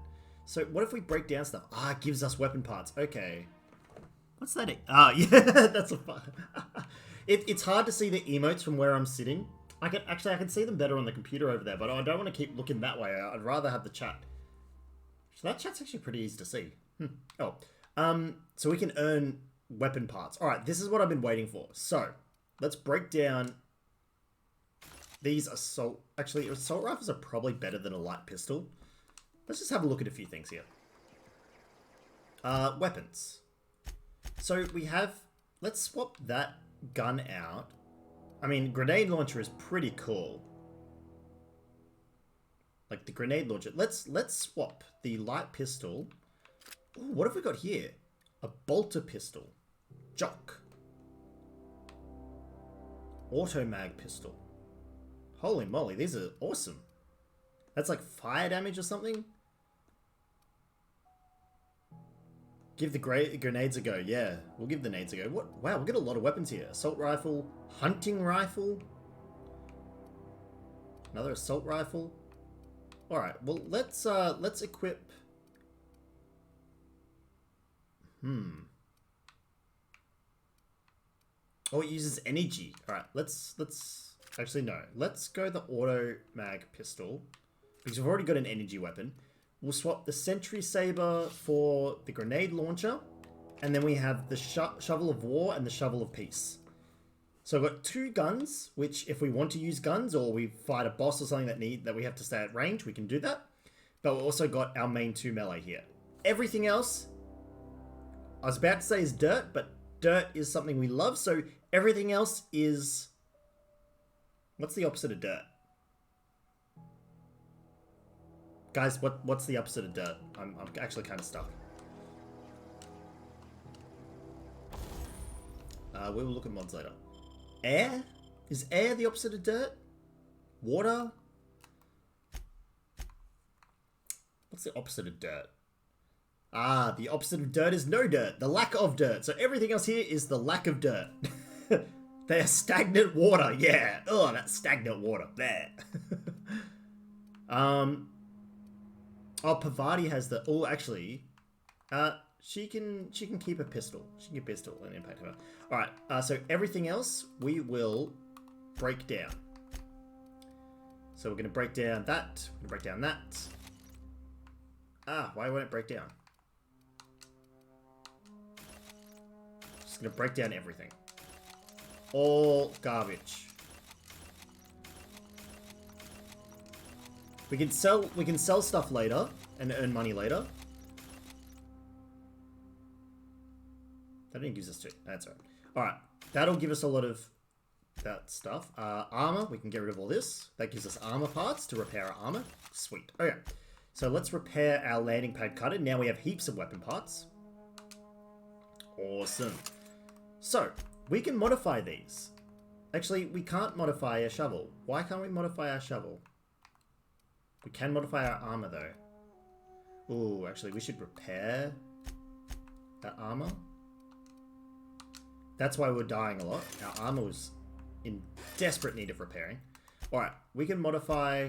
So what if we break down stuff? Ah, it gives us weapon parts. Okay. What's that? Ah, yeah, that's a fun. It's hard to see the emotes from where I'm sitting. I can see them better on the computer over there, but I don't want to keep looking that way. I'd rather have the chat. So that chat's actually pretty easy to see. Oh, so we can earn weapon parts. All right, this is what I've been waiting for. So let's break down these assault. Actually, assault rifles are probably better than a light pistol. Let's just have a look at a few things here. Weapons. So we have. Let's swap that gun out. I mean, grenade launcher is pretty cool. Like the grenade launcher. Let's swap the light pistol. Ooh, what have we got here? A bolter pistol. Jock. Auto mag pistol. Holy moly, these are awesome. That's like fire damage or something. Give the grenades a go. Yeah, we'll give the nades a go. What? Wow, we got a lot of weapons here. Assault rifle, hunting rifle, another assault rifle. All right. Well, let's equip. Oh, it uses energy. All right. Let's actually no. Let's go the auto mag pistol because we've already got an energy weapon. We'll swap the Sentry Saber for the grenade launcher. And then we have the Shovel of War and the Shovel of Peace. So I've got 2 guns, which if we want to use guns or we fight a boss or something that we have to stay at range, we can do that. But we've also got our main 2 melee here. Everything else, I was about to say is dirt, but dirt is something we love. So everything else is... What's the opposite of dirt? Guys, what's the opposite of dirt? I'm actually kind of stuck. We will look at mods later. Air? Is air the opposite of dirt? Water? What's the opposite of dirt? Ah, the opposite of dirt is no dirt. The lack of dirt. So everything else here is the lack of dirt. They are stagnant water. Yeah. Oh, that's stagnant water. There. Oh, Pavati has the... Oh, actually, she can keep a pistol. She can keep a pistol and impact her. All right. So everything else we will break down. So we're going to break down that. We're going to break down that. Ah, why won't it break down? Just going to break down everything. All garbage. We can sell stuff later and earn money later. That didn't give us 2. That's right. Alright. That'll give us a lot of that stuff. Armor, we can get rid of all this. That gives us armor parts to repair our armor. Sweet. Okay. So let's repair our landing pad cutter. Now we have heaps of weapon parts. Awesome. So, we can modify these. Actually, we can't modify a shovel. Why can't we modify our shovel? We can modify our armor, though. Ooh, actually, we should repair that armor. That's why we're dying a lot. Our armor was in desperate need of repairing. Alright, we can modify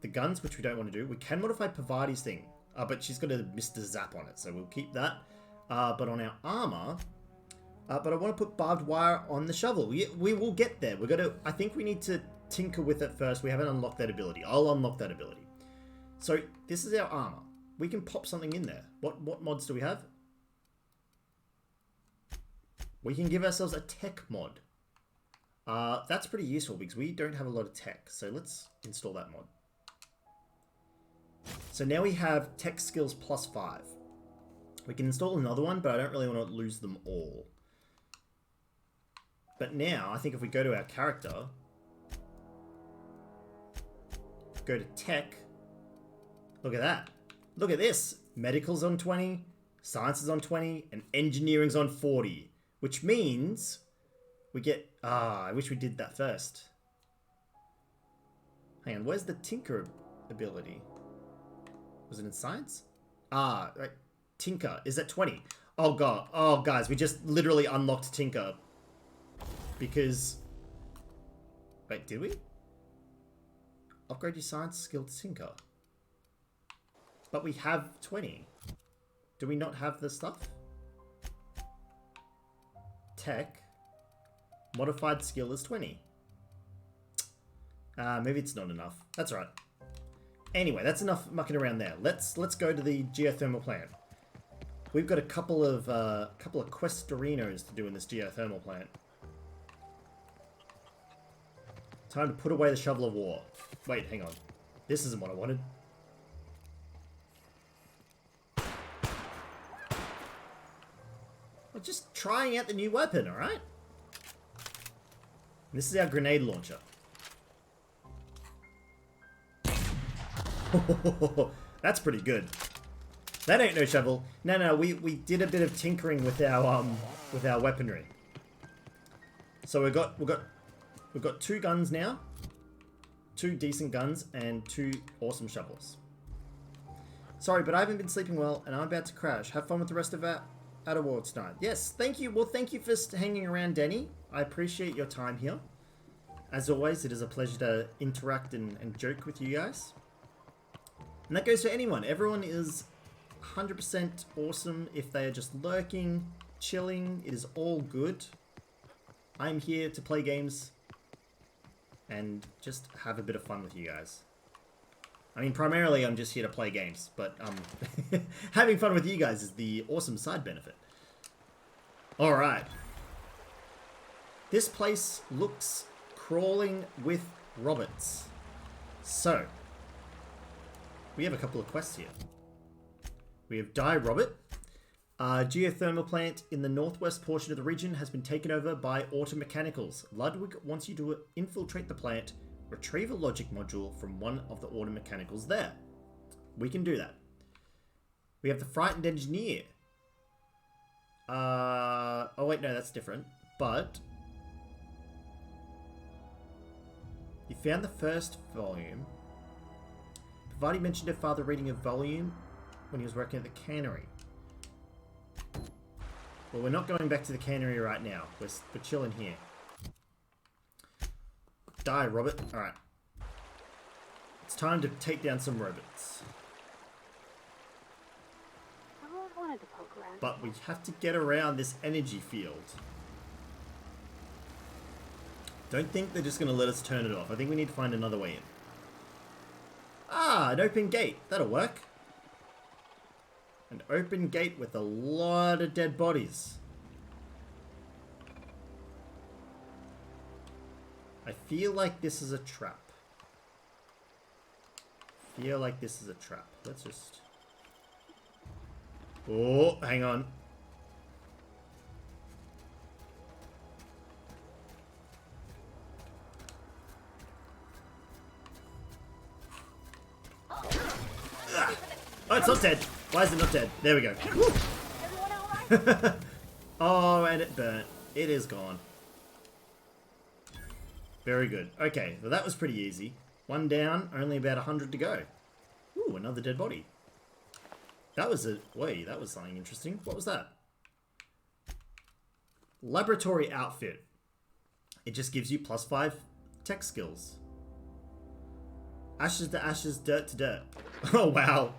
the guns, which we don't want to do. We can modify Pavati's thing, but she's got a Mr. Zap on it, so we'll keep that. But on our armor... but I want to put barbed wire on the shovel. We will get there. I think we need to tinker with it first. We haven't unlocked that ability. I'll unlock that ability. So this is our armor. We can pop something in there. What mods do we have? We can give ourselves a tech mod. That's pretty useful because we don't have a lot of tech. So let's install that mod. So now we have tech skills +5. We can install another one, but I don't really want to lose them all. But now, I think if we go to our character, go to tech, look at that. Look at this. Medical's on 20, science is on 20, and engineering's on 40. Which means we get... I wish we did that first. Hang on, where's the tinker ability? Was it in science? Right. Tinker is at 20. Oh god. Oh guys, we just literally unlocked Tinker because... Wait, did we? Upgrade your science skill to tinker. But we have 20. Do we not have the stuff? Tech. Modified skill is 20. Maybe it's not enough. That's right. Anyway, that's enough mucking around there. Let's go to the geothermal plant. We've got a couple of questorinos to do in this geothermal plant. Time to put away the shovel of war. Wait, hang on. This isn't what I wanted. We're just trying out the new weapon, alright? This is our grenade launcher. That's pretty good. That ain't no shovel. No, we did a bit of tinkering with our weaponry. So we've got 2 guns now, 2 decent guns, and 2 awesome shovels. Sorry, but I haven't been sleeping well, and I'm about to crash. Have fun with the rest of our Outer Worlds tonight. Yes, thank you. Well, thank you for hanging around, Danny. I appreciate your time here. As always, it is a pleasure to interact and joke with you guys. And that goes for anyone. Everyone is 100% awesome if they are just lurking, chilling. It is all good. I'm here to play games and just have a bit of fun with you guys. I mean, primarily I'm just here to play games, but having fun with you guys is the awesome side benefit. Alright. This place looks crawling with robots. So, we have a couple of quests here. We have Die Robot. Geothermal plant in the northwest portion of the region has been taken over by automechanicals. Ludwig wants you to infiltrate the plant, retrieve a logic module from one of the automechanicals there. We can do that. We have the frightened engineer. Oh wait, no, that's different. But you found the first volume. Vadi mentioned her father reading a volume when he was working at the cannery. Well, we're not going back to the cannery right now. We're chilling here. Die, Robert. Alright. It's time to take down some robots. I've always wanted to poke around. But we have to get around this energy field. Don't think they're just going to let us turn it off. I think we need to find another way in. Ah, an open gate. That'll work. An open gate with a lot of dead bodies. I feel like this is a trap. Let's just... Oh, hang on. Oh, it's not dead. Why is it not dead? There we go. Oh, and it burnt. It is gone. Very good. Okay, well that was pretty easy. 1 down, only about 100 to go. Ooh, another dead body. That was that was something interesting. What was that? Laboratory outfit. It just gives you +5 tech skills. Ashes to ashes, dirt to dirt. Oh, wow.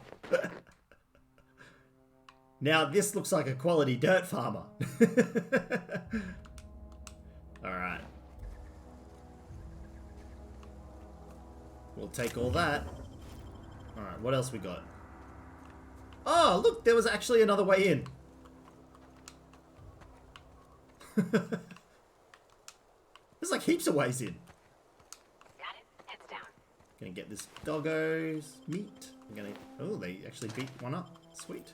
Now, this looks like a quality dirt farmer. Alright. We'll take all that. Alright, what else we got? Oh, look, there was actually another way in. There's like heaps of ways in. Got it. Heads down. Gonna get this doggo's meat. I'm gonna... Oh, they actually beat one up. Sweet.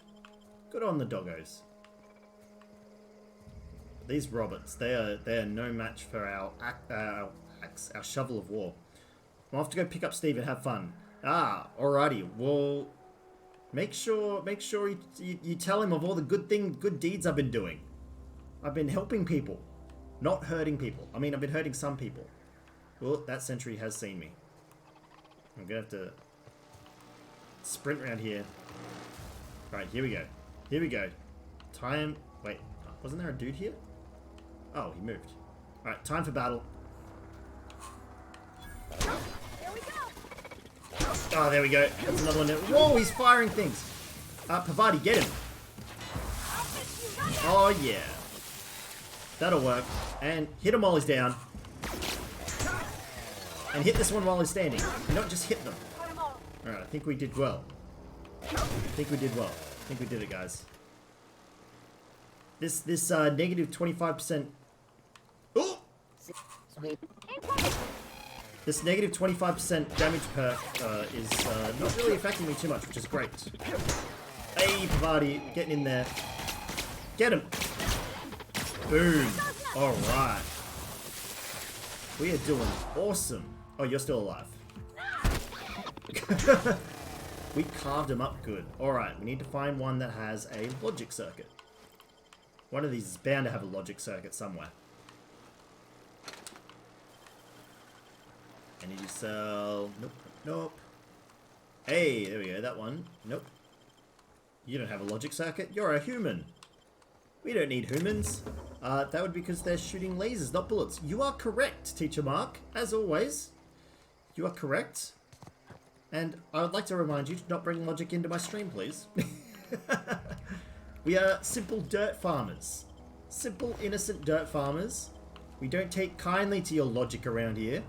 Good on the doggos. These robots, they are no match for our axe, our shovel of war. I'll have to go pick up Steve and have fun. Ah, alrighty. Well, make sure you tell him of all the good deeds I've been doing. I've been helping people, not hurting people. I mean, I've been hurting some people. Well, that sentry has seen me. I'm gonna have to sprint around here. Right, here we go. Here we go. Tie him. Wait, wasn't there a dude here? Oh, he moved. Alright, time for battle. Oh, there we go. That's another one. Whoa, he's firing things. Pavati, get him. Oh, yeah. That'll work. And hit him while he's down. And hit this one while he's standing. Not just hit them. Alright, I think we did well. I think we did well. I think we did it, guys. This negative 25%... Oh! This negative 25% damage perk is not really affecting me too much, which is great. Hey, Pavati, getting in there. Get him! Boom! Alright. We are doing awesome. Oh, you're still alive. We carved him up good. Alright, we need to find one that has a logic circuit. One of these is bound to have a logic circuit somewhere. Energy cell. Nope. Nope. Hey, there we go. That one. Nope. You don't have a logic circuit. You're a human. We don't need humans. That would be because they're shooting lasers, not bullets. You are correct, Teacher Mark. As always. You are correct. And I would like to remind you to not bring logic into my stream, please. We are simple dirt farmers. Simple, innocent dirt farmers. We don't take kindly to your logic around here.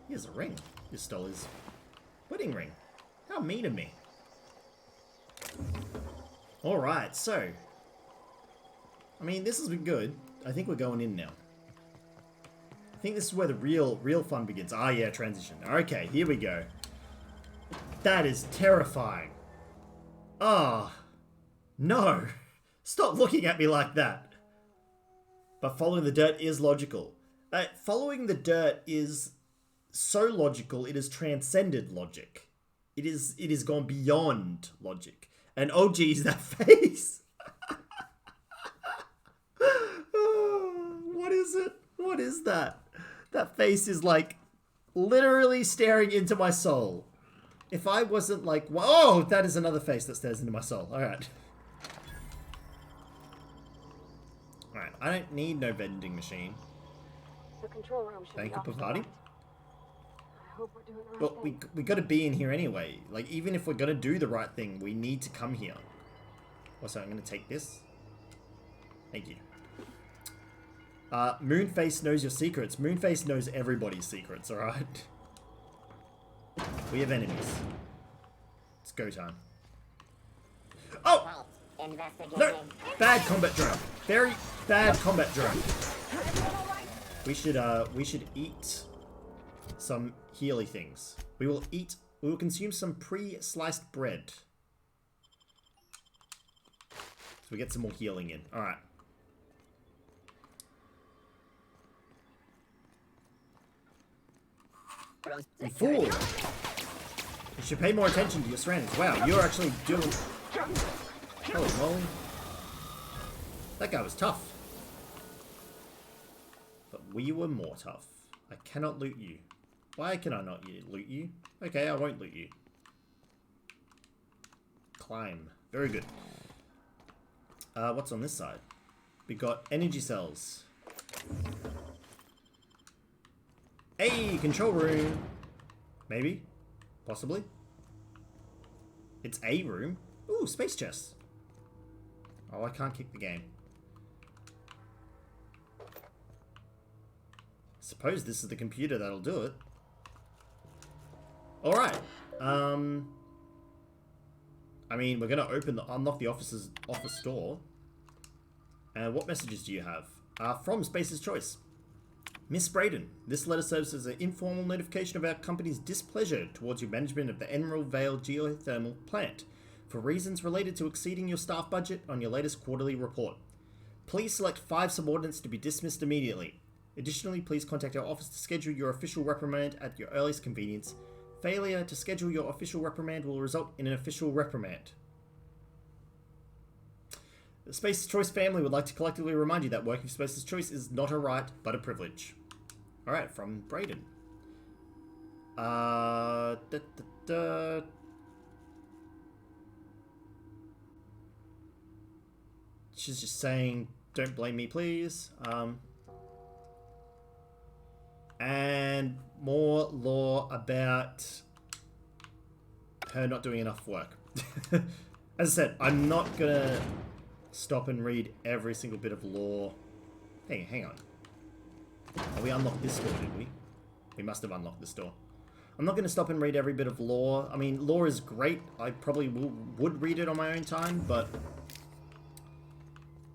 Here's a ring. You stole his wedding ring. How mean of me. Alright, so. I mean, this has been good. I think we're going in now. I think this is where the real fun begins. Ah, yeah, transition. Okay, here we go. That is terrifying. Ah, no. Stop looking at me like that. But following the dirt is logical. Following the dirt is so logical, it has transcended logic. It is gone beyond logic. And oh geez, that face. What is it? What is that? That face is like literally staring into my soul. If I wasn't like, whoa, that is another face that stares into my soul. Alright. Alright, I don't need no vending machine. The control room should Thank be you, off to the Pavati. left. I hope we're doing the right Well, thing. we gotta be in here anyway. Like, even if we're gonna do the right thing, we need to come here. Also, I'm gonna take this. Thank you. Moonface knows your secrets. Moonface knows everybody's secrets, alright? We have enemies. It's go time. Oh! No! Bad combat drone. Very bad combat drone. We should eat some healy things. We will consume some pre-sliced bread. So we get some more healing in. Alright. You fool! You should pay more attention to your surroundings. Wow, you're actually doing... Holy moly. That guy was tough. But we were more tough. I cannot loot you. Why can I not loot you? Okay, I won't loot you. Climb. Very good. What's on this side? We got energy cells. Hey, control room. Maybe. Possibly. It's a room. Ooh, space chest. Oh, I can't kick the game. Suppose this is the computer that'll do it. Alright. I mean, we're gonna unlock the office door. And what messages do you have? From Space's Choice. Miss Braden, this letter serves as an informal notification of our company's displeasure towards your management of the Emerald Vale geothermal plant for reasons related to exceeding your staff budget on your latest quarterly report. Please select 5 subordinates to be dismissed immediately. Additionally, please contact our office to schedule your official reprimand at your earliest convenience. Failure to schedule your official reprimand will result in an official reprimand. The Space's Choice family would like to collectively remind you that working for Space's Choice is not a right, but a privilege. Alright, from Braden. she's just saying, don't blame me, please. And more lore about her not doing enough work. As I said, I'm not gonna stop and read every single bit of lore. Hey, hang on. Oh, we unlocked this door, did we? We must have unlocked this door. I'm not going to stop and read every bit of lore. I mean, lore is great. I probably would read it on my own time, but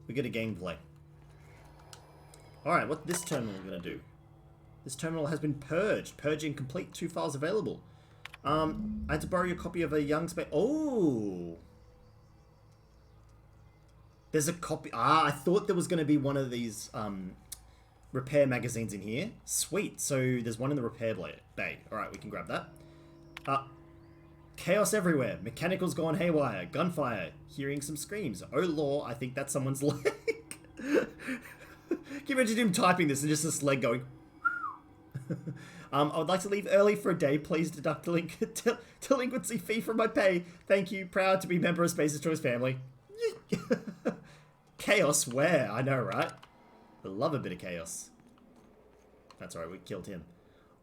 we get a gameplay. Alright, what this terminal going to do? This terminal has been purged. Purging complete. 2 files available. I had to borrow your copy of a young space. Oh! There's a copy. Ah, I thought there was going to be one of these repair magazines in here. Sweet. So there's one in the repair bay. Alright, we can grab that. Chaos everywhere. Mechanicals gone haywire. Gunfire. Hearing some screams. Oh lore, I think that's someone's leg. Can you imagine him typing this and just this leg going... I would like to leave early for a day. Please deduct delinquency fee from my pay. Thank you. Proud to be member of Space's Choice family. Chaos where? I know, right? I love a bit of chaos. That's alright, we killed him.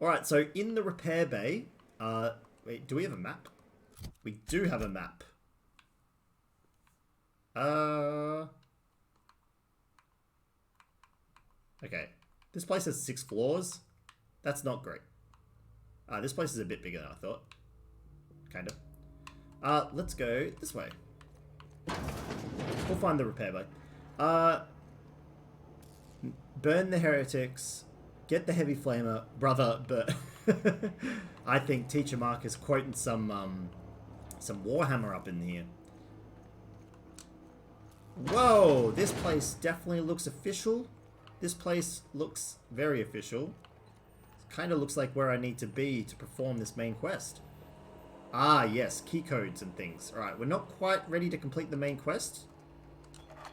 Alright, so in the repair bay... wait, do we have a map? We do have a map. Okay. This place has 6 floors. That's not great. This place is a bit bigger than I thought. Kind of. Let's go this way. We'll find the repair bay. Burn the heretics. Get the heavy flamer. Brother, but... I think Teacher Mark is quoting some Warhammer up in here. Whoa! This place definitely looks official. This place looks very official. Kind of looks like where I need to be to perform this main quest. Ah, yes, key codes and things. Alright, we're not quite ready to complete the main quest.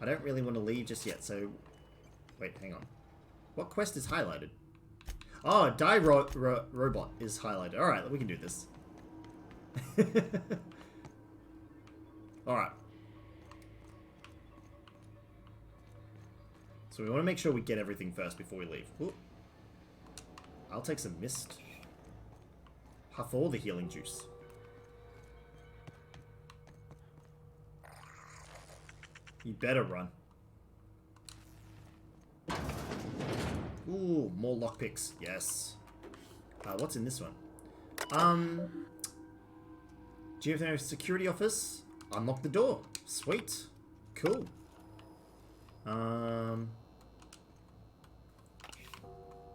I don't really want to leave just yet, so... Wait, hang on. What quest is highlighted? Oh, Die Robot is highlighted. Alright, we can do this. Alright. So we want to make sure we get everything first before we leave. Ooh. I'll take some mist. Huff all the healing juice. You better run. Ooh, more lockpicks. Yes. What's in this one? Geothermal security office. Unlock the door. Sweet. Cool.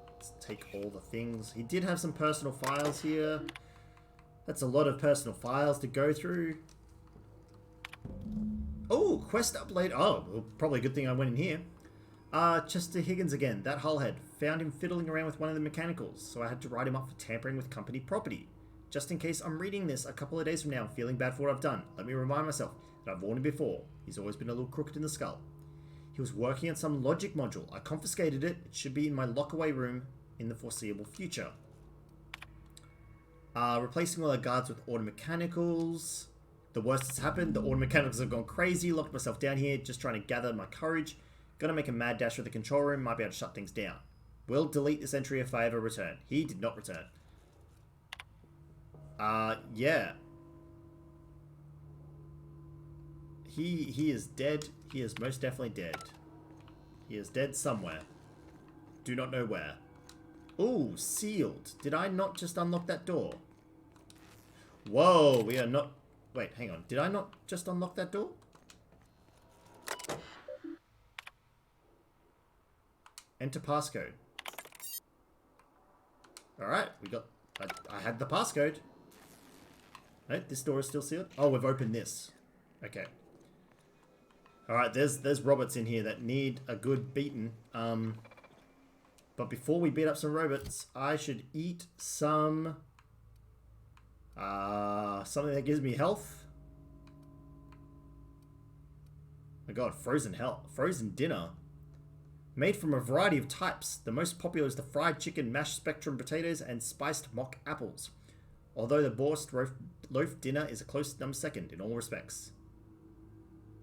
Let's take all the things. He did have some personal files here. That's a lot of personal files to go through. Oh, quest upload. Oh, well, probably a good thing I went in here. Chester Higgins again. That hullhead. Found him fiddling around with one of the mechanicals, so I had to write him up for tampering with company property. Just in case I'm reading this a couple of days from now feeling bad for what I've done, let me remind myself that I've warned him before. He's always been a little crooked in the skull. He was working on some logic module. I confiscated it. It should be in my lockaway room in the foreseeable future. Replacing all our guards with auto mechanicals. The worst has happened. The auto mechanicals have gone crazy. Locked myself down here, just trying to gather my courage. Gonna make a mad dash for the control room. Might be able to shut things down. Will delete this entry if I ever return. He did not return. Yeah. He is dead. He is most definitely dead. He is dead somewhere. Do not know where. Ooh, sealed. Did I not just unlock that door? Whoa, we are not... Wait, hang on. Did I not just unlock that door? Enter passcode. Alright, we got... I had the passcode. No, this door is still sealed. Oh, we've opened this. Okay. Alright, there's robots in here that need a good beating. But before we beat up some robots, I should eat some... something that gives me health. Oh my god, frozen dinner. Made from a variety of types. The most popular is the fried chicken, mashed spectrum potatoes, and spiced mock apples. Although the borscht loaf dinner is a close second in all respects.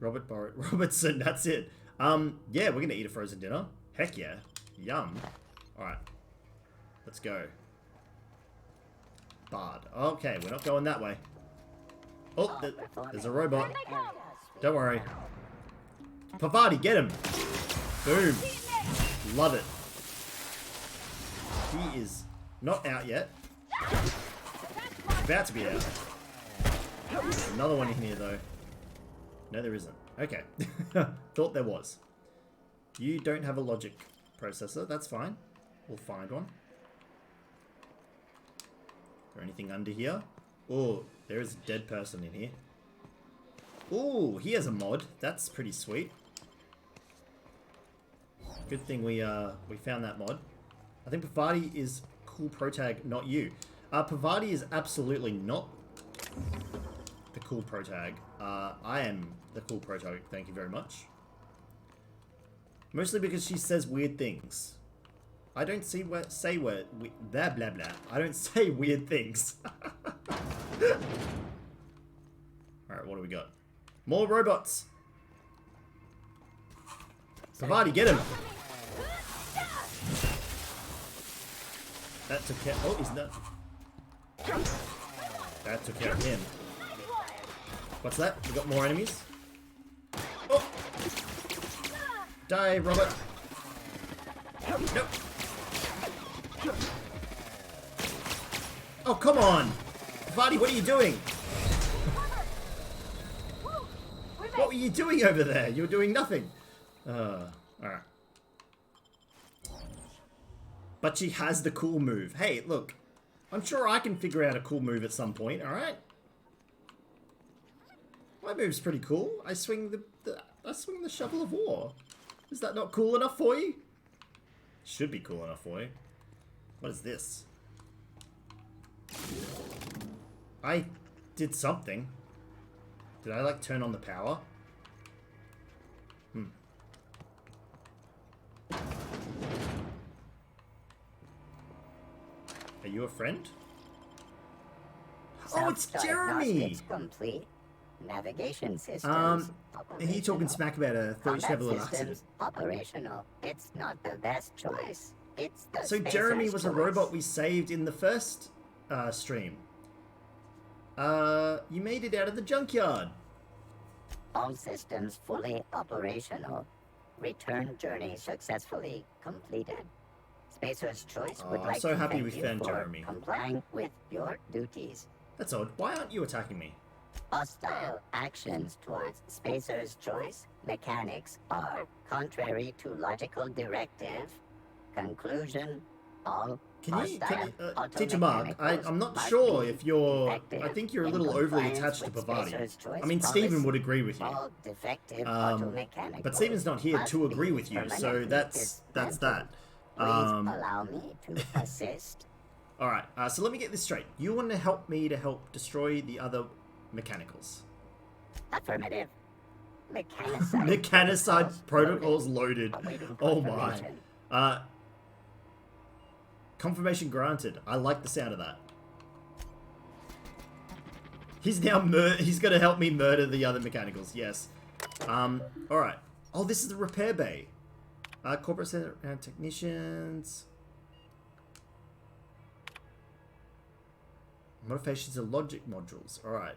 Robertson, that's it. Yeah, we're gonna eat a frozen dinner. Heck yeah. Yum. Alright. Let's go. Bard. Okay, we're not going that way. Oh, there's a robot. Don't worry. Pavati, get him! Boom. Love it. He is not out yet. About to be out. There's another one in here, though. No, there isn't. Okay. Thought there was. You don't have a logic processor. That's fine. We'll find one. Is there anything under here? Oh, there is a dead person in here. Oh, he has a mod. That's pretty sweet. Good thing we found that mod. I think Pavati is cool protag, not you. Pavati is absolutely not the cool protag. I am the cool protag, thank you very much. Mostly because she says weird things. I don't say blah blah blah. I don't say weird things. Alright, what do we got? More robots! Pavati, get him! That took care. Oh, he's not. That took care of him. What's that? We got more enemies? Oh! Die, robot! Nope! Oh, come on! Pavati, what are you doing? What were you doing over there? You were doing nothing. Alright. But she has the cool move. Hey, look. I'm sure I can figure out a cool move at some point, alright? My move's pretty cool. I swing the shovel of war. Is that not cool enough for you? Should be cool enough for you. What is this? I did something. Did I, like, turn on the power? Are you a friend? Oh, it's Jeremy! Complete. Navigation systems. He talking smack about a third level of systems operational. It's not the best choice. It's the So Jeremy was a robot we saved in the first stream. You made it out of the junkyard. All systems fully operational. Return journey successfully completed. Spacer's Choice would like so to happy thank we you found for Jeremy. complying with your duties. That's odd. Why aren't you attacking me? Hostile actions towards Spacer's Choice mechanics are contrary to logical directive. Conclusion, all Teacher Mark, I'm not sure if you're... I think you're a little overly attached to Pavati. I mean, Stephen would agree with you. But Stephen's not here to agree with you, so that's that. Please allow me to assist. Alright, so let me get this straight. You want to help me to help destroy the other mechanicals? Affirmative. Mechanicide. Mechanicide protocols loaded. Oh my. Confirmation granted. I like the sound of that. He's now he's gonna help me murder the other mechanicals. Yes. Alright. Oh, this is the repair bay. Corporate center and technicians. Modifications of logic modules. Alright.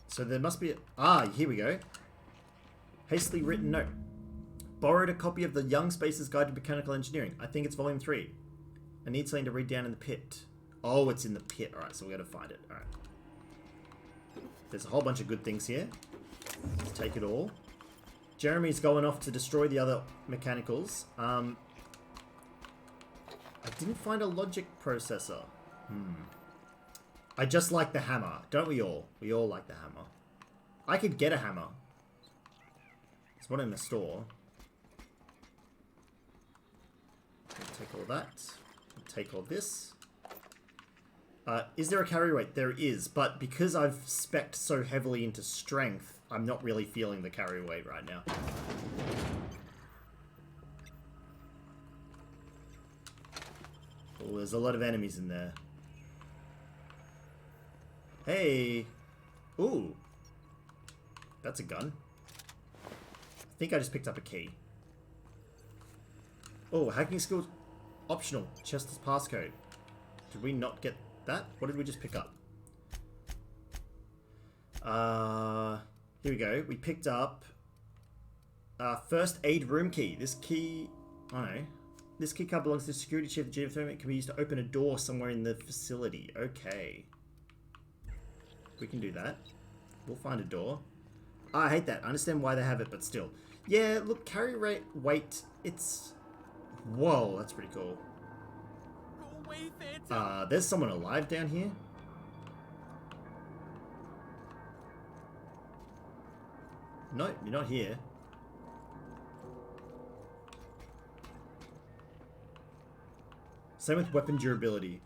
So there must be here we go. Hastily written note. Borrowed a copy of the Young Spacer's Guide to Mechanical Engineering. I think it's volume 3. I need something to read down in the pit. Oh, it's in the pit. Alright, so we gotta find it. Alright. There's a whole bunch of good things here. Let's take it all. Jeremy's going off to destroy the other mechanicals. I didn't find a logic processor. I just like the hammer. Don't we all? We all like the hammer. I could get a hammer. There's one in the store. Take all that. Take all this. Is there a carry weight? There is, but because I've spec'd so heavily into strength, I'm not really feeling the carry weight right now. Oh, there's a lot of enemies in there. Hey, Ooh. That's a gun. I think I just picked up a key. Oh, hacking skills optional. Chester's passcode. Did we not get that? What did we just pick up? Here we go. We picked up first aid room key. This key, I don't know. This key card belongs to the security chief of the GFO. It can be used to open a door somewhere in the facility. Okay. We can do that. We'll find a door. Oh, I hate that. I understand why they have it, but still. Yeah, look, carry rate, weight, it's... Whoa, that's pretty cool. Go away, Phantom. There's someone alive down here. No, you're not here. Same with weapon durability.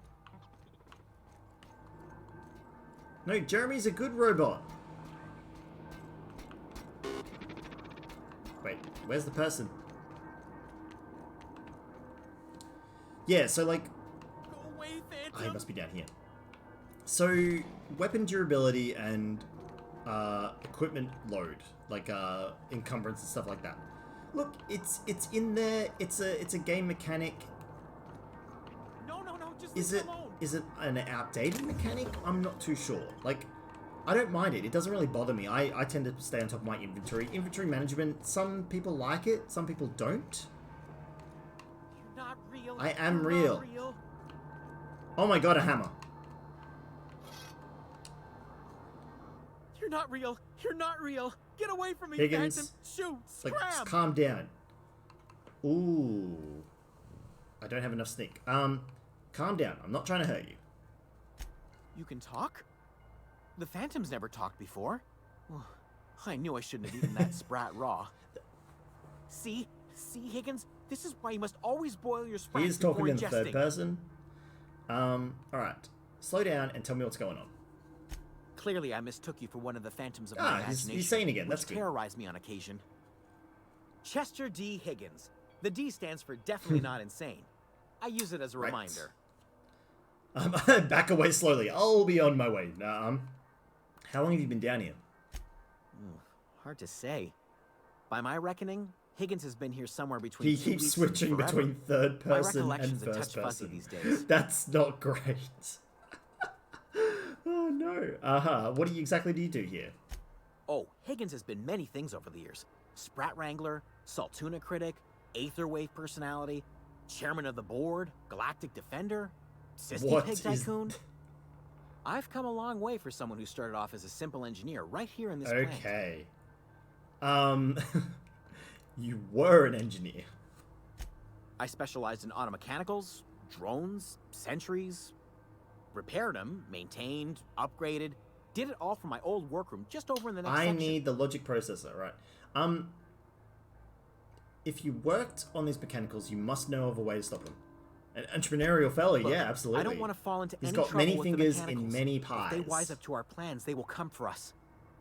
No, Jeremy's a good robot. Wait, where's the person? Yeah, so like... Go away, Phantom. Oh, he must be down here. So, weapon durability and equipment load, like encumbrance and stuff like that. Look, it's in there. It's a game mechanic. No, just Is leave it me alone. is it an outdated mechanic? I'm not too sure. Like, I don't mind it. It doesn't really bother me. I tend to stay on top of my inventory. Inventory management, some people like it, some people don't. You're not real. I am You're real. not real. Oh my god, a hammer. You're not real. You're not real. Get away from me, Higgins. Phantom. Shoot. Like, Scram. just calm down. Ooh. I don't have enough sneak. Calm down. I'm not trying to hurt you. You can talk? The Phantom's never talked before. Ugh, I knew I shouldn't have eaten that sprat raw. See, Higgins? This is why you must always boil your sprats He is before talking in the ingesting. third person. Alright. Slow down and tell me what's going on. Clearly, I mistook you for one of the Phantoms of Ah, my he's imagination. sane again. That's which good. terrorized me on occasion. Chester D. Higgins. The D stands for definitely not insane. I use it as a Right. reminder. Back away slowly. I'll be on my way. How long have you been down here? Hard to say. By my reckoning, Higgins has been here somewhere between He 2 keeps weeks switching and forever. between third My person and recollection's a first touch fuzzy person. these days. That's not great. Oh no. What exactly do you do here? Oh, Higgins has been many things over the years. Sprat Wrangler, Saltuna Critic, Aetherwave Personality, Chairman of the Board, Galactic Defender, Sisti What Pig is- Tycoon. I've come a long way for someone who started off as a simple engineer right here in this plant. Okay. You were an engineer. I specialized in automechanicals, drones, sentries, repaired them, maintained, upgraded, did it all from my old workroom just over in the next I section. need the logic processor, right? If you worked on these mechanicals, you must know of a way to stop them. An entrepreneurial fellow, Look, yeah, absolutely. I don't want to fall into He's any got trouble many with the fingers in mechanicals. many pies. If they wise up to our plans, they will come for us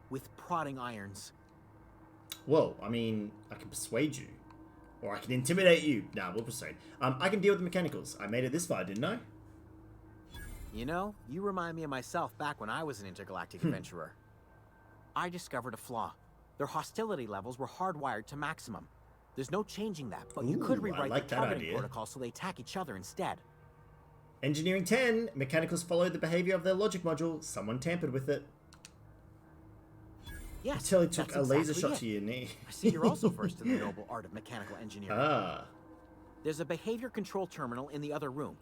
with prodding irons. Well, I mean, I can persuade you. Or I can intimidate you. Nah, we'll persuade. I can deal with the mechanicals. I made it this far, didn't I? You know, you remind me of myself back when I was an intergalactic adventurer. I discovered a flaw. Their hostility levels were hardwired to maximum. There's no changing that, but you could Ooh, I rewrite like the that targeting idea. protocol so they attack each other instead. Engineering 10. Mechanicals follow the behavior of their logic module. Someone tampered with it. Yes, Until he took that's a laser exactly shot it. to your knee. I see you're also versed in the noble art of mechanical engineering. Ah. There's a behavior control terminal in the other room.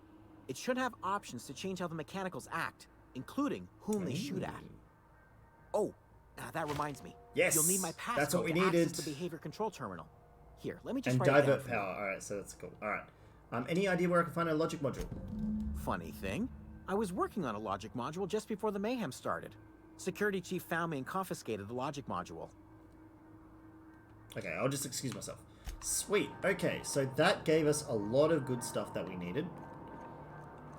It should have options to change how the mechanicals act, including whom they shoot at. Oh, that reminds me. Yes, You'll need my passcode that's what we to needed. access the behavior control terminal. Here, let me just And write it down divert for you. power. Alright, so that's cool. Alright. Any idea where I can find a logic module? Funny thing, I was working on a logic module just before the mayhem started. Security chief found me and confiscated the logic module. Okay, I'll just excuse myself. Sweet. Okay, so that gave us a lot of good stuff that we needed.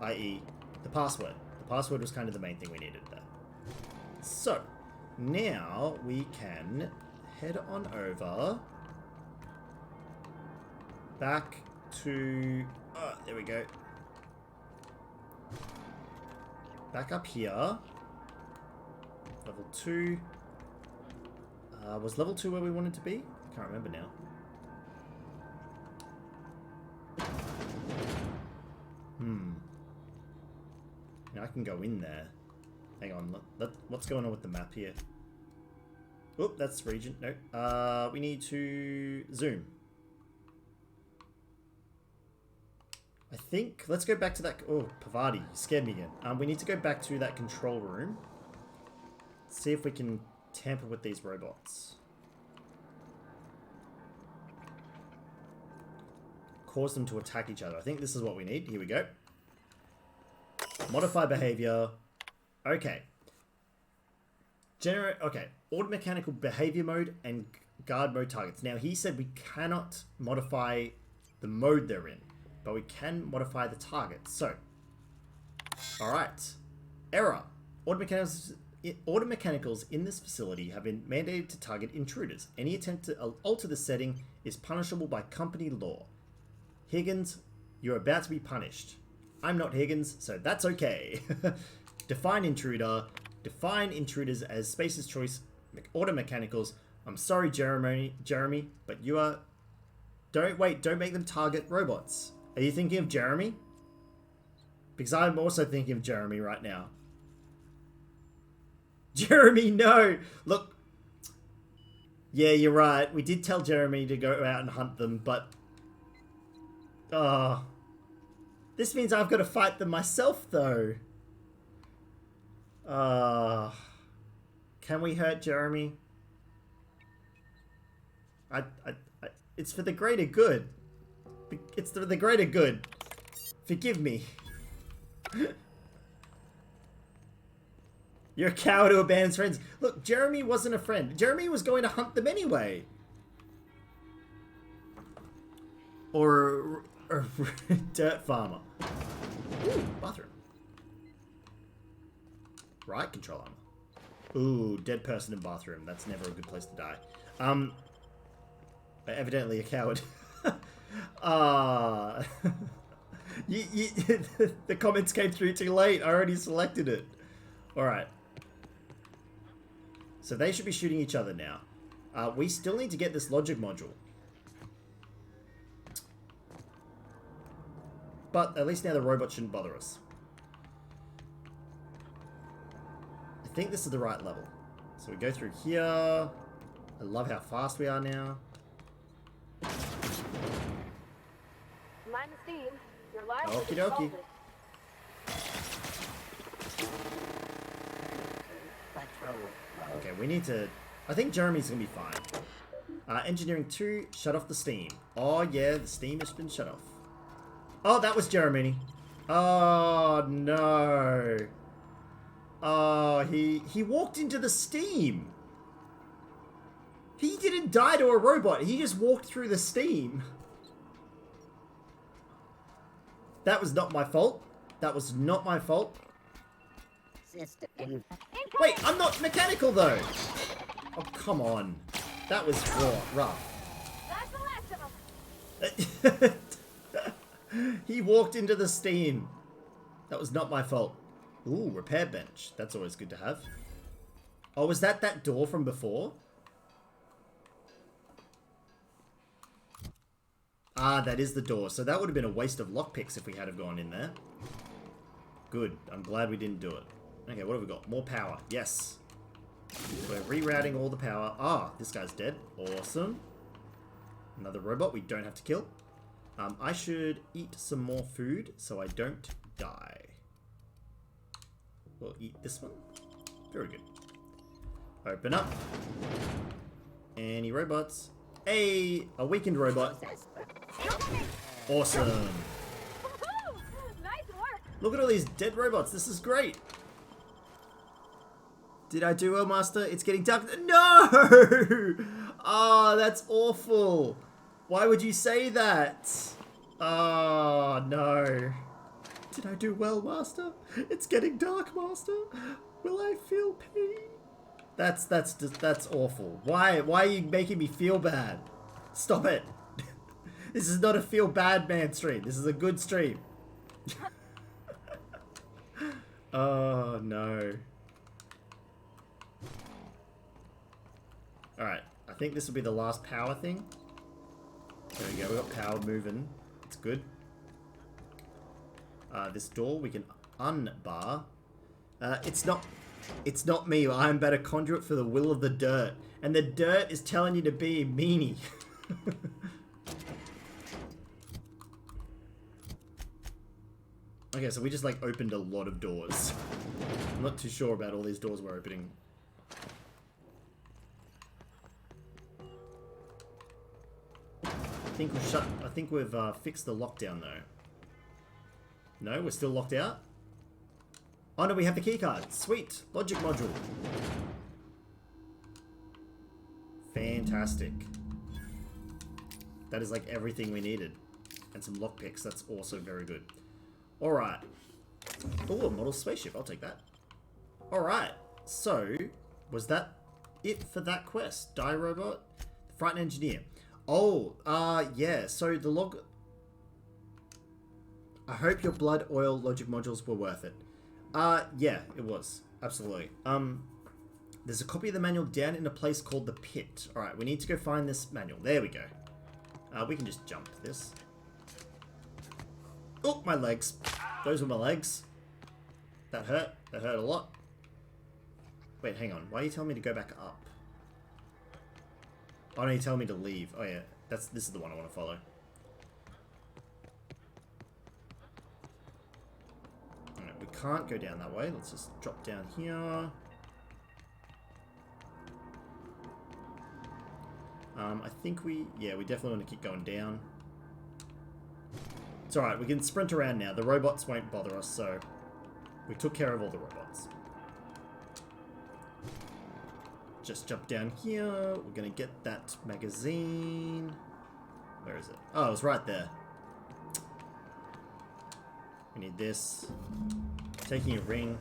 I.e., the password. The password was kind of the main thing we needed there. So, now we can head on over back to... Oh, there we go. Back up here. Level 2. Was level 2 where we wanted to be? I can't remember now. Now I can go in there. Hang on, what's going on with the map here? Oop, that's region. No. We need to zoom. I think, let's go back to that. Oh, Pavati, you scared me again. We need to go back to that control room. See if we can tamper with these robots. Cause them to attack each other. I think this is what we need. Here we go. Modify behavior. Okay. Generate. Okay. Auto mechanical behavior mode and guard mode targets. Now, he said we cannot modify the mode they're in, but we can modify the target. So, alright. Error. Auto mechanicals in this facility have been mandated to target intruders. Any attempt to alter the setting is punishable by company law. Higgins, you're about to be punished. I'm not Higgins, so that's okay. Define intruder. Define intruders as Spacer's Choice auto mechanicals. I'm sorry, Jeremy, but you are... Don't make them target robots. Are you thinking of Jeremy? Because I'm also thinking of Jeremy right now. Jeremy, no! Look. Yeah, you're right. We did tell Jeremy to go out and hunt them, but... this means I've got to fight them myself, though. Can we hurt Jeremy? It's for the greater good. It's for the greater good. Forgive me. You're a coward who abandons friends. Look, Jeremy wasn't a friend. Jeremy was going to hunt them anyway. Or dirt farmer. Ooh, bathroom. Right, control armor. Ooh, dead person in bathroom. That's never a good place to die. But evidently a coward. The comments came through too late. I already selected it. Alright. So they should be shooting each other now. We still need to get this logic module. But at least now the robot shouldn't bother us. I think this is the right level. So we go through here. I love how fast we are now. Mind the steam. Your life Okie dokie. Okay, we need to... I think Jeremy's gonna be fine. Engineering 2, shut off the steam. Oh yeah, the steam has been shut off. Oh, that was Jeremy. Oh no. Oh, he walked into the steam. He didn't die to a robot. He just walked through the steam. That was not my fault. That was not my fault. Wait, I'm not mechanical though. Oh, come on. That was rough. He walked into the steam. That was not my fault. Ooh, repair bench. That's always good to have. Oh, was that door from before? Ah, that is the door. So that would have been a waste of lockpicks if we had have gone in there. Good. I'm glad we didn't do it. Okay, what have we got? More power. Yes. We're rerouting all the power. Ah, this guy's dead. Awesome. Another robot we don't have to kill. I should eat some more food so I don't die. We'll eat this one. Very good. Open up. Any robots? Hey, a weakened robot. Awesome. Nice work. Look at all these dead robots. This is great. Did I do well, Master? It's getting dark. No! Oh, that's awful. Why would you say that? Oh, no. Did I do well, Master? It's getting dark, Master. Will I feel pain? That's awful. Why are you making me feel bad? Stop it. This is not a feel bad man stream. This is a good stream. Oh, no. Alright, I think this will be the last power thing. There we go, we got power moving. It's good. This door we can unbar. It's not me. I'm but a conduit for the will of the dirt. And the dirt is telling you to be a meanie. Okay, so we just like opened a lot of doors. I'm not too sure about all these doors we're opening. I think we've fixed the lockdown though. No, we're still locked out. Oh no, we have the keycard. Sweet. Logic module. Fantastic. That is like everything we needed. And some lockpicks. That's also very good. Alright. Oh, a model spaceship. I'll take that. Alright. So, was that it for that quest? Die robot? Frightened engineer. Oh, yeah. So the log... I hope your blood oil logic modules were worth it. Yeah, it was. Absolutely. There's a copy of the manual down in a place called the pit. Alright, we need to go find this manual. There we go. We can just jump this. Oh, my legs. Those were my legs. That hurt. That hurt a lot. Wait, hang on. Why are you telling me to go back up? Oh, no, you're telling me to leave. Oh, yeah. This is the one I want to follow. Alright, we can't go down that way. Let's just drop down here. I think we definitely want to keep going down. It's alright, we can sprint around now. The robots won't bother us, so we took care of all the robots. Just jump down here. We're gonna get that magazine. Where is it? Oh, it was right there. We need this. Taking a ring.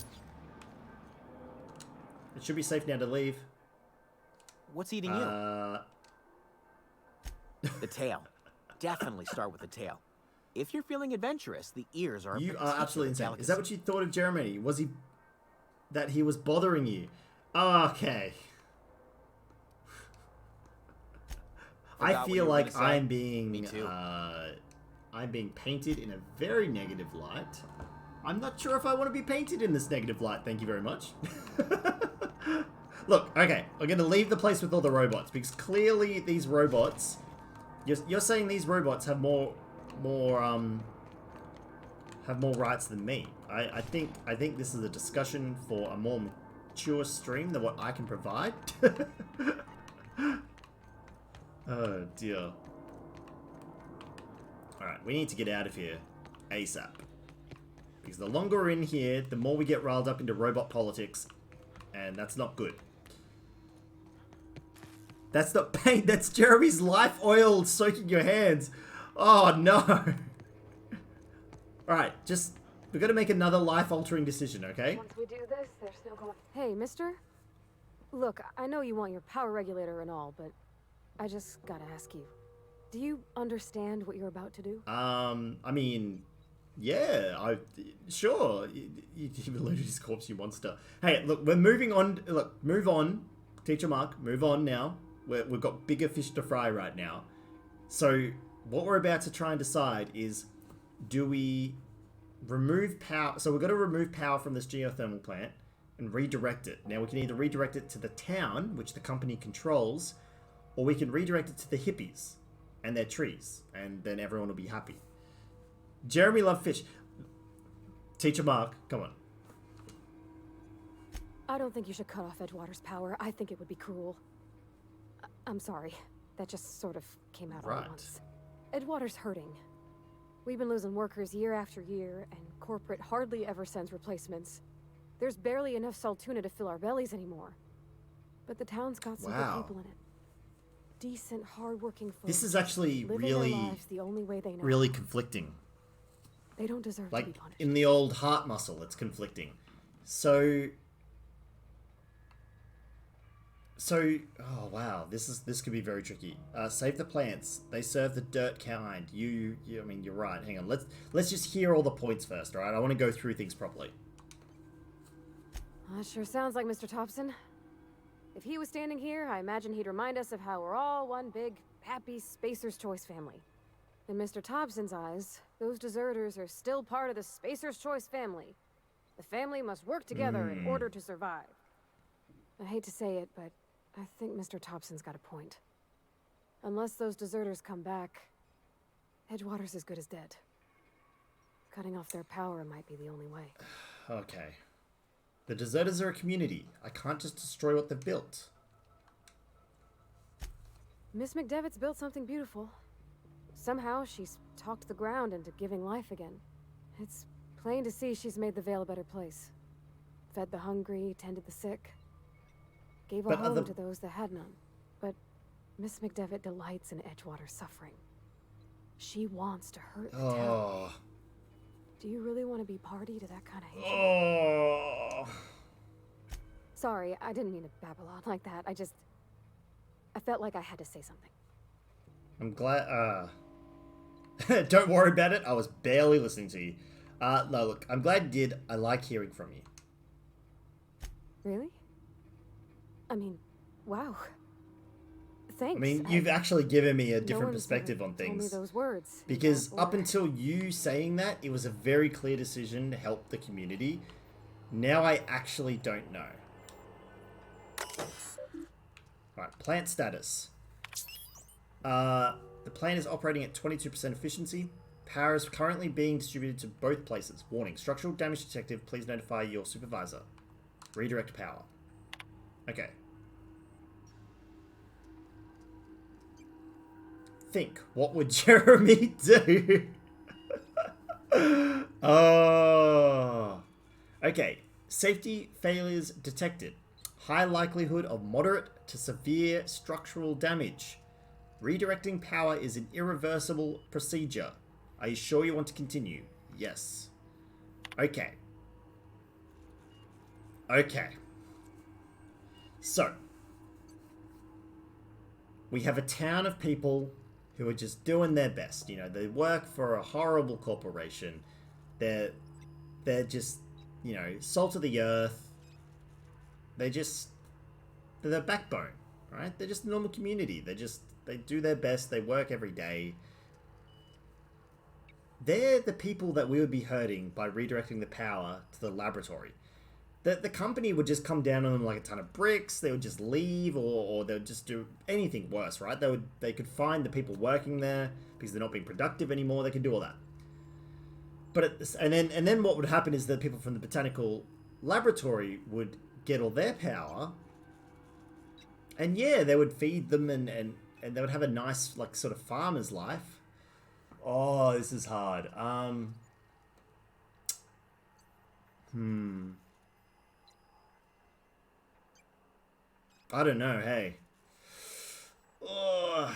It should be safe now to leave. What's eating you? The tail. Definitely start with the tail. If you're feeling adventurous, the ears are. You are absolutely insane. Is that what you thought of Jeremy? Was he that he was bothering you? Okay. I feel like I'm being painted in a very negative light. I'm not sure if I want to be painted in this negative light. Thank you very much. Look, okay, we're going to leave the place with all the robots because clearly these robots. You're saying these robots have more rights than me. I think this is a discussion for a more mature stream than what I can provide. Oh dear. Alright, we need to get out of here ASAP. Because the longer we're in here, the more we get riled up into robot politics, and that's not good. That's not paint, that's Jeremy's life oil soaking your hands. Oh no. Alright, we've got to make another life-altering decision, okay? Once we do this, there's no going... Hey, mister? Look, I know you want your power regulator and all, but I just gotta ask you. Do you understand what you're about to do? I mean, yeah, sure. You loaded his corpse, you monster. Hey, look, we're moving on. Look, move on. Teacher Mark, move on now. We've got bigger fish to fry right now. So, what we're about to try and decide is, do we remove power? So, we're going to remove power from this geothermal plant and redirect it. Now, we can either redirect it to the town, which the company controls, or we can redirect it to the hippies and their trees, and then everyone will be happy. Jeremy loved fish. Teacher Mark, come on. I don't think you should cut off Edgewater's power. I think it would be cruel. I'm sorry. That just sort of came out all at once. Edgewater's hurting. We've been losing workers year after year, and corporate hardly ever sends replacements. There's barely enough Saltuna to fill our bellies anymore. But the town's got some good people in it. Decent, hard-working folks. This is actually really, the only way they know. really conflicting. They don't deserve to be punished. In the old heart muscle, it's conflicting. So, oh wow, this could be very tricky. Save the plants. They serve the dirt kind. I mean, you're right. Hang on. Let's just hear all the points first, all right? I want to go through things properly. That sure sounds like Mr. Thompson. If he was standing here, I imagine he'd remind us of how we're all one big, happy Spacer's Choice family. In Mr. Thompson's eyes, those deserters are still part of the Spacer's Choice family. The family must work together in order to survive. I hate to say it, but I think Mr. Thompson's got a point. Unless those deserters come back, Edgewater's as good as dead. Cutting off their power might be the only way. Okay. The deserters are a community. I can't just destroy what they've built. Miss McDevitt's built something beautiful. Somehow she's talked the ground into giving life again. It's plain to see she's made the Vale a better place. Fed the hungry, tended the sick. Gave a home to those that had none. But Miss McDevitt delights in Edgewater's suffering. She wants to hurt the town. Do you really want to be party to that kind of hatred? Sorry, I didn't mean to babble on like that. I felt like I had to say something. I'm glad, don't worry about it. I was barely listening to you. No, look, I'm glad you did. I like hearing from you. Really? I mean, wow. Thanks. I mean, you've actually given me a different perspective on things. Told me those words. Because up until you saying that, it was a very clear decision to help the community. Now I actually don't know. Right, plant status. The plant is operating at 22% efficiency. Power is currently being distributed to both places. Warning, structural damage detective, please notify your supervisor. Redirect power. Okay. Think, what would Jeremy do? Oh. Okay, safety failures detected. High likelihood of moderate to severe structural damage. Redirecting power is an irreversible procedure. Are you sure you want to continue? Yes. Okay. Okay. So, we have a town of people who are just doing their best. You know, they work for a horrible corporation. They're just, you know, salt of the earth. They're the backbone, right? They're just a normal community. They do their best. They work every day. They're the people that we would be hurting by redirecting the power to the laboratory. The company would just come down on them like a ton of bricks. They would just leave, or they would just do anything worse, right? They could find the people working there because they're not being productive anymore. They could do all that. But and then what would happen is that people from the botanical laboratory would get all their power, and yeah, they would feed them and they would have a nice, like, sort of farmer's life. Oh, this is hard. I don't know, hey. Ugh.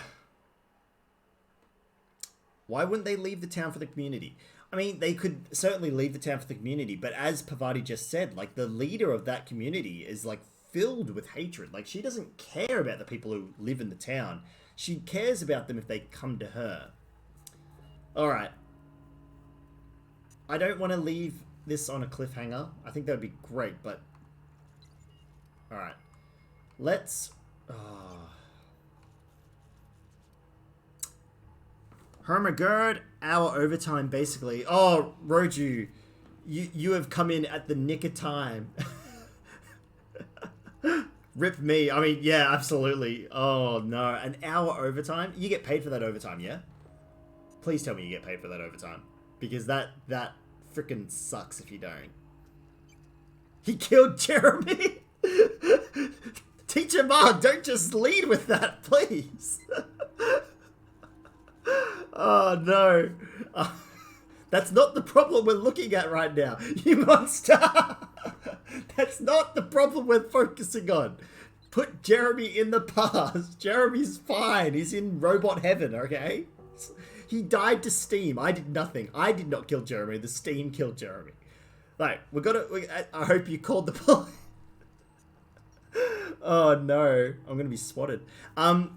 Why wouldn't they leave the town for the community? I mean, they could certainly leave the town for the community, but as Pavati just said, like, the leader of that community is, like, filled with hatred. Like, she doesn't care about the people who live in the town. She cares about them if they come to her. Alright. I don't want to leave this on a cliffhanger. I think that would be great, but... Alright. Let's... Hermagerd, hour overtime, basically. Oh, Roju, you have come in at the nick of time. Rip me. I mean, yeah, absolutely. Oh, no. An hour overtime? You get paid for that overtime, yeah? Please tell me you get paid for that overtime. Because that freaking sucks if you don't. He killed Jeremy? Teacher Mark, don't just lead with that, please. Oh, no. That's not the problem we're looking at right now, you monster. That's not the problem we're focusing on. Put Jeremy in the past. Jeremy's fine. He's in robot heaven, okay? He died to steam. I did nothing. I did not kill Jeremy. The steam killed Jeremy. Like, I hope you called the police. Oh, no. I'm going to be swatted. Oh.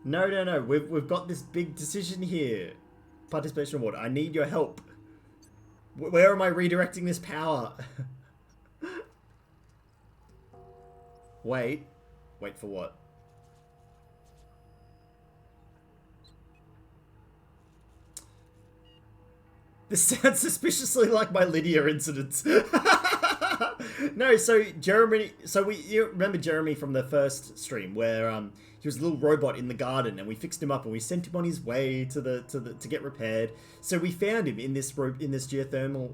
No. We've got this big decision here. Participation reward. I need your help. Where am I redirecting this power? Wait. Wait for what? This sounds suspiciously like my Lydia incidents. No, so Jeremy, you remember Jeremy from the first stream where he was a little robot in the garden and we fixed him up and we sent him on his way to get repaired. So we found him in this geothermal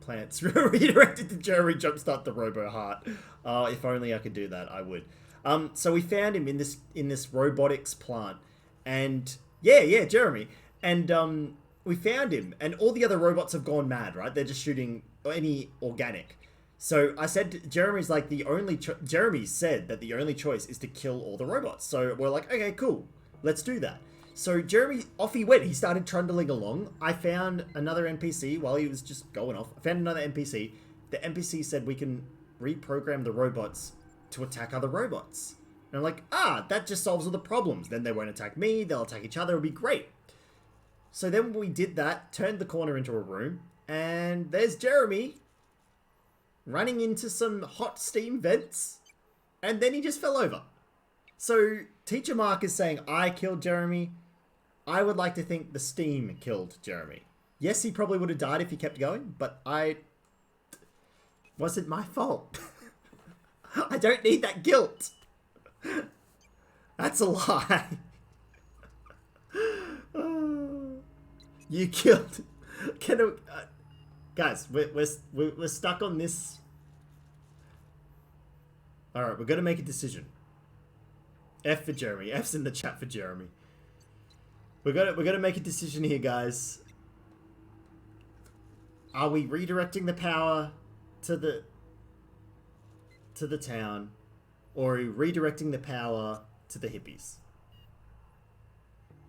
plant. Redirected to Jeremy jumpstart the robo heart. If only I could do that, I would. So we found him in this robotics plant, and yeah, Jeremy, and we found him, and all the other robots have gone mad, right? They're just shooting any organic. So I said, Jeremy's like Jeremy said that the only choice is to kill all the robots. So we're like, okay, cool, let's do that. So Jeremy, off he went. He started trundling along. I found another NPC while he was just going off. I found another NPC. The NPC said we can reprogram the robots to attack other robots. And I'm like, that just solves all the problems. Then they won't attack me. They'll attack each other. It'll be great. So then we did that, turned the corner into a room, and there's Jeremy running into some hot steam vents, and then he just fell over. So Teacher Mark is saying I killed Jeremy. I would like to think the steam killed Jeremy. Yes, he probably would have died if he kept going, but wasn't my fault. I don't need that guilt. That's a lie. You killed. Guys, we're stuck on this. All right, we're gonna make a decision. F for Jeremy. F's in the chat for Jeremy. We're gonna make a decision here, guys. Are we redirecting the power to the town, or are we redirecting the power to the hippies?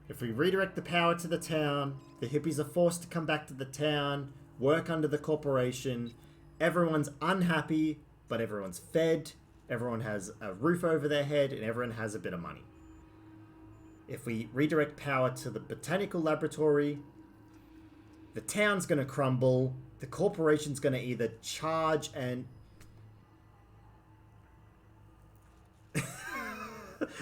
If we redirect the power to the town, the hippies are forced to come back to the town, work under the corporation. Everyone's unhappy, but everyone's fed. Everyone has a roof over their head, and everyone has a bit of money. If we redirect power to the botanical laboratory, the town's going to crumble. The corporation's going to either charge and...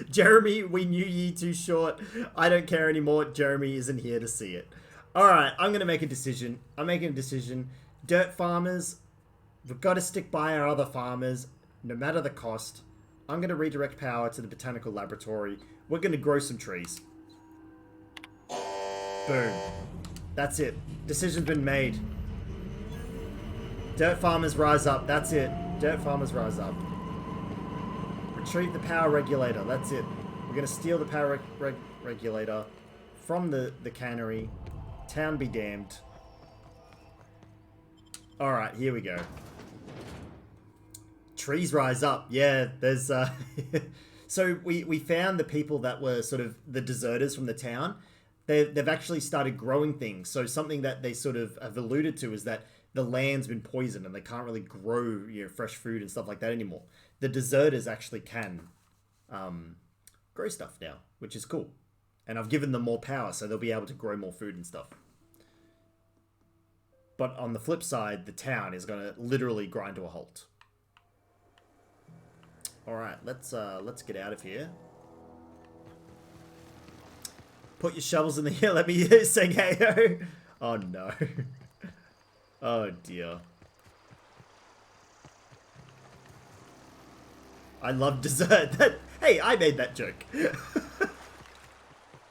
Jeremy, we knew ye too short. I don't care anymore. Jeremy isn't here to see it. Alright, I'm going to make a decision. I'm making a decision. Dirt farmers, we've got to stick by our other farmers, no matter the cost. I'm going to redirect power to the botanical laboratory. We're going to grow some trees. Boom. That's it. Decision's been made. Dirt farmers rise up. That's it. Dirt farmers rise up. Retrieve the power regulator. That's it. We're going to steal the power regulator from the cannery. Town be damned. Alright, here we go. Trees rise up. Yeah, there's... So we found the people that were sort of the deserters from the town. They've actually started growing things. So something that they sort of have alluded to is that the land's been poisoned and they can't really grow fresh food and stuff like that anymore. The deserters actually can grow stuff now, which is cool. And I've given them more power, so they'll be able to grow more food and stuff. But on the flip side, the town is going to literally grind to a halt. All right, let's get out of here. Put your shovels in the air. Let me sing hey-ho. Oh no. Oh dear. I love dessert. Hey, I made that joke.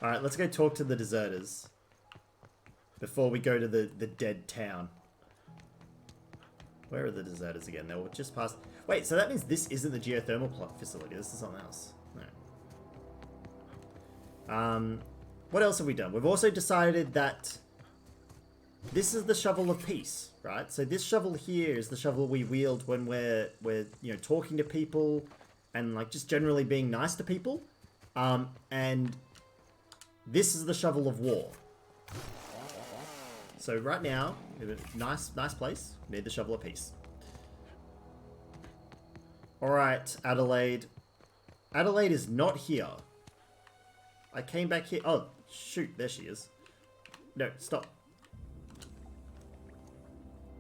All right, let's go talk to the deserters before we go to the dead town. Where are the deserters again? They were just past... Wait, so that means this isn't the geothermal facility. This is something else. No. What else have we done? We've also decided that this is the shovel of peace, right? So this shovel here is the shovel we wield when we're talking to people and like just generally being nice to people. And this is the shovel of war. So right now, nice place. We need the shovel of peace. All right, Adelaide. Adelaide is not here. I came back here. Oh, shoot. There she is. No, stop.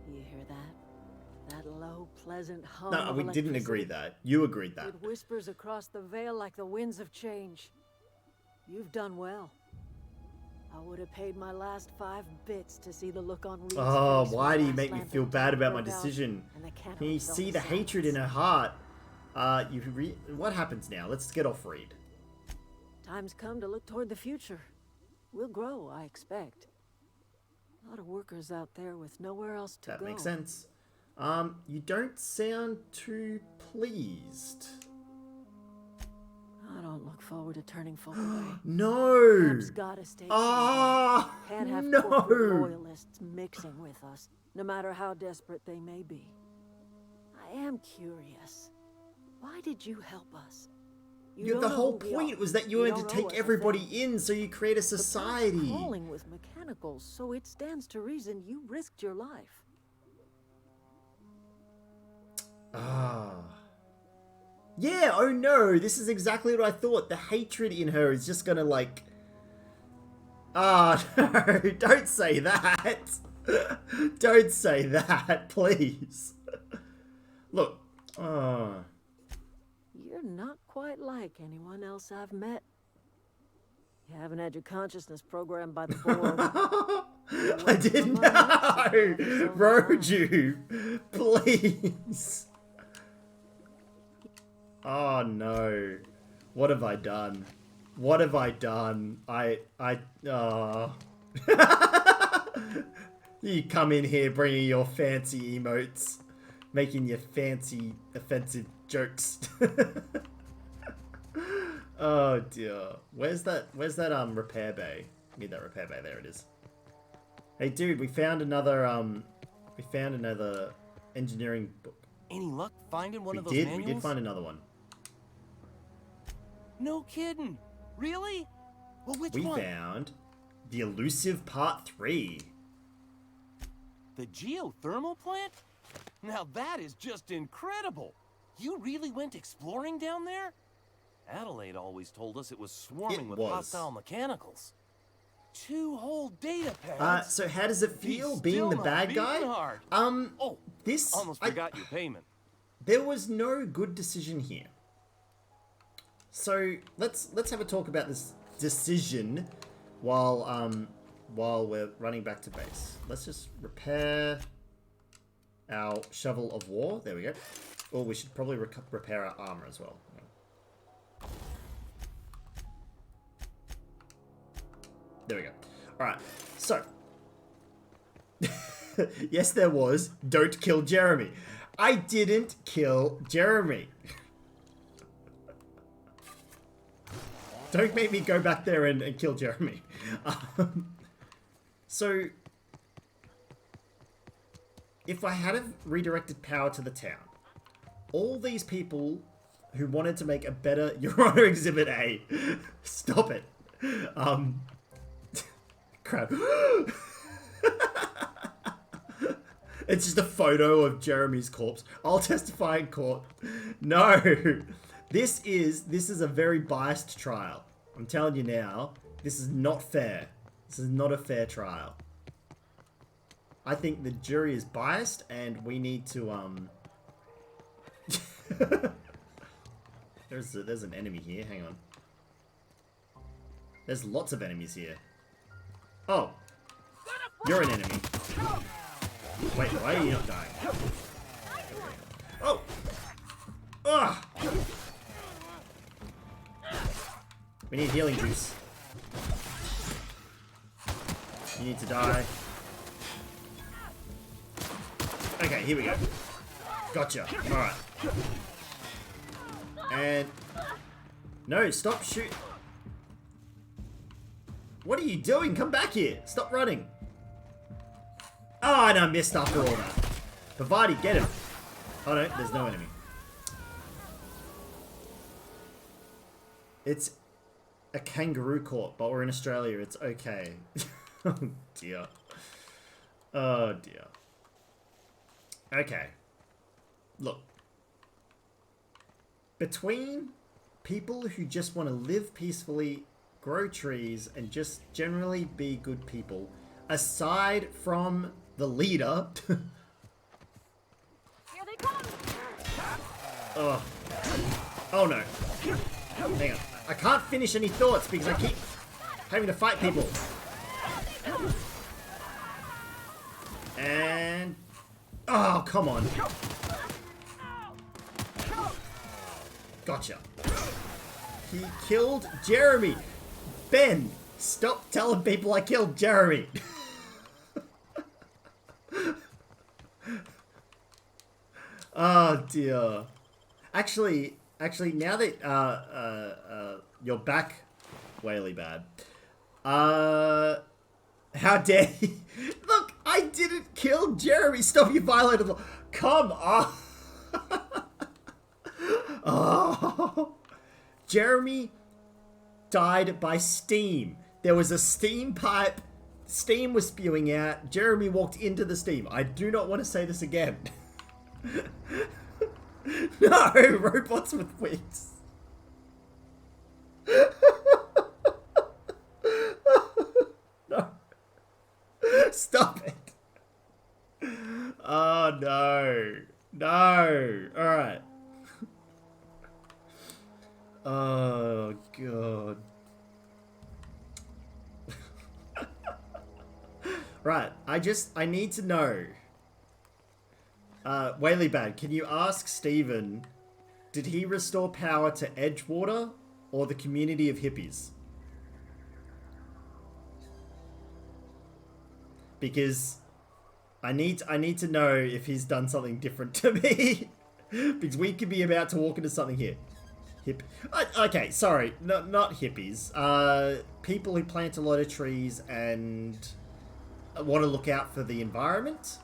You hear that? That that low, pleasant hum No, of we didn't electricity. agree that. You agreed that. It whispers across the veil like the winds of change. You've done well. I would have paid my last 5 bits to see the look on Reed's Oh, face why when do the you last make me lamp feel in bad town about my burned out decision? and the Cannery Can you fell see to the hatred in silence. her heart? What happens now? Let's get off Reed. Time's come to look toward the future. We'll grow, I expect. A lot of workers out there with nowhere else to That go. makes sense. You don't sound too pleased. I don't look forward to turning folk away. No! Camp's gotta stay Ah, clean. Can't have no! corporate loyalists mixing with us, no matter how desperate they may be. I am curious. Why did you help us? You The don't know whole who we point are. was that you We wanted to don't know take us as everybody them. in so you create a The plant's society. crawling with mechanicals, so it stands to reason you risked your life. Ah. Yeah, oh no, this is exactly what I thought. The hatred in her is just gonna like... Ah, no, don't say that. Don't say that, please. Look, You're not quite like anyone else I've met. You haven't had your consciousness programmed by the board. I didn't know. Roju, please. Oh no. What have I done? What have I done? You come in here bringing your fancy emotes, making your fancy offensive jokes. Oh dear. Where's that repair bay? Need that repair bay. There it is. Hey dude, we found another engineering book. Any luck finding one of those We manuals? did find another one. No kidding. Really? Well, which We one? found the elusive part 3. The geothermal plant? Now that is just incredible. You really went exploring down there? Adelaide always told us it was swarming with hostile mechanicals. 2 whole data pads. So how does it feel He's being still the not bad beating guy? hard. This Almost forgot your payment. There was no good decision here. So let's have a talk about this decision while we're running back to base. Let's just repair our shovel of war. There we go. Or we should probably repair our armor as well. There we go. Alright, so. Yes, there was. Don't kill Jeremy. I didn't kill Jeremy. Don't make me go back there and kill Jeremy. So, if I had redirected power to the town, all these people who wanted to make a better Your Honor Exhibit A, stop it. Crap. It's just a photo of Jeremy's corpse. I'll testify in court. No. This is a very biased trial. I'm telling you now, this is not fair. This is not a fair trial. I think the jury is biased and we need to There's an enemy here. Hang on. There's lots of enemies here. Oh. You're an enemy. Wait, why are you not dying? Oh! Ugh! We need healing juice. You need to die. Okay, here we go. Gotcha. Alright. And... No, stop shooting. What are you doing? Come back here. Stop running. Oh, and I missed after all that. Pavati, get him. Oh no, there's no enemy. It's a kangaroo court, but we're in Australia. It's okay. Oh dear. Oh dear. Okay. Look. Between people who just want to live peacefully, grow trees, and just generally be good people, aside from the leader... You Oh. Oh no. Hang on. I can't finish any thoughts because I keep having to fight people. And... Oh, come on. Gotcha. He killed Jeremy. Ben, stop telling people I killed Jeremy. Oh dear. Actually, now that you're back, Whaley Bad. How dare you? Look, I didn't kill Jeremy. Stop, you violated the law. Come on. Oh. Jeremy died by steam. There was a steam pipe. Steam was spewing out. Jeremy walked into the steam. I do not want to say this again. No, robots with wings. No. Stop it. Oh, no. No. Alright. Oh, God. Right, I need to know. Whaley Bad, can you ask Steven, did he restore power to Edgewater or the community of hippies? Because I need to know if he's done something different to me. Because we could be about to walk into something here. Okay, sorry, not hippies. People who plant a lot of trees and want to look out for the environment,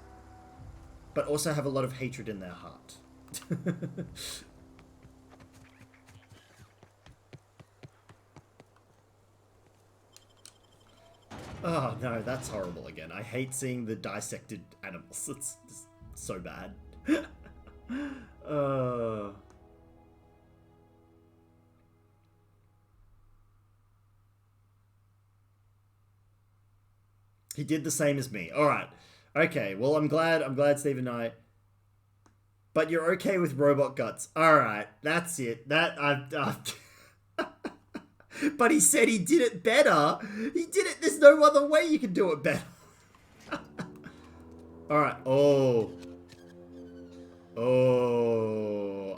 but also have a lot of hatred in their heart. Oh no, that's horrible again. I hate seeing the dissected animals. It's so bad. He did the same as me. All right. Okay. Well, I'm glad Steve and I. But you're okay with robot guts. All right. That's it. But he said he did it better. He did it. There's no other way you can do it better. All right. Oh.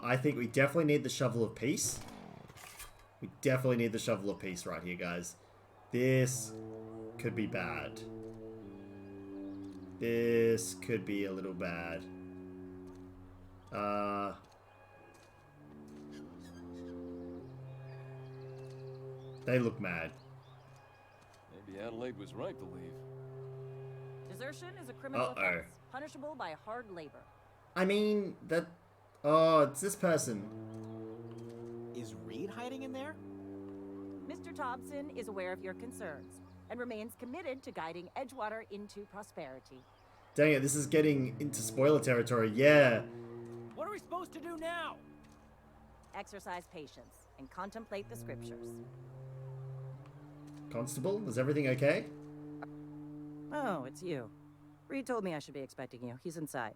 I think we definitely need the shovel of peace. We definitely need the shovel of peace right here, guys. This could be bad. This could be a little bad. They look mad. Maybe Adelaide was right to leave. Desertion is a criminal offense, punishable by hard labor. I mean, that... Oh, it's this person. Is Reed hiding in there? Mr. Thompson is aware of your concerns and remains committed to guiding Edgewater into prosperity. Dang it, this is getting into spoiler territory. Yeah. What are we supposed to do now? Exercise patience and contemplate the scriptures. Constable, is everything okay? Oh, it's you. Reed told me I should be expecting you. He's inside.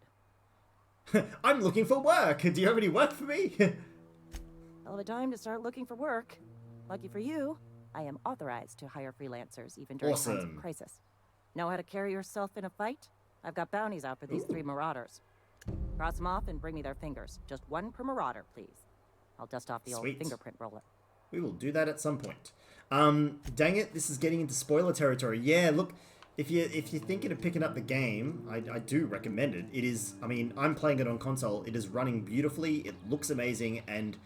I'm looking for work. Do you have any work for me? Hell of a time to start looking for work. Lucky for you, I am authorized to hire freelancers even during times of crisis. Know how to carry yourself in a fight? I've got bounties out for these 3 marauders. Cross them off and bring me their fingers. Just 1 per marauder, please. I'll dust off the old fingerprint roller. We will do that at some point. Dang it, this is getting into spoiler territory. Yeah, look, if you're thinking of picking up the game, I do recommend it. It is, I mean, I'm playing it on console. It is running beautifully. It looks amazing, and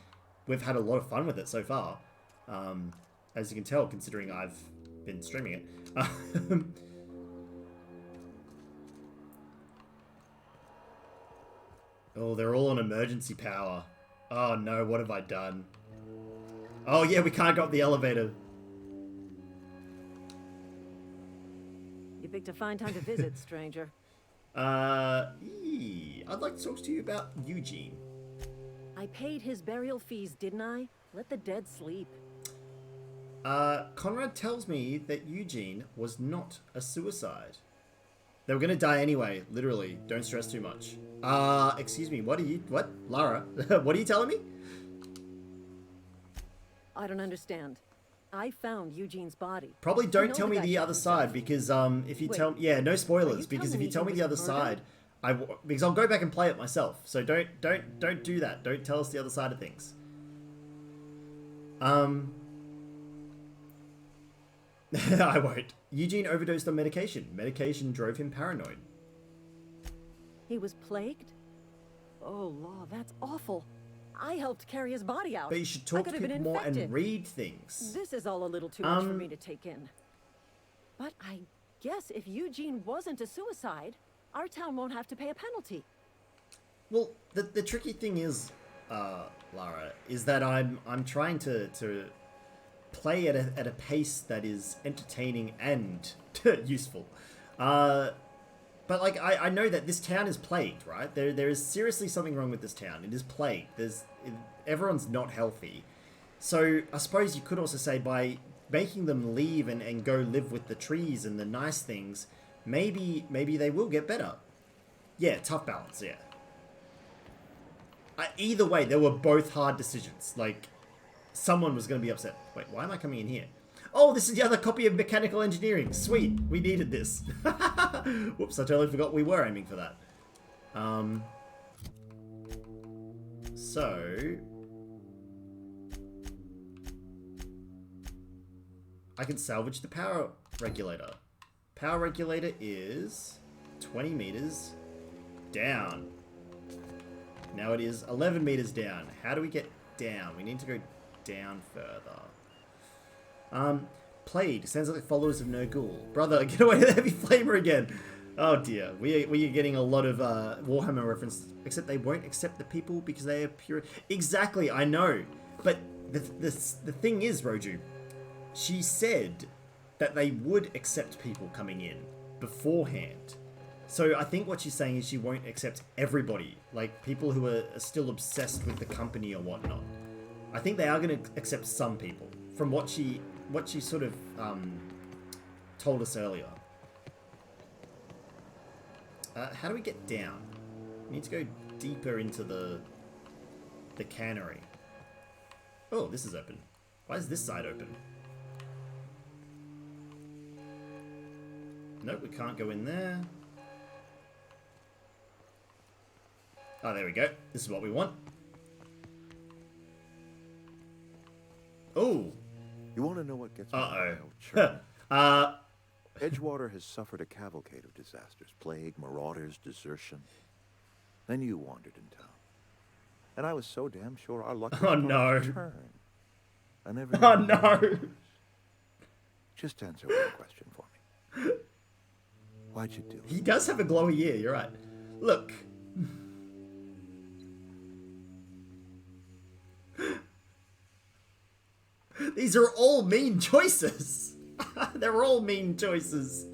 we've had a lot of fun with it so far. As you can tell, considering I've been streaming it. Oh, they're all on emergency power. Oh no, what have I done? Oh yeah, we can't go up the elevator. You picked a fine time to visit, stranger. I'd like to talk to you about Eugene. I paid his burial fees, didn't I? Let the dead sleep. Conrad tells me that Eugene was not a suicide. They were gonna die anyway, literally. Don't stress too much. Excuse me, what, Lara? What are you telling me? I don't understand. I found Eugene's body. Probably don't tell me the other side, because if you tell me, yeah, no spoilers, because if you tell me the other side, because I'll go back and play it myself. So don't do that. Don't tell us the other side of things. I won't. Eugene overdosed on medication. Medication drove him paranoid. He was plagued? Oh, Law, that's awful. I helped carry his body out. But you should talk to people more and read things. This is all a little too much for me to take in. But I guess if Eugene wasn't a suicide, our town won't have to pay a penalty. Well, the tricky thing is, Lara, is that I'm trying to play at a pace that is entertaining and useful. But like I know that this town is plagued, right? There is seriously something wrong with this town. It is plagued. Everyone's not healthy. So I suppose you could also say by making them leave and go live with the trees and the nice things, maybe they will get better. Yeah, tough balance, yeah. Either way, they were both hard decisions. Like, someone was going to be upset. Wait, why am I coming in here? Oh, this is the other copy of mechanical engineering. Sweet, we needed this. Whoops, I totally forgot we were aiming for that. So... I can salvage the power regulator. Power regulator is 20 meters down. Now it is 11 meters down. How do we get down? We need to go down further. Played. Sounds like the followers of Nurgle. Brother, get away with the heavy flamer again. Oh dear. We are getting a lot of Warhammer references. Except they won't accept the people because they are pure. Exactly, I know. But the thing is, Roju, she said that they would accept people coming in beforehand. So I think what she's saying is she won't accept everybody. Like people who are still obsessed with the company or whatnot. I think they are going to accept some people. From what she sort of told us earlier. How do we get down? We need to go deeper into the cannery. Oh, this is open. Why is this side open? Nope, we can't go in there. Oh, there we go. This is what we want. Oh. You want to know what gets me wild? Edgewater has suffered a cavalcade of disasters. Plague, marauders, desertion. Then you wandered in town. And I was so damn sure our luck was going to return. I never Oh, no. Just answer one question for me. Why'd you do it? He does have a glowy ear, you're right. Look. These are all mean choices. They're all mean choices.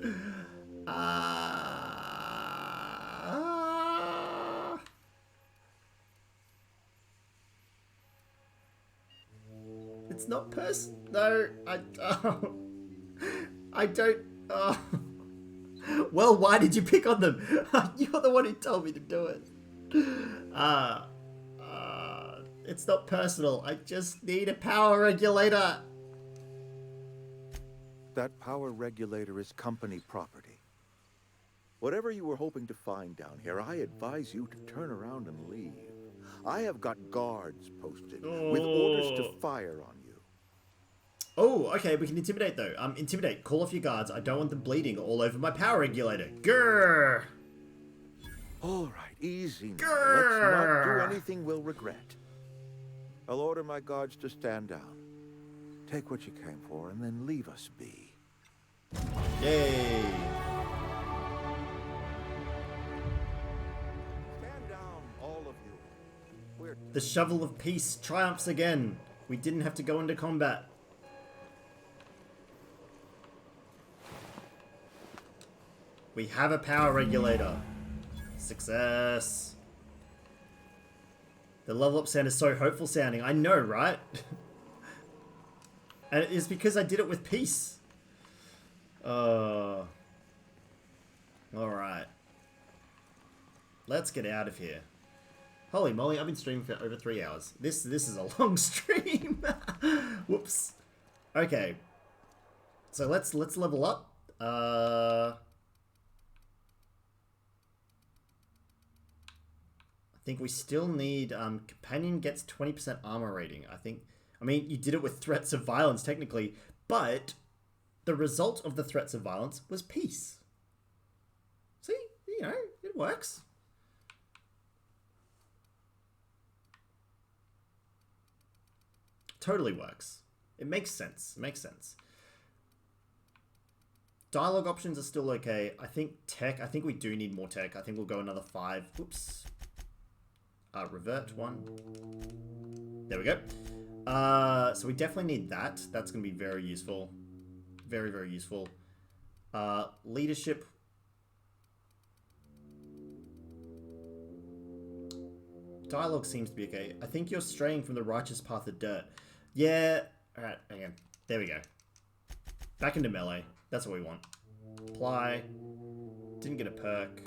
It's not No, I don't. Well, why did you pick on them? You're the one who told me to do it. It's not personal. I just need a power regulator. That power regulator is company property. Whatever you were hoping to find down here, I advise you to turn around and leave. I have got guards posted with orders to fire on you. Oh, okay, we can intimidate though. Intimidate. Call off your guards. I don't want them bleeding all over my power regulator. Grrr! All right, easy now. Let's not do anything we'll regret. I'll order my guards to stand down. Take what you came for and then leave us be. Yay! Stand down, all of you. The shovel of peace triumphs again. We didn't have to go into combat. We have a power regulator. Success. The level up sound is so hopeful sounding. I know, right? And it's because I did it with peace. Alright. Let's get out of here. Holy moly, I've been streaming for over 3 hours. This is a long stream. Whoops. Okay. So let's level up. I think we still need companion gets 20% armor rating. I mean, you did it with threats of violence technically, but the result of the threats of violence was peace. See, you know, it works. Totally works. It makes sense. It makes sense. Dialogue options are still okay. I think we do need more tech. I think we'll go another 5. Oops. Revert 1. There we go. So we definitely need that. That's going to be very useful. Very, very useful. Leadership. Dialogue seems to be okay. I think you're straying from the righteous path of dirt. Yeah. Alright, hang on. There we go. Back into melee. That's what we want. Apply. Didn't get a perk.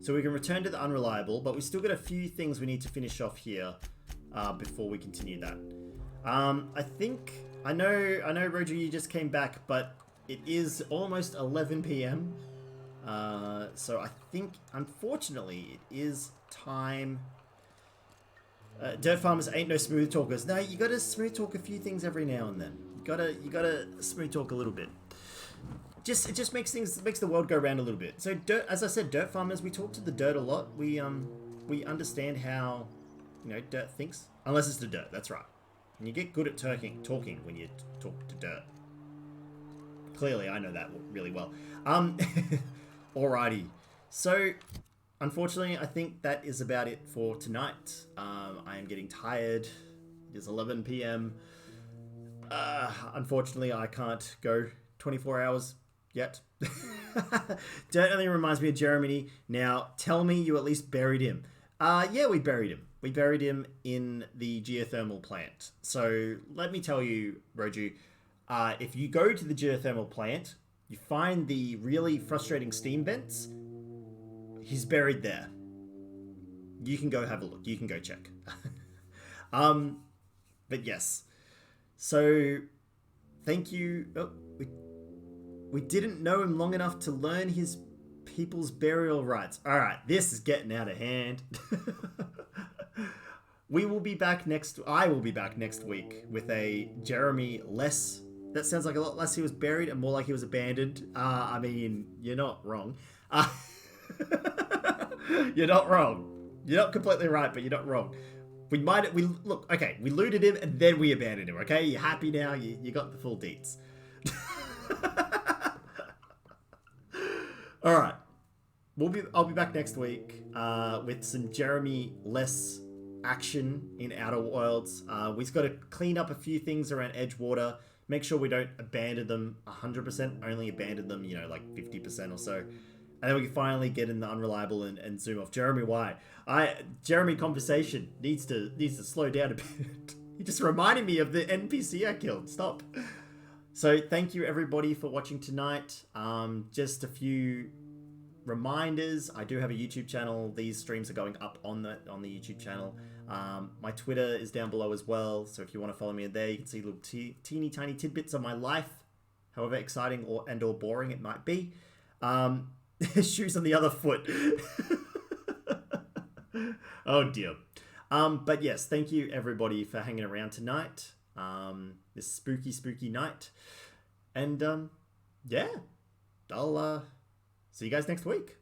So we can return to the unreliable, but we still got a few things we need to finish off here before we continue that. I know Roger, you just came back, but it is almost 11 p.m. So I think, unfortunately, it is time. Dirt farmers ain't no smooth talkers. No, you gotta smooth talk a few things every now and then. You gotta smooth talk a little bit. It just makes the world go round a little bit. So dirt, as I said, dirt farmers, we talk to the dirt a lot. We understand how, you know, dirt thinks. Unless it's the dirt, that's right. And you get good at talking when you talk to dirt. Clearly, I know that really well. Alrighty. So, unfortunately, I think that is about it for tonight. I am getting tired. It is 11 p.m. Unfortunately, I can't go 24 hours yet. Dirt only reminds me of Jeremy. Now, tell me you at least buried him. Yeah, we buried him. We buried him in the geothermal plant. So, let me tell you, Roju, if you go to the geothermal plant, you find the really frustrating steam vents. He's buried there. You can go have a look. You can go check. But yes. So, thank you. Oh, we didn't know him long enough to learn his people's burial rites. All right, this is getting out of hand. I will be back next week with a Jeremy less. That sounds like a lot less he was buried and more like he was abandoned. I mean, you're not wrong. You're not wrong. You're not completely right, but you're not wrong. We look, okay, we looted him and then we abandoned him, okay? You're happy now? You got the full deets. Alright. I'll be back next week with some Jeremy less action in Outer Worlds. We've got to clean up a few things around Edgewater. Make sure we don't abandon them 100%. Only abandon them, you know, like 50% or so. And then we can finally get in the unreliable and zoom off. Jeremy, why? Jeremy conversation needs to slow down a bit. You're just reminding me of the NPC I killed. Stop. So thank you everybody for watching tonight. Just a few reminders. I do have a YouTube channel. These streams are going up on the YouTube channel. My Twitter is down below as well. So if you want to follow me there, you can see little teeny tiny tidbits of my life, however exciting or boring it might be. Shoes on the other foot. Oh dear. But yes, thank you everybody for hanging around tonight. This spooky night. And yeah, I'll see you guys next week.